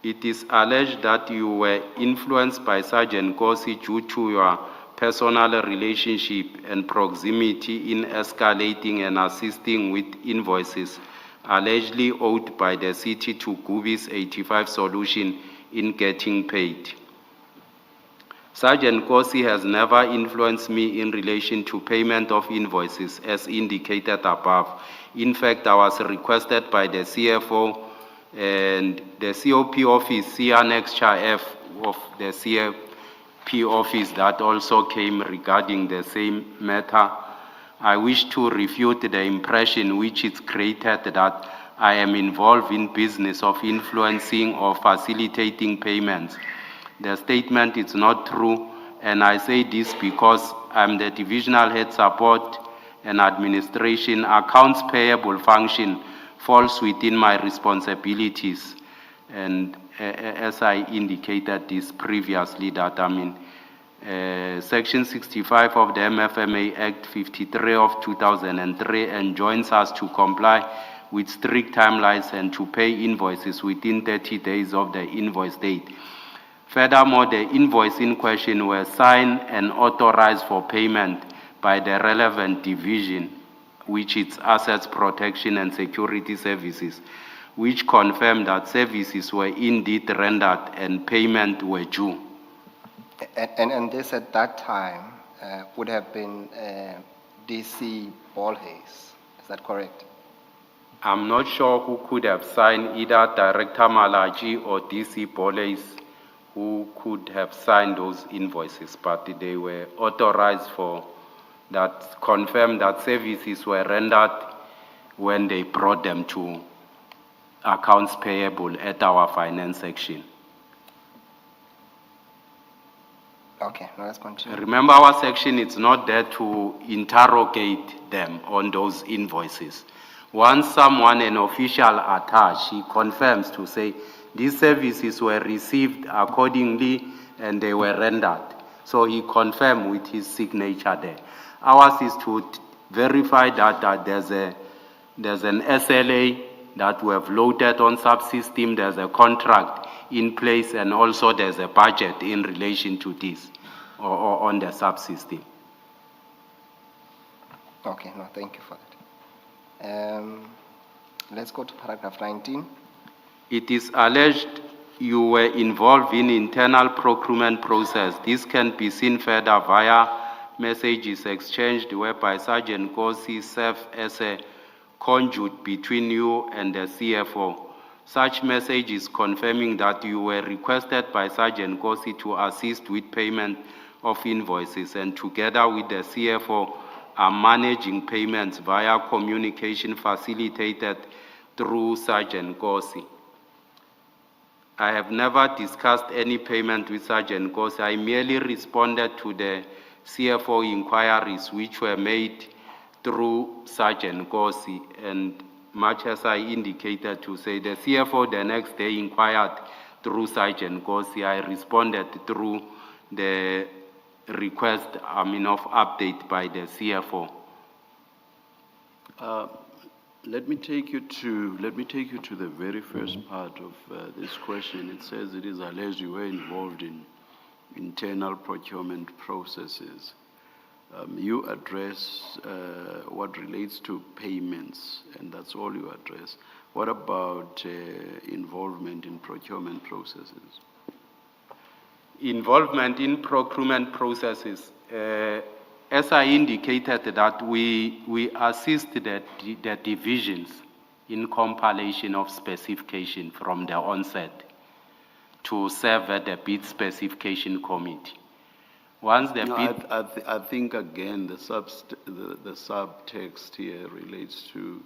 It is alleged that you were influenced by Sergeant Nkosi due to your personal relationship and proximity in escalating and assisting with invoices allegedly owed by the city to Gubi's 85 Solution in getting paid. Sergeant Nkosi has never influenced me in relation to payment of invoices as indicated above. In fact, I was requested by the CFO and the COP office, C Annexure F of the CFP office that also came regarding the same matter. I wish to refute the impression which is created that I am involved in business of influencing or facilitating payments. The statement is not true, and I say this because I'm the divisional head support and administration. Accounts payable function falls within my responsibilities, and as I indicated this previously, that I'm in Section 65 of the MFMA Act 53 of 2003 enjoins us to comply with strict timelines and to pay invoices within 30 days of the invoice date. Furthermore, the invoice in question were signed and authorized for payment by the relevant division, which is Assets Protection and Security Services, which confirmed that services were indeed rendered and payment were due. And this at that time would have been DC Ballhays, is that correct? I'm not sure who could have signed, either Director Malachi or DC Ballhays, who could have signed those invoices, but they were authorized for that, confirmed that services were rendered when they brought them to accounts payable at our finance section. Okay, now let's continue. Remember, our section is not there to interrogate them on those invoices. Once someone, an official attached, he confirms to say these services were received accordingly and they were rendered. So he confirmed with his signature there. Ours is to verify that there's an SLA that we have loaded on subsystem, there's a contract in place, and also there's a budget in relation to this or on the subsystem. Okay, no, thank you for that. Let's go to paragraph 19. It is alleged you were involved in internal procurement process. This can be seen further via messages exchanged whereby Sergeant Nkosi served as a conduit between you and the CFO. Such messages confirming that you were requested by Sergeant Nkosi to assist with payment of invoices, and together with the CFO are managing payments via communication facilitated through Sergeant Nkosi. I have never discussed any payment with Sergeant Nkosi. I merely responded to the CFO inquiries which were made through Sergeant Nkosi, and much as I indicated to say, the CFO the next day inquired through Sergeant Nkosi. I responded through the request of update by the CFO. Let me take you to the very first part of this question. It says it is alleged you were involved in internal procurement processes. You address what relates to payments, and that's all you address. What about involvement in procurement processes? Involvement in procurement processes. As I indicated, that we assist the divisions in compilation of specification from the onset to serve at the bid specification committee. Once the bid... I think again the subtext here relates to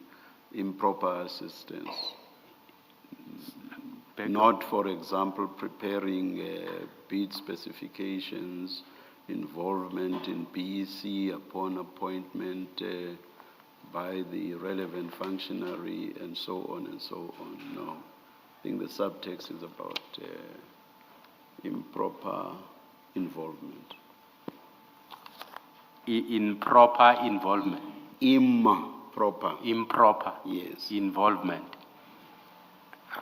improper assistance. Not, for example, preparing bid specifications, involvement in BEC upon appointment by the relevant functionary, and so on and so on. No, I think the subtext is about improper involvement. Improper involvement. Improper. Improper. Yes. Involvement.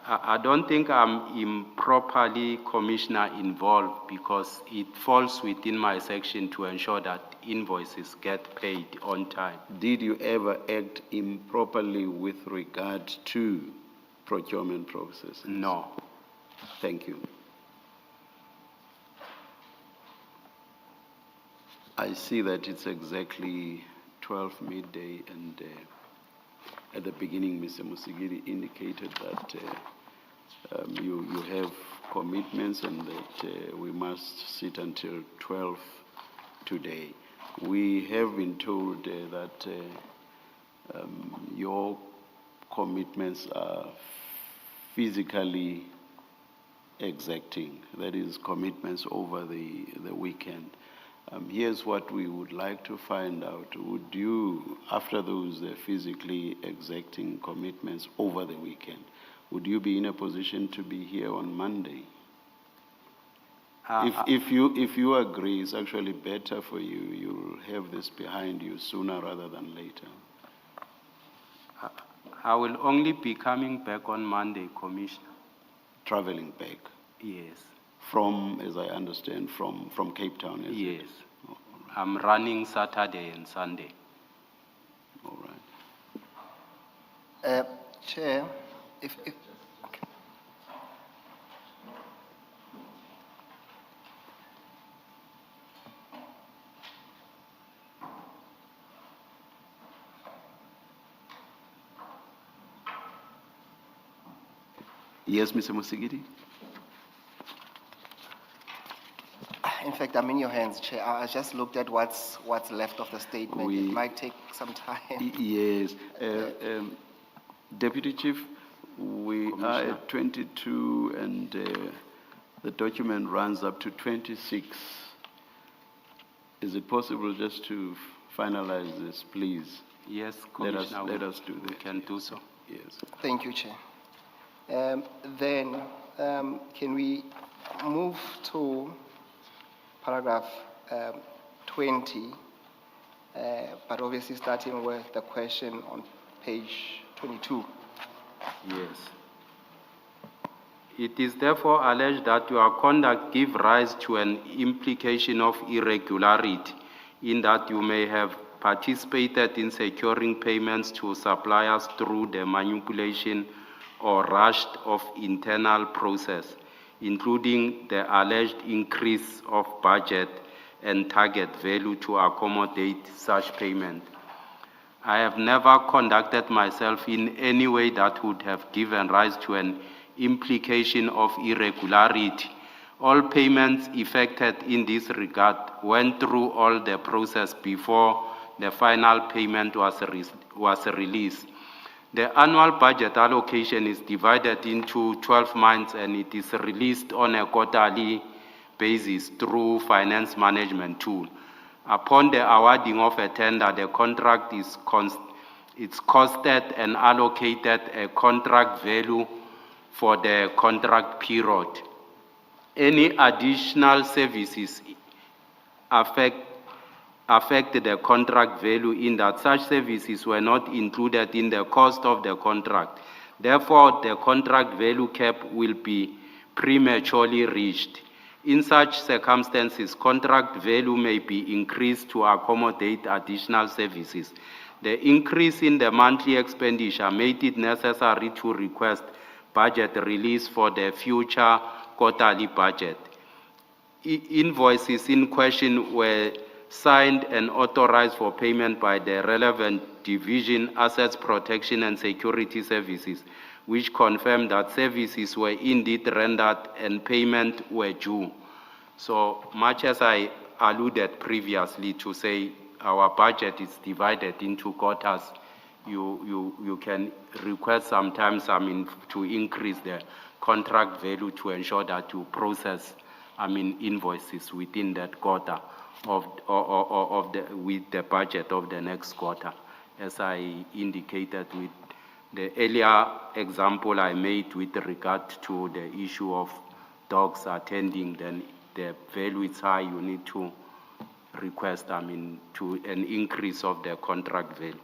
I don't think I'm improperly, Commissioner, involved because it falls within my section to ensure that invoices get paid on time. Did you ever act improperly with regard to procurement processes? No. Thank you. I see that it's exactly 12 midday, and at the beginning, Mr. Musigiri indicated that you have commitments and that we must sit until 12 today. We have been told that your commitments are physically exacting, that is, commitments over the weekend. Here's what we would like to find out. Would you, after those physically exacting commitments over the weekend, would you be in a position to be here on Monday? If you agree, it's actually better for you. You'll have this behind you sooner rather than later. I will only be coming back on Monday, Commissioner. Traveling back Yes. from, as I understand, from Cape Town, is it? Yes. Oh, I'm running Saturday and Sunday. all right. Chair, if okay. Yes, Mr. Musigiri? In fact, I'm in your hands, Chair. I just looked at what's left of the statement. We- It might take some time. Yes. Deputy Chief, we are Commissioner. at 22 and the document runs up to 26. Is it possible just to finalize this, please? Yes, Let us- Commissioner. let us do We that, can do so. Yes. Thank you, Chair. Then, can we move to paragraph 20, but obviously starting with the question on page 22. Yes. It is therefore alleged that your conduct give rise to an implication of irregularity in that you may have participated in securing payments to suppliers through the manipulation or rushed of internal process, including the alleged increase of budget and target value to accommodate such payment. I have never conducted myself in any way that would have given rise to an implication of irregularity. All payments effected in this regard went through all the process before the final payment was released. The annual budget allocation is divided into 12 months and it is released on a quarterly basis through finance management tool. Upon the awarding of a tender, the contract is costed and allocated a contract value for the contract period. Any additional services affect the contract value in that such services were not included in the cost of the contract. Therefore, the contract value cap will be prematurely reached. In such circumstances, contract value may be increased to accommodate additional services. The increase in the monthly expenditure made it necessary to request budget release for the future quarterly budget. Invoices in question were signed and authorized for payment by the relevant division, Assets Protection and Security Services, which confirmed that services were indeed rendered and payment were due. So much as I alluded previously to say our budget is divided into quarters, you can request sometimes, to increase the contract value to ensure that you process, invoices within that quarter with the budget of the next quarter. As I indicated with the earlier example I made with regard to the issue of dogs attending, then the value is high, you need to request, to an increase of the contract value.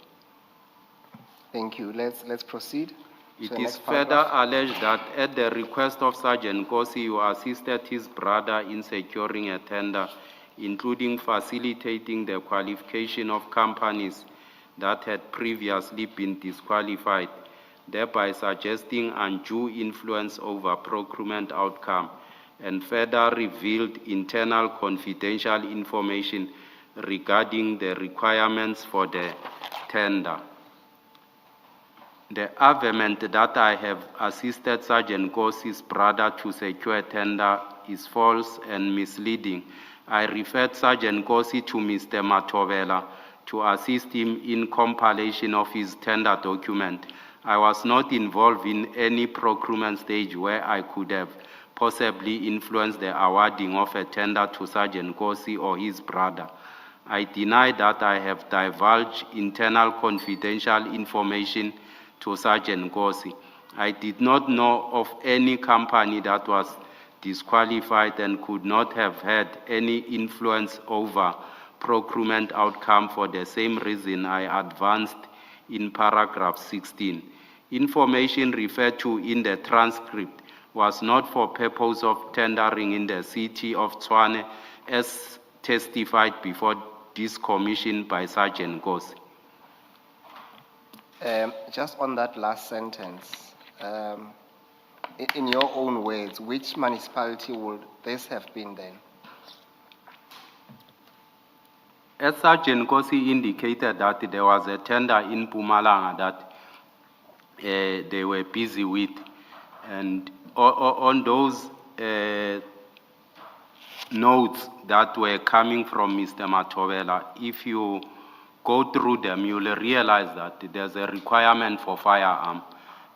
Thank you. Let's proceed. It the is next further paragraph. alleged that at the request of Sergeant Nkosi, you assisted his brother in securing a tender, including facilitating the qualification of companies that had previously been disqualified, thereby suggesting undue influence over procurement outcome, and further revealed internal confidential information regarding the requirements for the tender. The argument that I have assisted Sergeant Nkosi's brother to secure a tender is false and misleading. I referred Sergeant Nkosi to Mr. Matovela to assist him in compilation of his tender document. I was not involved in any procurement stage where I could have possibly influenced the awarding of a tender to Sergeant Nkosi or his brother. I deny that I have divulged internal confidential information to Sergeant Nkosi. I did not know of any company that was disqualified and could not have had any influence over procurement outcome for the same reason I advanced in paragraph 16. Information referred to in the transcript was not for purpose of tendering in the city of Tshwane as testified before this commission by Sergeant Nkosi. Just on that last sentence, in your own words, which municipality would this have been then? As Sergeant Nkosi indicated that there was a tender in Mpumalanga that they were busy with, and on those notes that were coming from Mr. Matovela, if you go through them, you'll realize that there's a requirement for firearm,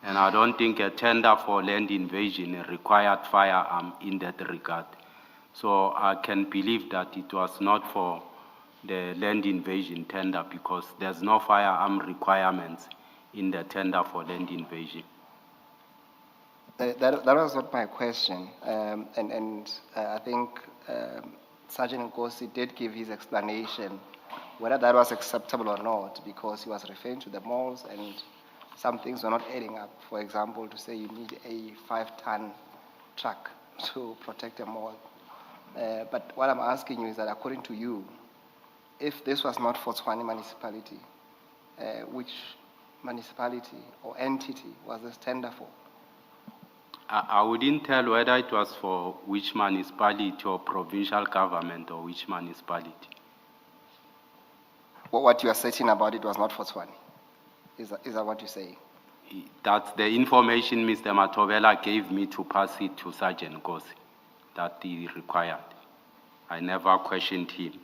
and I don't think a tender for land invasion required firearm in that regard. So I can believe that it was not for the land invasion tender because there's no firearm requirements in the tender for land invasion. That was not my question, I think Sergeant Nkosi did give his explanation whether that was acceptable or not, because he was referring to the malls and some things were not adding up. For example, to say you need a 5-ton truck to protect a mall. But what I'm asking you is that according to you, if this was not for Tshwane municipality, which municipality or entity was this tender for? I wouldn't tell whether it was for which municipality or provincial government or which municipality. What you are saying about it was not for Tshwane. Is that what you say? That's the information Mr. Matovela gave me to pass it to Sergeant Nkosi that he required. I never questioned him.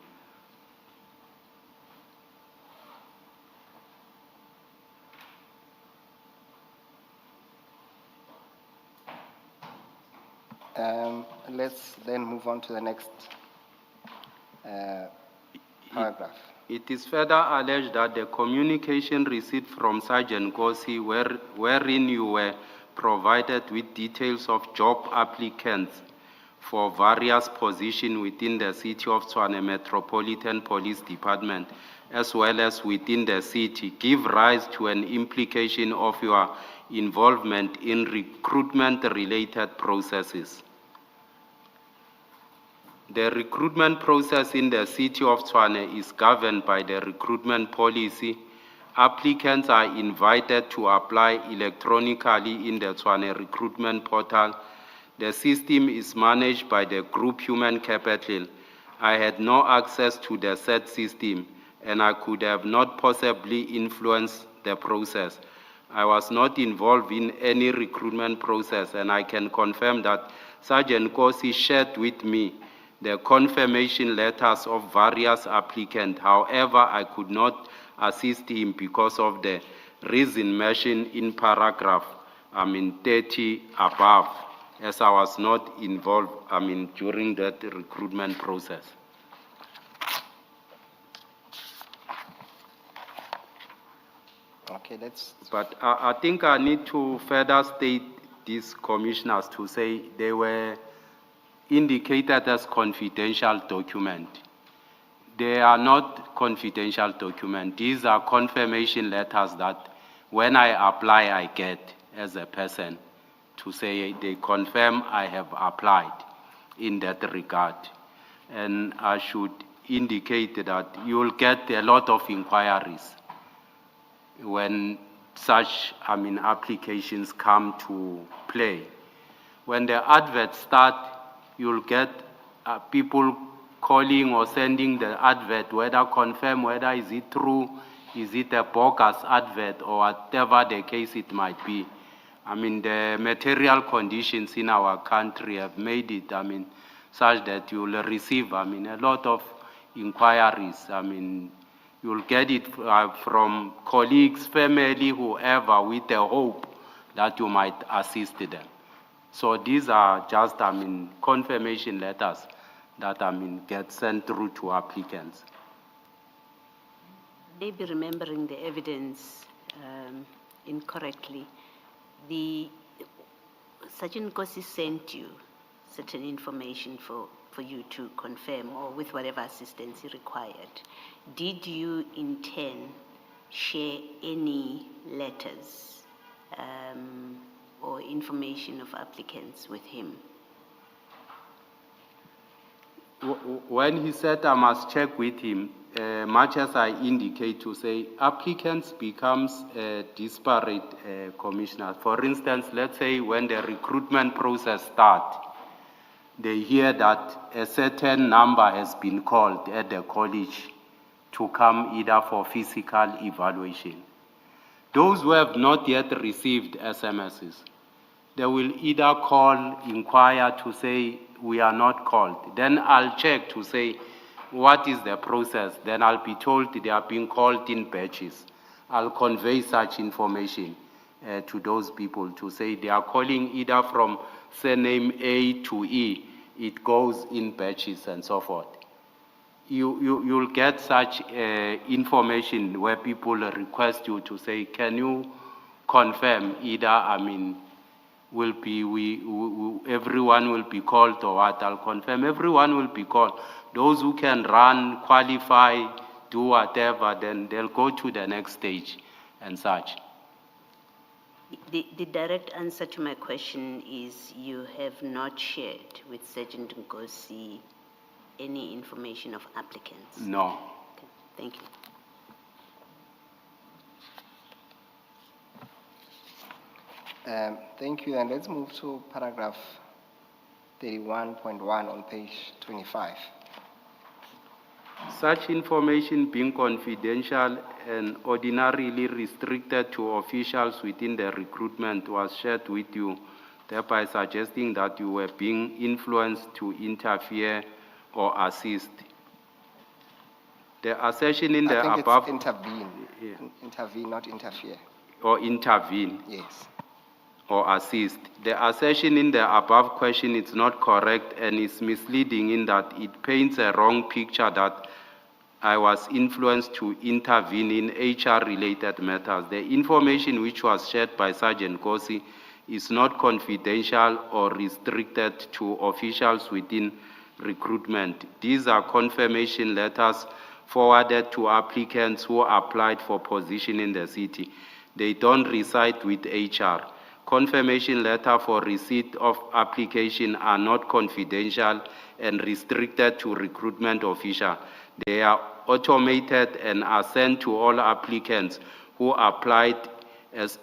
Let's then move on to the next paragraph. It is further alleged that the communication received from Sergeant Nkosi wherein you were provided with details of job applicants for various positions within the City of Tshwane Metropolitan Police Department as well as within the city give rise to an implication of your involvement in recruitment-related processes. The recruitment process in the City of Tshwane is governed by the recruitment policy. Applicants are invited to apply electronically in the Tshwane recruitment portal. The system is managed by the Group Human Capital. I had no access to the said system, and I could have not possibly influenced the process. I was not involved in any recruitment process, and I can confirm that Sergeant Nkosi shared with me the confirmation letters of various applicants. However, I could not assist him because of the reason mentioned in paragraph 30 above, as I was not involved during that recruitment process. Okay, But I think I need to further state these commissioners to say they were indicated as confidential document. They are not confidential document. These are confirmation letters that when I apply, I get. as a person to say they confirm I have applied in that regard. And I should indicate that you will get a lot of inquiries when such, applications come to play. When the adverts start, you'll get people calling or sending the advert, whether confirm, whether is it true, is it a bogus advert, or whatever the case it might be. The material conditions in our country have made it, such that you'll receive, a lot of inquiries. You'll get it from colleagues, family, whoever, with the hope that you might assist them. So these are just, confirmation letters that, get sent through to applicants. Maybe remembering the evidence incorrectly. Sergeant Nkosi sent you certain information for you to confirm, or with whatever assistance he required. Did you in turn share any letters or information of applicants with him? When he said I must check with him, much as I indicate to say, applicants becomes disparate, Commissioner. For instance, let's say when the recruitment process starts, they hear that a certain number has been called at the college to come either for physical evaluation. Those who have not yet received SMSs, they will either call, inquire to say, we are not called. Then I'll check to say, what is the process? Then I'll be told they are being called in batches. I'll convey such information to those people to say they are calling either from surname A to E. It goes in batches and so forth. You'll get such information where people request you to say, can you confirm either, will be, everyone will be called or what? I'll confirm everyone will be called. Those who can run, qualify, do whatever, then they'll go to the next stage and such. The direct answer to my question is you have not shared with Sergeant Nkosi any information of applicants? No. Okay, thank you. Thank you, and let's move to paragraph 31.1 on page 25. Such information being confidential and ordinarily restricted to officials within the recruitment was shared with you, thereby suggesting that you were being influenced to interfere or assist. The assertion in the above... It's intervene. Yeah. Intervene, not interfere. Or intervene. Yes. Or assist. The assertion in the above question is not correct and is misleading in that it paints a wrong picture that I was influenced to intervene in HR-related matters. The information which was shared by Sergeant Nkosi is not confidential or restricted to officials within recruitment. These are confirmation letters forwarded to applicants who applied for position in the city. They don't reside with HR. Confirmation letter for receipt of application are not confidential and restricted to recruitment official. They are automated and are sent to all applicants who applied as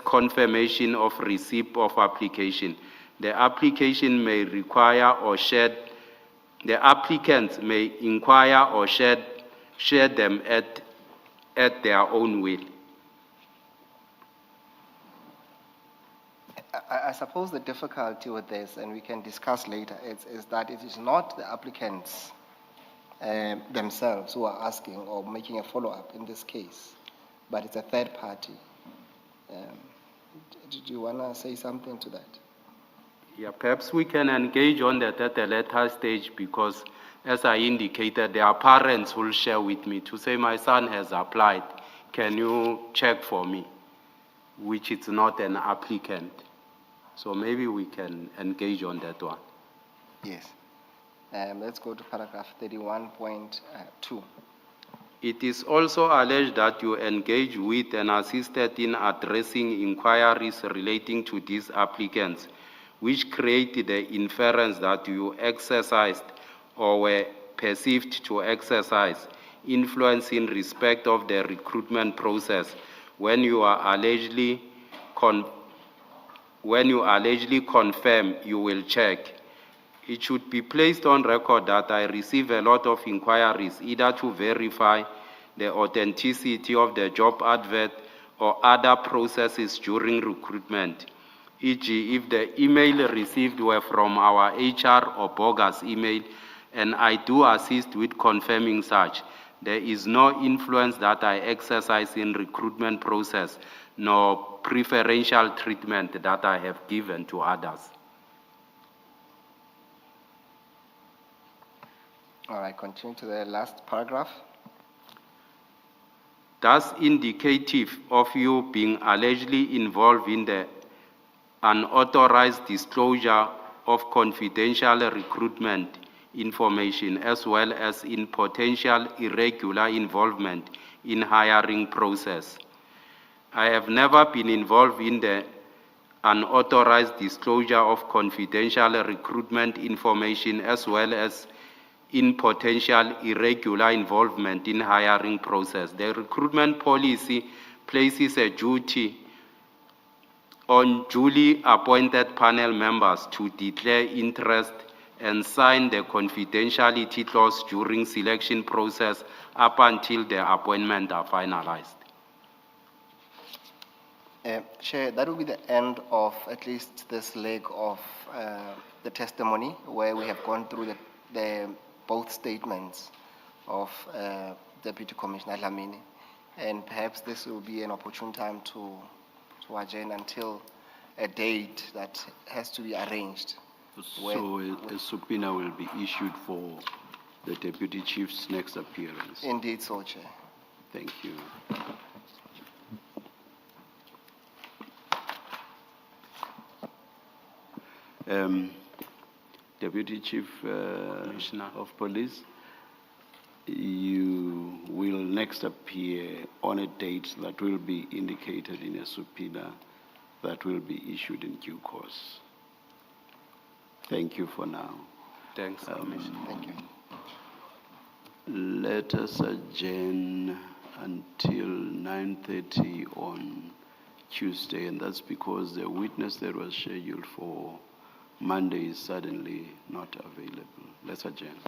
confirmation of receipt of application. The application may require or share. The applicants may inquire or share them at their own will. I suppose the difficulty with this, and we can discuss later, is that it is not the applicants themselves who are asking or making a follow-up in this case, but it's a third party. Do you want to say something to that? Yeah, perhaps we can engage on that at a later stage because, as I indicated, there are parents who will share with me to say, my son has applied, can you check for me? Which is not an applicant. So maybe we can engage on that one. Yes. Let's go to paragraph 31.2. It is also alleged that you engaged with and assisted in addressing inquiries relating to these applicants, which created the inference that you exercised or were perceived to exercise influence in respect of the recruitment process when you allegedly confirm you will check. It should be placed on record that I receive a lot of inquiries either to verify the authenticity of the job advert or other processes during recruitment. E.g., if the email received were from our HR or bogus email, and I do assist with confirming such, there is no influence that I exercise in recruitment process, nor preferential treatment that I have given to others. All right, continue to the last paragraph. Thus indicative of you being allegedly involved in the unauthorized disclosure of confidential recruitment information, as well as in potential irregular involvement in hiring process. I have never been involved in the unauthorized disclosure of confidential recruitment information, as well as in potential irregular involvement in hiring process. The recruitment policy places a duty on duly appointed panel members to declare interest and sign the confidentiality clause during selection process up until the appointment are finalized. Chair, that will be the end of at least this leg of the testimony, where we have gone through the both statements of Deputy Commissioner Dlamini, and perhaps this will be an opportune time to adjourn until a date that has to be arranged. So a subpoena will be issued for the Deputy Chief's next appearance. Indeed so, Chair. Thank you. Deputy Chief Commissioner of Police, you will next appear on a date that will be indicated in a subpoena that will be issued in due course. Thank you for now. Thanks, Commissioner. Thank you. Let us adjourn until 9:30 on Tuesday, and that's because the witness that was scheduled for Monday is suddenly not available. Let's adjourn.